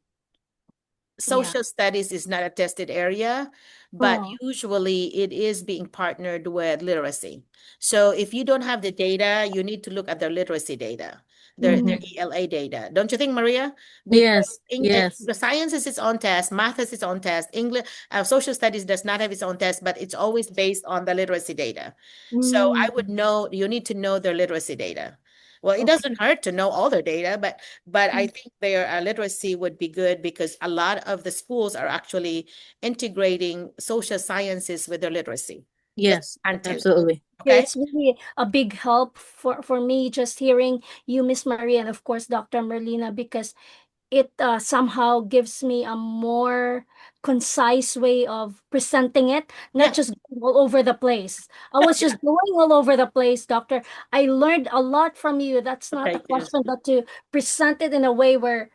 social studies is not a tested area, but usually it is being partnered with literacy. So if you don't have the data, you need to look at their literacy data, their ELA data. Don't you think, Maria? Because the science is its own test, math is its own test, English, social studies does not have its own test, but it's always based on the literacy data. So I would know, you need to know their literacy data. Well, it doesn't hurt to know all their data, but I think their literacy would be good, because a lot of the schools are actually integrating social sciences with their literacy. Yes, And absolutely. yeah, okay. it's really a big help for me just hearing you, Miss Maria, and of course, Dr. Merlina, because it somehow gives me a more concise way of presenting it, not just going all over the place. I was just going all over the place, doctor. I learned a lot from you. That's not a question, but to present it in a way where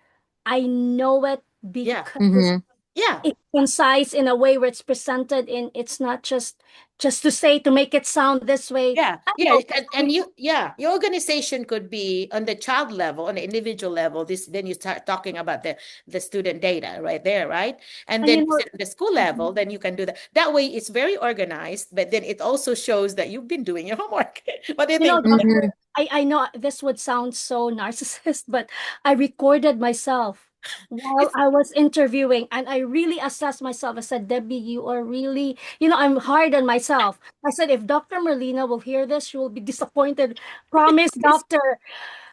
I know it because it's concise in a way where it's presented in, it's not just just to say, to make it sound this way. Yeah, I yeah, don't know. and you, yeah, your organization could be on the child level, on the individual level. This, then you start talking about the student data right there, right? And And then you you know, said the school level, then you can do that. That way, it's very organized, but then it also shows that you've been doing your homework. What do you you know, think? doctor, I know this would sound so narcissist, but I recorded myself while It's I was interviewing, and I really assessed myself. I said, Debbie, you are really, I'm hard on myself. I said, if Dr. Merlina will hear this, she will be disappointed. Promise, it's doctor.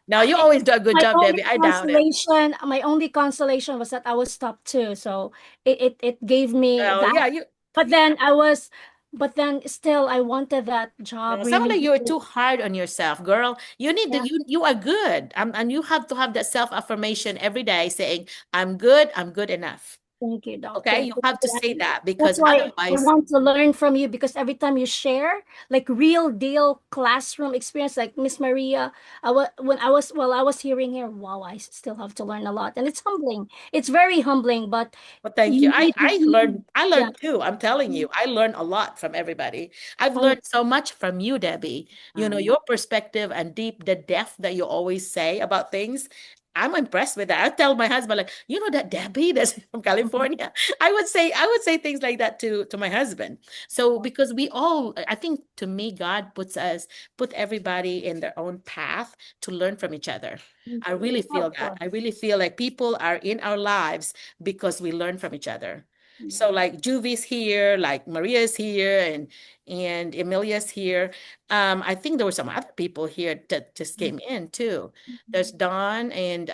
no, you always do a good job, Debbie. I doubt it. My only consolation was that I was top two. So it gave me Well, that. yeah, you. But then I was, but then still I wanted that No, job sound really. like you're too hard on yourself, girl. You need to, Yeah, you are good. And you have to have that self-affirmation every day saying, I'm good, I'm good enough. thank you, Okay, doctor. you have to say that That's because why I otherwise, want to learn from you, because every time you share like real deal classroom experience, like Miss Maria, while I was hearing her, wow, I still have to learn a lot, and it's humbling. It's very humbling, but well, thank you. you need to really, I yeah. learned too. I'm telling you, I learned a lot from everybody. I've Oh, learned so much from you, Debbie. You know, your perspective and the depth that you always say about things. I'm impressed with that. I tell my husband, like, you know that Debbie that's from California. I would say things like that to my husband. So because we all, I think to me, God put everybody in their own path to learn from each other. thank I you. really feel Of that. course. I really feel like people are in our lives because we learn from each other. So like Juvi's here, like Maria's here, and Emilia's here. I think there were some other people here that just came in too. There's Dawn and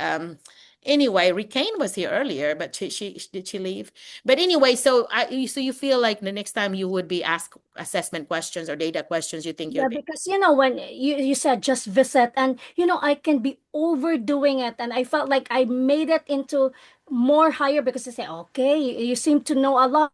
anyway, Ricane was here earlier, but she did she leave? But anyway, so you feel like the next time you would be asked assessment questions or data questions, you think Yeah, you'll be because when you said just visit, and I can be overdoing it, and I felt like I made it into more higher because I say, okay, you seem to know a lot,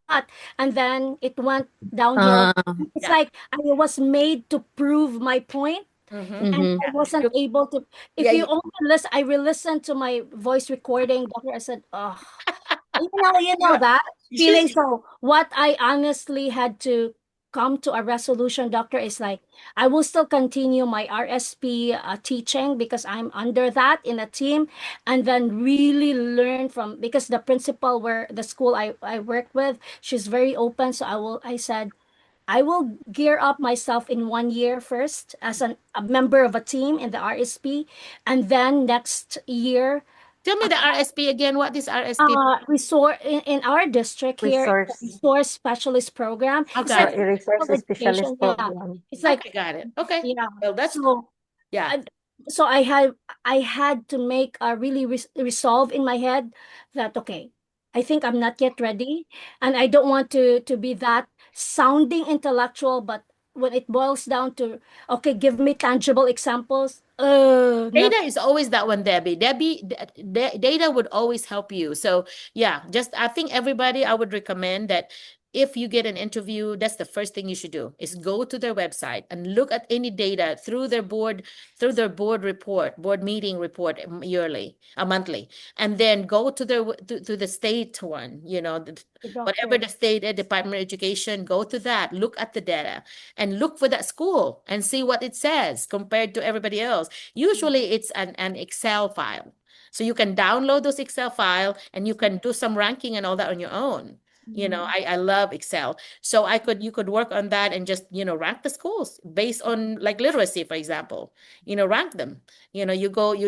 and then it went downhill. Uh, It's yeah. like I was made to prove my point, Mm-hmm. and mhm. I Yeah. wasn't able to. Yeah, If you only listen, I re-listened to my voice recording, doctor. I said, oh, you that you should feeling. So what I honestly had to come to a resolution, doctor, is like I will still continue my RSP teaching because I'm under that in a team, and then really learn from, because the principal where the school I work with, she's very open. So I said I will gear up myself in 1 year first as a member of a team in the RSP, and then next year, tell me the RSP again. What this RSP? resort in our district here, the Resource, resource specialist program. It's Okay. like resource physical specialist education. Yeah, program. it's like, Okay, got it. Okay. yeah. Well, that's So yeah. I, so I had to make a really resolve in my head that, okay, I think I'm not yet ready, and I don't want to be that sounding intellectual, but when it boils down to, okay, give me tangible examples, not. Data is always that one, Debbie. Data would always help you. So yeah, just I think everybody, I would recommend that if you get an interview, that's the first thing you should do is go to their website and look at any data through their board report, board meeting report yearly, monthly, and then go to to the state one, whatever Doctor. the state Department of Education, go to that, look at the data and look for that school and see what it says compared to everybody else. Usually it's an Excel file. So you can download those Excel file and you can do some ranking and all that on your own. Mhm. I love Excel. So you could work on that and just, rank the schools based on like literacy, for example, rank them. You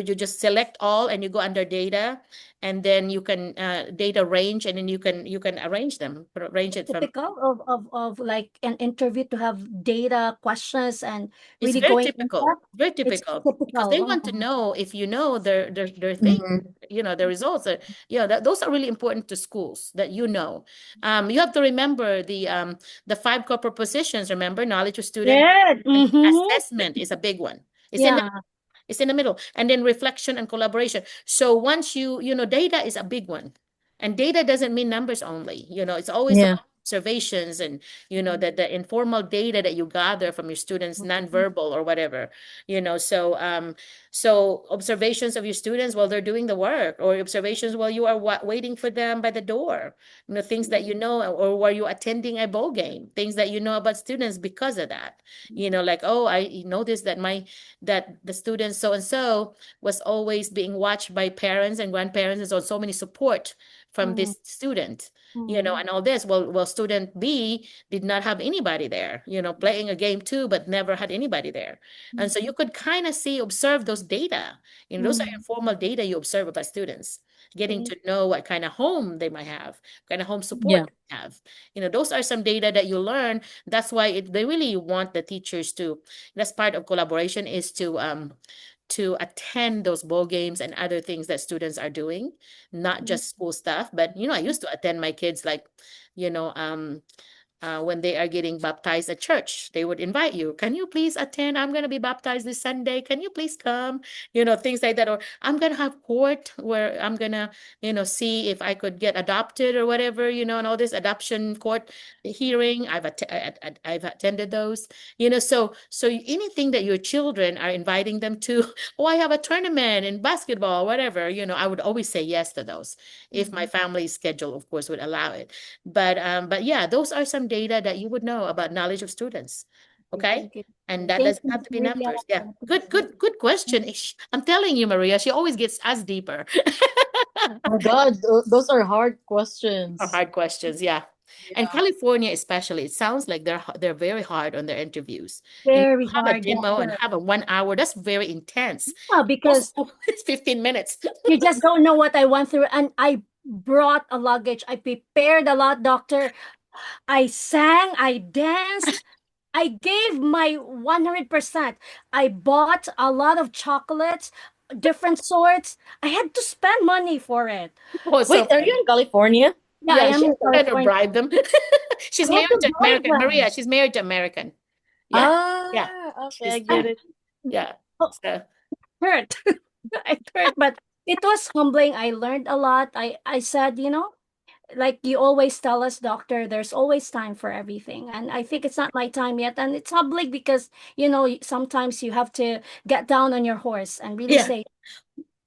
just select all and you go under data and then you can data range and then you can arrange them, arrange it from. Typical of like an interview to have data questions and It's really very going in typical, depth. very It's typical because they typical. want to know if you know their thing, Mhm. the results are, those are really important to schools that you have to remember the five core propositions. Remember, knowledge of student Yeah. and Mm-hmm. assessment is a big one. It's in the Yeah. it's in the middle, and then reflection and collaboration. So once data is a big one, and data doesn't mean numbers only. It's always Yeah. observations and the informal data that you gather from your students, nonverbal or whatever, so observations of your students while they're doing the work, or observations while you are waiting for them by the door, things that or while you're attending a ball game, things that about students because of that, like, oh, I noticed that the student so and so was always being watched by parents and grandparents, and so many support from this student, and all this. Well, student B did not have anybody there, playing a game too, but never had anybody there. And so you could kind of observe those data. Those are informal data you observe about students, getting to know what kind of home they might have, what kind of home support Yeah. they have. Those are some data that you learn. That's why they really want the teachers to, that's part of collaboration, is to attend those ball games and other things that students are doing, not just school stuff. But I used to attend my kids, like, when they are getting baptized at church, they would invite you. Can you please attend? I'm going to be baptized this Sunday. Can you please come? Things like that. Or I'm going to have court where I'm going to, see if I could get adopted or whatever, and all this adoption court hearing. I've attended those, so anything that your children are inviting them to, oh, I have a tournament in basketball, whatever, I would always say yes to those if my family's schedule, of course, would allow it. But yeah, those are some data that you would know about knowledge of students. Okay. Thank you. And that Thank doesn't you, have to be Maria. numbers. Yeah. Good question. I'm telling you, Maria, she always gets us deeper. Oh my God, those are hard questions. Hard questions. Yeah. And California especially, it sounds like they're very hard on their interviews. Very Have a hard, demo and doctor. have a 1 hour. That's very intense. Yeah, because It's 15 minutes. you just don't know what I went through. And I brought a luggage. I prepared a lot, doctor. I sang, I danced, I gave my 100%. I bought a lot of chocolates, different sorts. I had to spend money for it. Oh, so Wait, are you in California? Yeah, I yeah, am she in had to California. bribe them. She's I had married to to bribe American. them. Maria, she's married to American. Yeah. Yeah. Okay, I She's, get it. yeah. Oh, So, hurt. It hurt, but it was humbling. I learned a lot. I said, like you always tell us, doctor, there's always time for everything. And I think it's not my time yet. And it's humbling because, sometimes you have to get down on your horse and really yeah. say,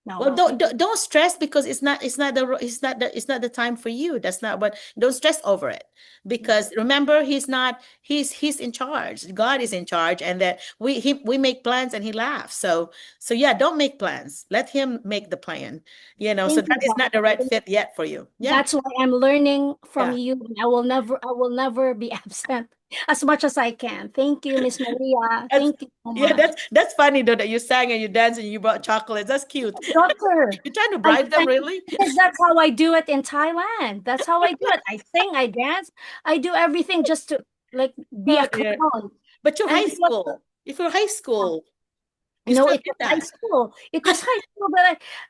no. Well, don't stress, because it's not the time for you. That's not what. Don't stress over it, because remember, he's in charge. God is in charge, and that we make plans and he laughs. So yeah, don't make plans. Let him make the plan. So Thank you, that is not the right doctor. fit yet for you. Yeah. That's why I'm learning from Yeah. you. And I will never be absent as much as I can. Thank you, Miss Maria. That's, Thank you so yeah, much. that's funny though, that you sang and you danced and you brought chocolates. That's cute. Doctor, You're trying to I bribe them, sang really? because that's how I do it in Thailand. That's how I do it. I sing, I dance, I do everything just to like be Oh a dear. clown. But you're And high it was school. If you're high school, you no, still it did was high that. school. It was high school,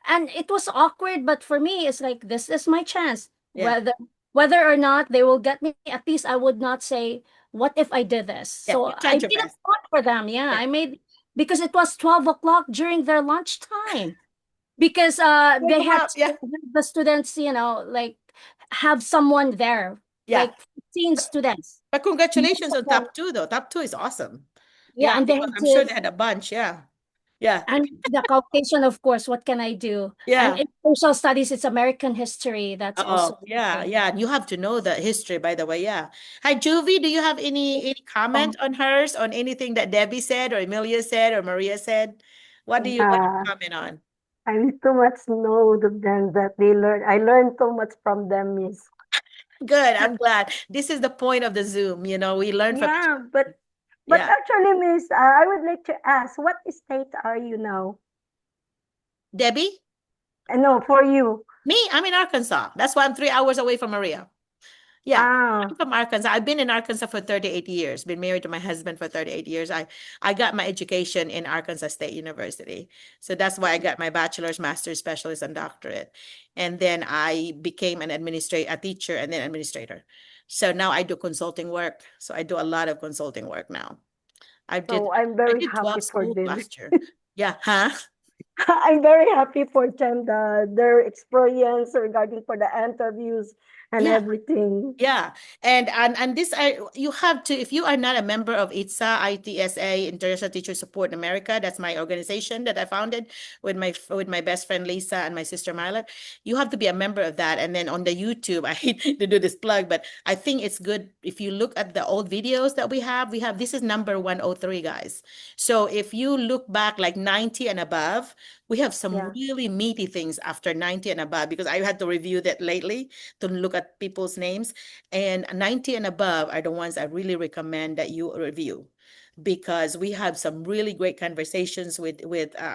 and it was awkward. But for me, it's like this is my chance. Yeah. Whether or not they will get me, at least I would not say, "What if I did this?" Yeah, So you I tried your made a best. spot for them. Yeah, Yeah. I made because it was 12 o'clock during their lunchtime. Because they Wake 'em had up. to Yeah. have the students, like have someone there, Yeah. like 15 students. But Most congratulations of on them, top two, though. Top two is awesome. yeah, Yeah, and they because had I'm sure to. they had a bunch. Yeah. Yeah. And the Caucasian, of course, what can I do? And Yeah. in social studies, it's American history. That's Oh, also yeah. good. Yeah. And you have to know the history, by the way. Yeah. Hi, Juvie. Do you have any comment on hers, on anything that Debbie said or Emilia said or Maria said? What do you Yeah, comment on? I too much know them that they learn. I learned so much from them, Miss. Good. I'm glad. This is the point of the Zoom. We learn from each Yeah, other. but Yeah. actually, Miss, I would like to ask, what state are you now? Debbie? No, for you. Me? I'm in Arkansas. That's why I'm 3 hours away from Maria. Yeah. Ah, I'm from Arkansas. I've been in Arkansas for 38 years. Been married to my husband for 38 years. I got my education in Arkansas State University. So that's why I got my bachelor's, master's, specialist, and doctorate. And then I became a teacher and then administrator. So now I do consulting work. So I do a lot of consulting work now. I did so I'm I very did happy 12 for schools them. last year. Yeah, huh? I'm very happy for them, their experience regarding for the interviews and Yeah. everything. Yeah, and this I you have to, if you are not a member of ITSA, ITSA, International Teacher Support in America, that's my organization that I founded with my best friend Lisa and my sister Marla. You have to be a member of that. And then on the YouTube, I hate to do this plug, but I think it's good if you look at the old videos that we have this is number 103, guys. So if you look back like 90 and above, we have some Yeah. really meaty things after 90 and above because I had to review that lately to look at people's names. And 90 and above are the ones I really recommend that you review because we have some really great conversations with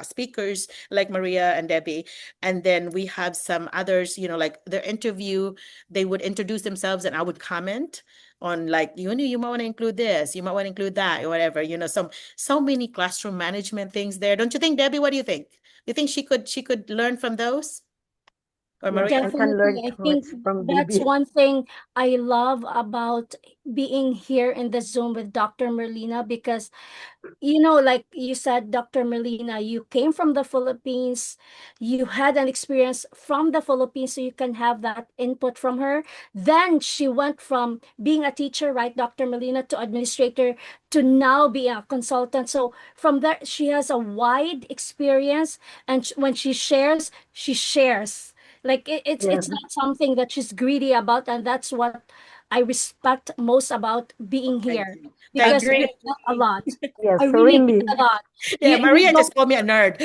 speakers like Maria and Debbie. And then we have some others, like their interview, they would introduce themselves and I would comment on like, you might want to include this, you might want to include that, or whatever, so many classroom management things there. Don't you think, Debbie? What do you think? You think she could learn from those? Or Yes, Maria? I can learn Definitely. I too much think from that's Bibi. one thing I love about being here in the Zoom with Dr. Merlina because like you said, Dr. Melina, you came from the Philippines, you had an experience from the Philippines, so you can have that input from her. Then she went from being a teacher, right, Dr. Melina, to administrator, to now be a consultant. So from there, she has a wide experience, and when she shares. Like Yeah. it's not something that she's greedy about, and that's what I respect most about being Thank here you. Thank because you. you Agree. get a lot. I Yes, really get really. a lot. Yeah, You Maria don't just called me a nerd.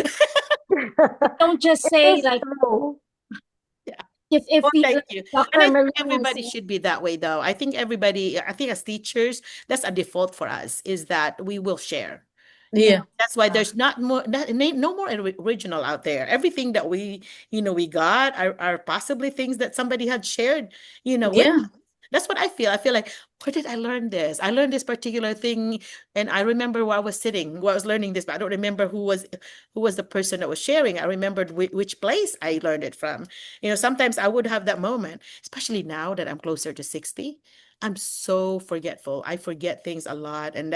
just It say is like true. Yeah. if Well, you thank like you. And Dr. I think Marina everybody said, should be that way, though. I think as teachers, that's a default for us, is that we will share. yeah, That's why there's no more original out there. Everything that we got are possibly things that somebody had shared, with Yeah. us. That's what I feel. I feel like, where did I learn this? I learned this particular thing, and I remember where I was sitting, where I was learning this, but I don't remember who was the person that was sharing. I remembered which place I learned it from. Sometimes I would have that moment, especially now that I'm closer to 60. I'm so forgetful. I forget things a lot, and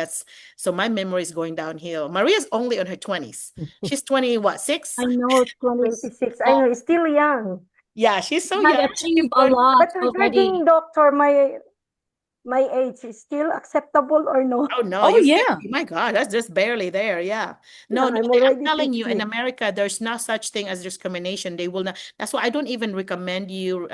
so my memory is going downhill. Maria's only in her 20s. She's 20, what, I six? know 20 26. I know, it's still young. Yeah, she's so had young. She achieved keep a going. lot But already. regarding doctor, my age is still acceptable or no? Oh no, Oh you're yeah. 50. My God, that's just barely there. Yeah. Yeah, No, no, I'm I'm already telling you, in 50. America, there's no such thing as discrimination. They will not. That's why I don't even recommend you,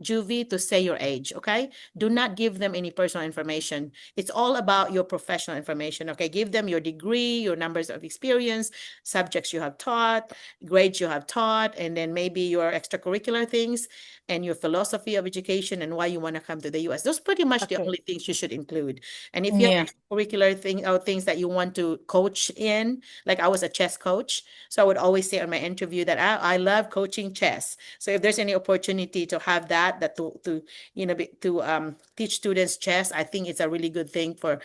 Juvie, to say your age. Okay. Do not give them any personal information. It's all about your professional information. Okay. Give them your degree, your numbers of experience, subjects you have taught, grades you have taught, and then maybe your extracurricular things and your philosophy of education and why you want to come to the US. Those pretty much the Okay. only things you should include. And if you have Yeah. extracurricular thing or things that you want to coach in, like I was a chess coach, so I would always say on my interview that I love coaching chess. So if there's any opportunity to have that to teach students chess, I think it's a really good thing for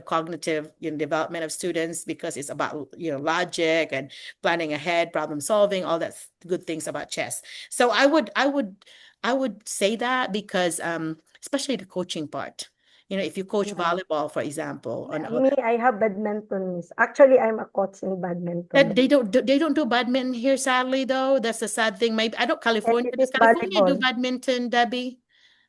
cognitive development of students because it's about logic and planning ahead, problem solving, all that good things about chess. So I would say that because especially the coaching part. If you coach Yeah. volleyball, for example, Me, I have badminton, miss. Actually, I'm a coach in that badminton. they don't do badminton here, sadly, though. That's the sad thing. Maybe I don't Yes, California. it Does is California do volleyball. badminton, Debbie?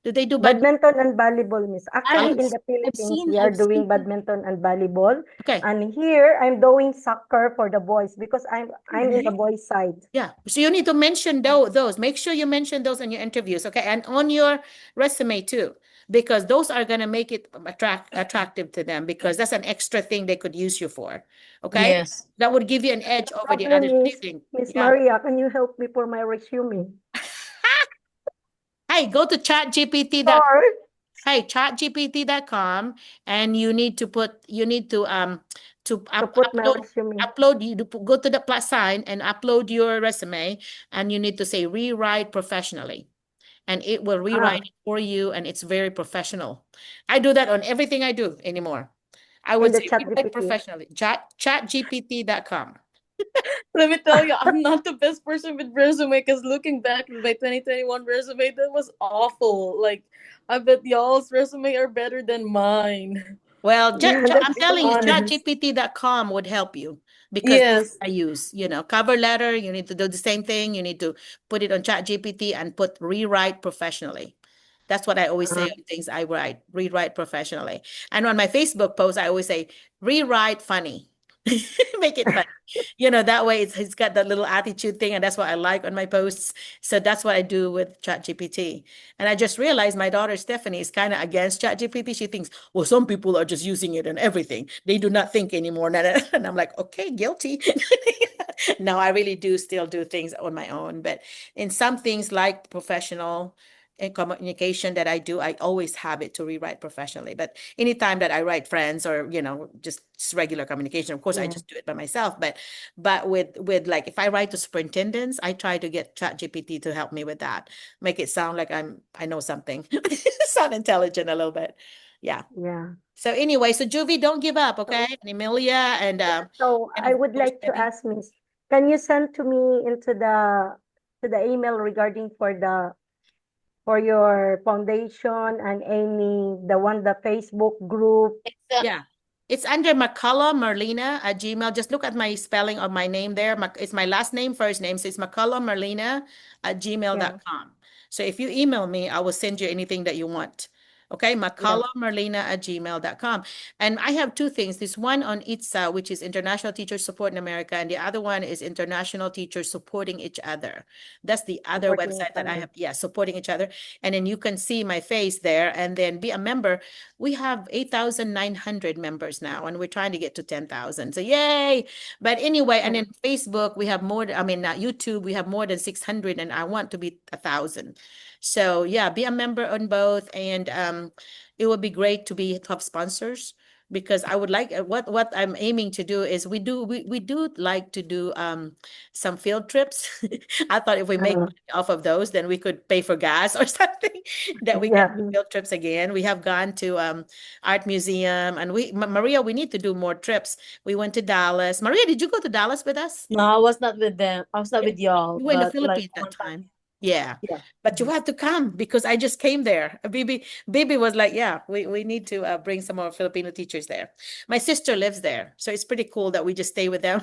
Do they do badminton? Badminton and volleyball, miss. Actually, I've in the I've Philippines, seen we are I've doing seen badminton and volleyball. Okay. And here, I'm doing soccer for the boys because I'm in the Great. boys' side. Yeah. So you need to mention those. Make sure you mention those in your interviews, okay? And on your resume too, because those are gonna make it attractive to them because that's an extra thing they could use you for. Okay? Yes. That would give you an edge The over the problem others. What do you is, think? Miss Yeah. Maria, can you help me for my resume? Hey, go to chatgpt.com. Or Hey, chatgpt.com, and you need to to put my resume go to the plus sign and upload your resume, and you need to say rewrite professionally, and it will rewrite ah, it for you, and it's very professional. I do that on everything I do anymore. I in would the say chat rewrite GPT. professionally. Chatgpt.com. Let me tell you, I'm not the best person with resume because looking back with my 2021 resume, that was awful. Like, I bet y'all's resume are better than mine. Well, Yeah, I'm that's so telling you, honest. ChatGPT.com would help you because Yes. I use, cover letter. You need to do the same thing. You need to put it on ChatGPT and put rewrite professionally. That's what I always say on things I write, rewrite professionally. And on my Facebook post, I always say, rewrite funny. Make it funny. That way it's got that little attitude thing, and that's what I like on my posts. So that's what I do with ChatGPT. And I just realized my daughter Stephanie is kind of against ChatGPT. She thinks, well, some people are just using it and everything. They do not think anymore. And I'm like, okay, guilty. No, I really do still do things on my own. But in some things like professional and communication that I do, I always have it to rewrite professionally. But anytime that I write friends or, just regular communication, of course, I Yeah. just do it by myself. But with like if I write to superintendents, I try to get ChatGPT to help me with that, make it sound like I know something, sound intelligent a little bit. Yeah. Yeah. So anyway, so Juvie, don't give up, okay? So, And Emilia so and I of would course like to Debbie. ask Miss, can you send to me into the email regarding for your foundation and Amy, the Facebook group? Yeah. It's under McCullough Merlina at Gmail. Just look at my spelling of my name there. It's my last name, first name. So it's McCullough Merlina at Yeah. gmail.com. So if you email me, I will send you anything that you want. Okay, Yeah. McCulloughMerlina at gmail.com. And I have two things. This one on ITSA, which is International Teachers Support in America, and the other one is International Teachers Supporting Each Other. That's the other Supporting each website that I other. have. Yeah, supporting each other. And then you can see my face there and then be a member. We have 8,900 members now, and we're trying to get to 10,000. So yay. But anyway, and Yeah. then Facebook, we have more, YouTube, we have more than 600, and I want to be 1,000. So yeah, be a member on both, and it would be great to have sponsors because I would like what I'm aiming to do is we do like to do some field trips. I thought if we make Uh, money off of those, then we could pay for gas or something that we can yeah. do field trips again. We have gone to art museum, and Maria, we need to do more trips. We went to Dallas. Maria, did you go to Dallas with us? No, I was not with them. I was not Yeah. with y'all, You were in the but like Philippines that one time. time. Yeah. Yeah. But you have to come because I just came there. Bibi was like, yeah, we need to bring some more Filipino teachers there. My sister lives there. So it's pretty cool that we just stay with them.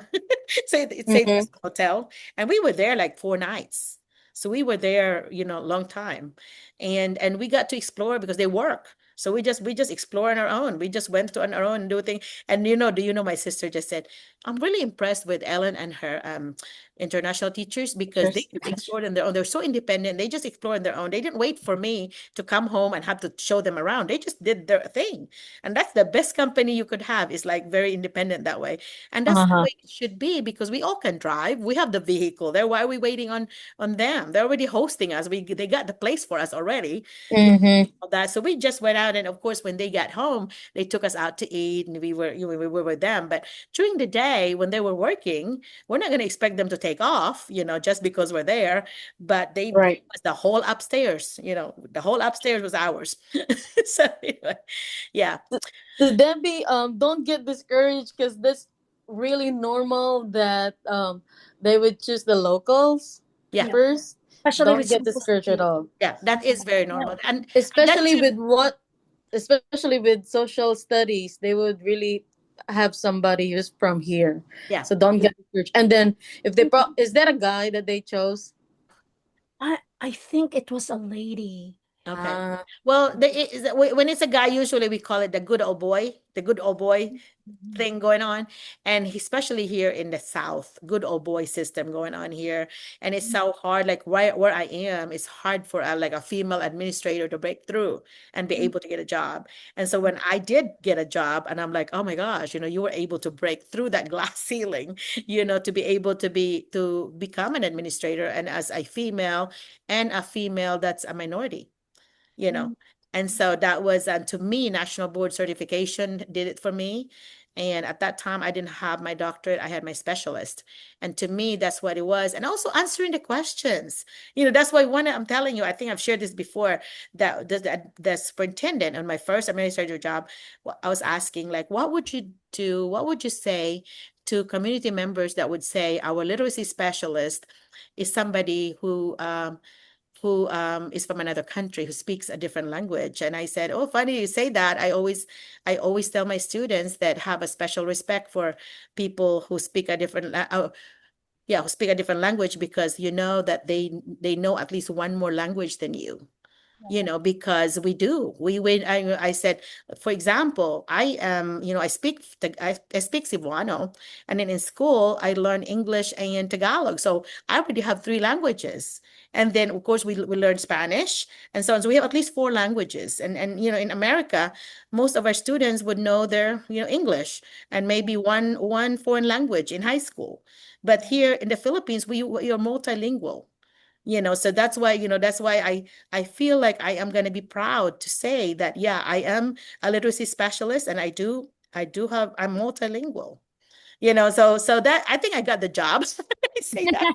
So it stayed in Mm-hmm. a hotel. And we were there like 4 nights. So we were there, a long time. And we got to explore because they work. So we just explore on our own. We just went to on our own and do things. And do you know my sister just said, I'm really impressed with Ellen and her international teachers because they just explored on their own. They're so independent. They just explored on their own. They didn't wait for me to come home and have to show them around. They just did their thing. And that's the best company you could have, is like very independent that way. And that's the Uh-huh. way it should be because we all can drive. We have the vehicle there. Why are we waiting on them? They're already hosting us. They got the place for us already. Mm-hmm. All that. So we just went out, and of course, when they got home, they took us out to eat, and we were with them. But during the day when they were working, we're not going to expect them to take off, just because we're there. But they gave Right. us the whole upstairs, the whole upstairs was ours. So anyway, yeah, To them be don't get discouraged because that's really normal that they would choose the locals yeah, Yeah. first. Especially Don't with get Cebu discouraged at City. all. yeah. That is very normal, and that Especially should, with especially with social studies, they would really have somebody who's from here. yeah. So don't get discouraged. And then if is that a guy that they chose? I think it was a lady. Okay. Ah, Well, when it's a guy, usually we call it the good old boy Mhm. thing going on. And especially here in the South, good old boy system going on here. And it's so hard, like where I am, it's hard for like a female administrator to break through and be able to get a job. And so when I did get a job, and I'm like, oh my gosh, you were able to break through that glass ceiling, to be able to become an administrator, and as a female that's a minority you know. Mhm. And so that was, to me, national board certification did it for me. And at that time, I didn't have my doctorate, I had my specialist. And to me, that's what it was. And also answering the questions. That's why I'm telling you, I think I've shared this before, that the superintendent on my first administrative job, I was asking, like, what would you do? What would you say to community members that would say our literacy specialist is somebody who who is from another country who speaks a different language. And I said, oh, funny you say that. I always tell my students that have a special respect for people who speak a different who speak a different language, because you know that they know at least one more language than you. Because we do. I said, for example, I am, I speak Cebuano, and then in school I learned English and Tagalog. So I already have three languages. And then of course we learn Spanish and so on. So we have at least four languages. And in America, most of our students would know their, English and maybe one foreign language in high school. But here in the Philippines, we are multilingual. So that's why I feel like I am going to be proud to say that, yeah, I am a literacy specialist, and I'm multilingual. So that I think I got the job. I say that.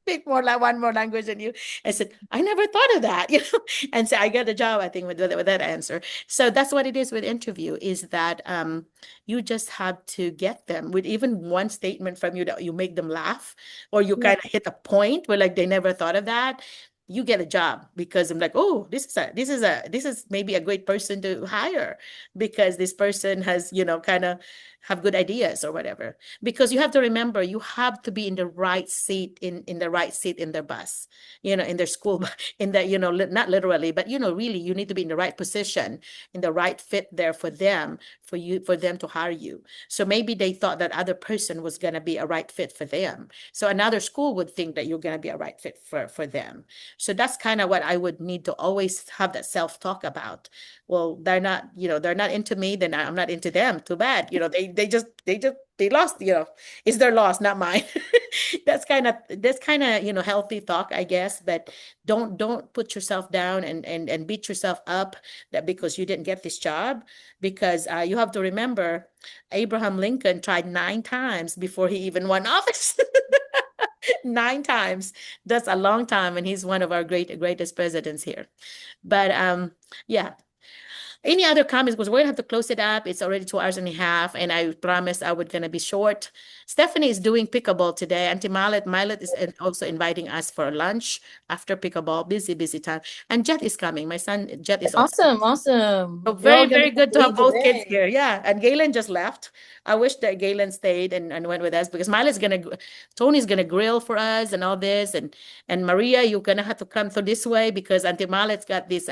Speak more like one more language than you. I said, I never thought of that, And so I got the job, I think, with that answer. So that's what it is with interview, is that you just have to get them with even one statement from you that you make them laugh, or you kind of hit a point where like they never thought of that. You get a job, because I'm like, oh, this is maybe a great person to hire, because this person has, kind of have good ideas or whatever. Because you have to remember, you have to be in the right seat in the right seat in their bus, in their school, in the, not literally, but really you need to be in the right position, in the right fit there for them, for them to hire you. So maybe they thought that other person was going to be a right fit for them. So another school would think that you're going to be a right fit for them. So that's kind of what I would need to always have that self-talk about. Well, they're not into me, then I'm not into them. Too bad. They lost, it's their loss, not mine. That's kind of, healthy talk, I guess. But don't put yourself down and beat yourself up that because you didn't get this job, because you have to remember Abraham Lincoln tried 9 times before he even won office. 9 times. That's a long time, and he's one of our greatest presidents here. But yeah. Any other comments? Because we're gonna have to close it up. It's already 2 hours and a half, and I promised I would gonna be short. Stephanie is doing pickleball today. Auntie Milet is also inviting us for lunch after pickleball. Busy time. And Jet is coming. My son Jet is also. Awesome. So We're all very, gonna very good to have eat both kids today. here. Yeah. And Galen just left. I wish that Galen stayed and went with us, because Tony's gonna grill for us and all this. And Maria, you're gonna have to come through this way, because Auntie Malet's got this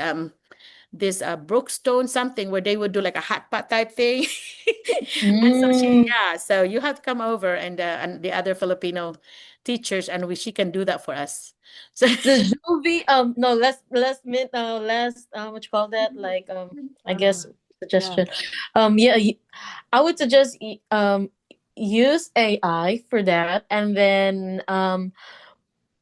Brookstone something where they would do like a hot pot type thing. And so Mm. so you have to come over, and the other Filipino teachers, and she can do that for us. So The juvie, no, last what you call that? Like I guess suggestion. Yeah, I would suggest use AI for that, and then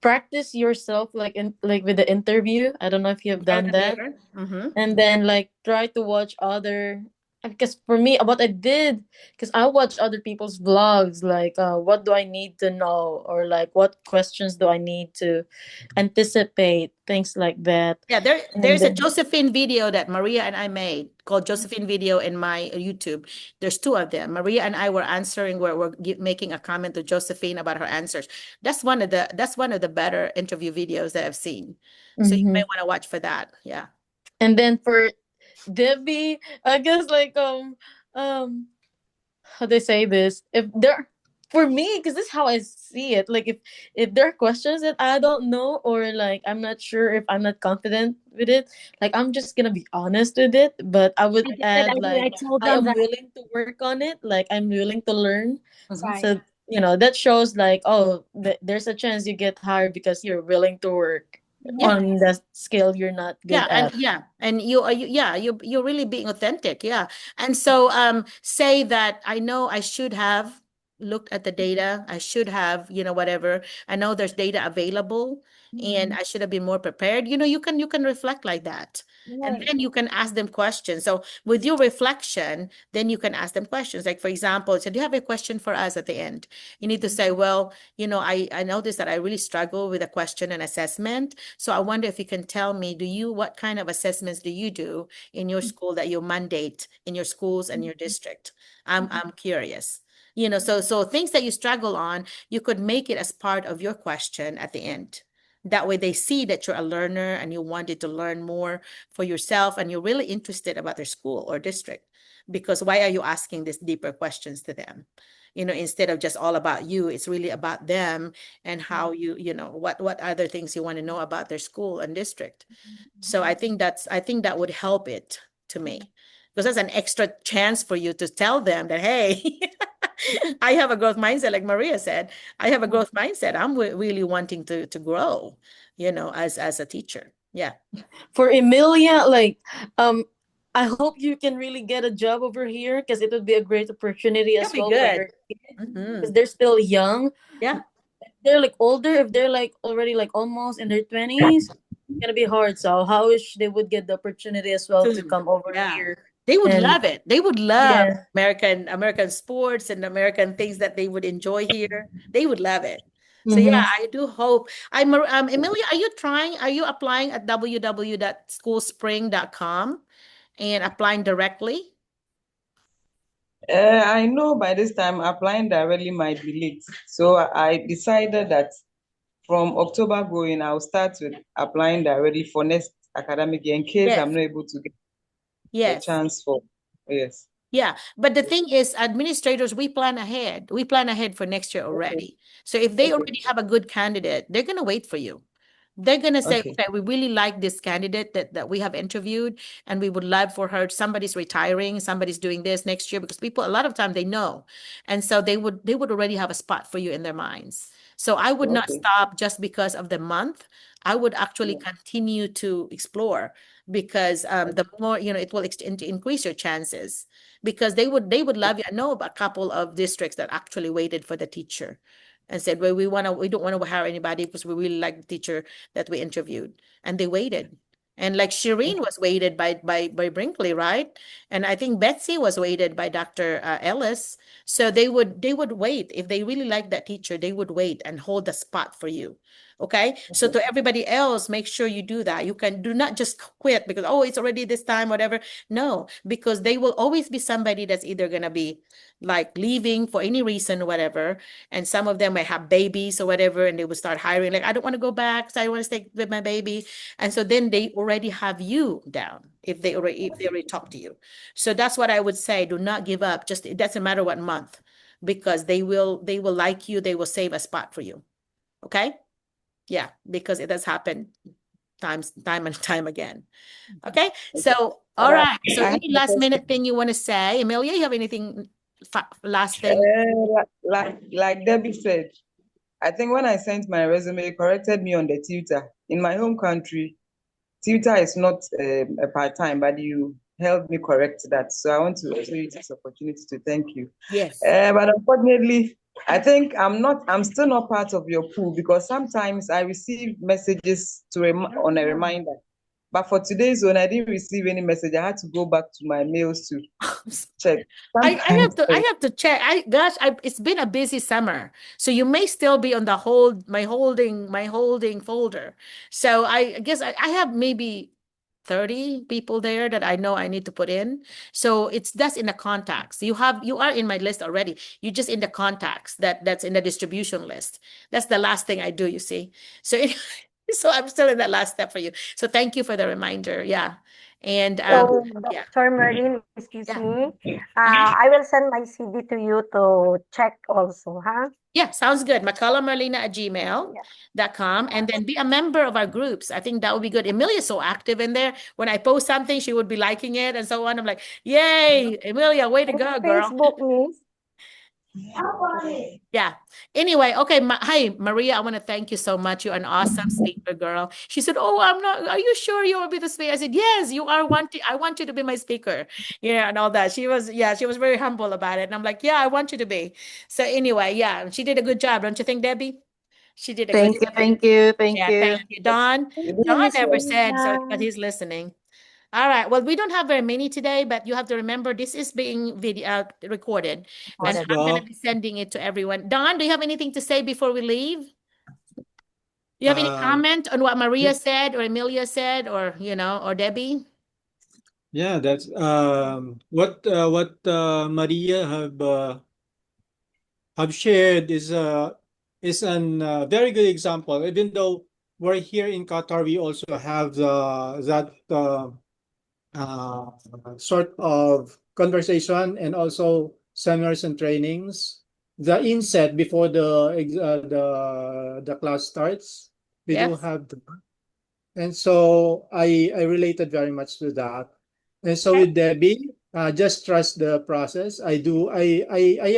practice yourself like in like with the interview. I don't know if you have theater, done that. theater. Mm-hmm. And then like try to watch other, because for me what I did, because I watch other people's vlogs, like what do I need to know, or like what questions do I need to anticipate, things like that. Yeah, And there's a then Josephine video that Maria and I made called Josephine video in my YouTube. There's two of them. Maria and I were answering, we're making a comment to Josephine about her answers. That's one of the better interview videos that I've seen. So you may mhm. want to watch for that. Yeah. And then for Debbie, I guess like how they say this, if there, for me, because this is how I see it, like if there are questions that I don't know, or like I'm not sure, if I'm not confident with it, like I'm just gonna be honest with it, but I would Like I said, add like I told I them am that, willing to work on it, like I'm willing to learn. Mhm. right. So that shows like, oh, there's a chance you get hired because you're willing to work Yeah. on the skill you're not good at. And you're really being authentic. Yeah. And so say that I know I should have looked at the data. I should have, whatever. I know there's data available, and I should have been more prepared. You can reflect like that. And Right. then you can ask them questions. So with your reflection, then you can ask them questions. Like, for example, so do you have a question for us at the end? You need to say, well, I noticed that I really struggle with a question and assessment. So I wonder if you can tell me, what kind of assessments do you do in your school that you mandate in your schools and your district? I'm curious. So things that you struggle on, you could make it as part of your question at the end. That way they see that you're a learner and you wanted to learn more for yourself and you're really interested about their school or district. Because why are you asking these deeper questions to them? Instead of just all about you, it's really about them and how what other things you want to know about their school and district. So I think that would help it to me, because that's an extra chance for you to tell them that, hey, I have a growth mindset, like Maria said. I have a growth mindset. I'm really wanting to grow, as a teacher. Yeah. For Emilia, like, I hope you can really get a job over here because it would be a great opportunity That'll as be well for good. your kids because Hmm. they're still young. Yeah. They're like older, if they're like already like almost in their 20s, it's gonna be hard. So how wish they would get the opportunity as well to come over Yeah. here. They would And love it. They would love yeah. American sports and American things that they would enjoy here. They would love it. So yeah, Mm-hmm. I do hope. Emilia, are you applying at www.schoolspring.com and applying directly? I know by this time applying directly might be late. So I decided that from October going, I'll start with applying directly for next academic year in case I'm Yes. not able to get the Yes. chance for. Yes. Yeah, but the thing is, administrators, we plan ahead. We plan ahead for next year Okay. already. So if they Okay. already have a good candidate, they're going to wait for you. They're going to say, Okay. okay, we really like this candidate that we have interviewed, and we would love for her. Somebody's retiring, somebody's doing this next year, because people, a lot of time they know. And so they would already have a spot for you in their minds. So I would not Okay. stop just because of the month. I would actually Yeah. continue to explore, because the more, it will increase your chances, because they would love you. I know about a couple of districts that actually waited for the teacher and said, well, we don't want to hire anybody because we really like the teacher that we interviewed, and they waited. And like Shireen was weighted by Brinkley, right? And I think Betsy was weighted by Dr. Ellis. So they would wait. If they really like that teacher, they would wait and hold the spot for you. Okay. So Okay. to everybody else, make sure you do that. You can do not just quit because, oh, it's already this time, whatever. No, because they will always be somebody that's either gonna be like leaving for any reason, whatever. And some of them might have babies or whatever, and they would start hiring, like, I don't want to go back, so I want to stay with my baby. And so then they already have you down if they already talk to you. So that's what I would say. Do not give up. Just it doesn't matter what month, because they will like you, they will save a spot for you. Okay? Yeah, because it has happened time and time again. Okay, so But all right. So I have any a last question. minute thing you want to say, Amelia? You have anything last thing? Like Debbie said, I think when I sent my resume, it corrected me on the tutor. In my home country, tutor is not a part-time, but you helped me correct that. So I want to also use this opportunity to thank you. Yes. But unfortunately, I think I'm still not part of your pool because sometimes I receive messages on a reminder. But for today's one, I didn't receive any message. I had to go back to my mails to check. I have Sometimes, to I have to check. It's been a busy summer. So you may still be on the my holding folder. So I guess I have maybe 30 people there that I know I need to put in. So that's in the contacts. You are in my list already. You just in the contacts that's in the distribution list. That's the last thing I do, you see. So so I'm still in that last step for you. So thank you for the reminder. Yeah. And So, yeah. Dr. Merlin, excuse Yeah. me. Uh-huh. I will send my CD to you to check also, huh? Yeah, sounds good. McCulloughMarlena at Yeah. gmail.com. And then be a member of our groups. I think that would be good. Emilia's so active in there. When I post something, she would be liking it and so on. I'm like, yay, Emilia, way to And go, girl. Facebook, Miss. Yeah. Anyway, okay. Hi, Maria. I want to thank you so much. You're an awesome speaker, girl. She said, "Oh, I'm not. Are you sure you will be the speaker?" I said, "Yes, you are. I want you to be my speaker." Yeah, and all that. She was very humble about it. And I'm like, "Yeah, I want you to be." So anyway, yeah, she did a good job, don't you think, Debbie? She did a good Thank you, job. thank you, thank Yeah, you. thank you, Don. Thank you, Don Miss never said so, but Marina. he's listening. All right. Well, we don't have very many today, but you have to remember this is being video recorded, and Yes, I'm going to Doc. be sending it to everyone. Don, do you have anything to say before we leave? You have any Uh, comment on what Maria yeah, said or Emilia said or Debbie? yeah, that's what Maria have shared is an very good example. Even though we're here in Qatar, we also have that uh, sort of conversation and also seminars and trainings. The inset before the class starts, we do Yes. have and so I related very much to that. And so Okay. with Debbie, just trust the process. I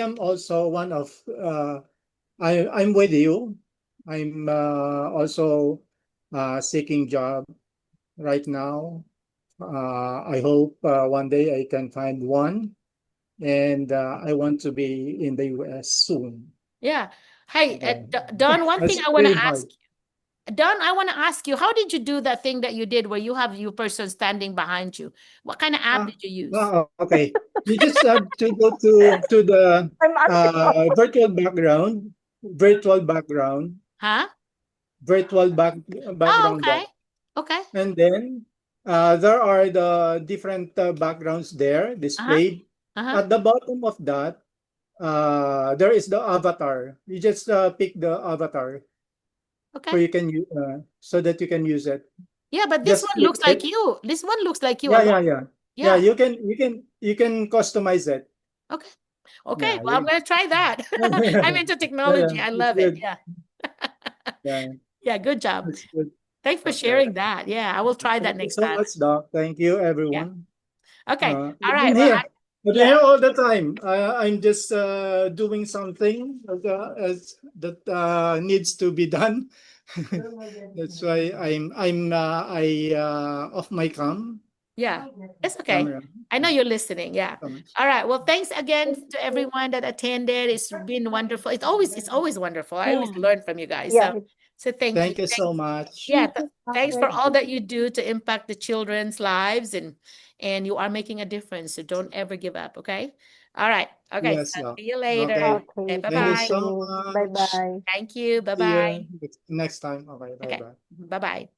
am also one of I'm with you. I'm also seeking job right now. I hope one day I can find one, and I want to be in the US soon. Yeah. Hey, Uh, Don, one thing that's I want to pretty hard. ask Don, I want to ask you, how did you do that thing that you did where you have your person standing behind you? What kind of app did you use? Okay. You just have to go to the I'm asking also. virtual background, Huh? virtual Oh, background okay. dot. Okay. And then there are the different backgrounds there Uh-huh. displayed. Uh-huh. At the bottom of that, there is the avatar. You just pick the avatar Okay. so you can so that you can use it. Yeah, but this Just one click looks like it. you. This one looks like you a Yeah, lot. yeah, yeah. Yeah, Yeah. you can customize it. Okay. Okay. Yeah, Well, I'm you gonna try that. I'm into yeah, yeah, technology. I it's love it. good. Yeah. Yeah, Yeah, good job. it's good. Thanks for Okay. sharing that. Yeah, I will try that Thank you next so time. much, Doc. Thank you, Yeah. everyone. Okay. All I've right. been Well, here. I've been yeah. here all the time. I'm just doing something that needs to be done. That's why I off my Yeah, it's okay. camera. I know you're listening. Yeah. So much. All right. Well, thanks again to everyone that attended. It's been wonderful. It's always wonderful. I always Yeah. learn from you guys. Yeah, So thank you. Thank you so much. Yeah, Thank you, thanks Dr. for all that you do to impact the children's lives and you are making a difference. So don't ever give up, okay? All right. Okay. Yes, So Doc. see you later. Okay. Okay, okay. Thank you Thank bye-bye. so you. much. Bye-bye. Thank you. See Bye-bye. you next time. Okay, bye Okay. bye. Bye-bye.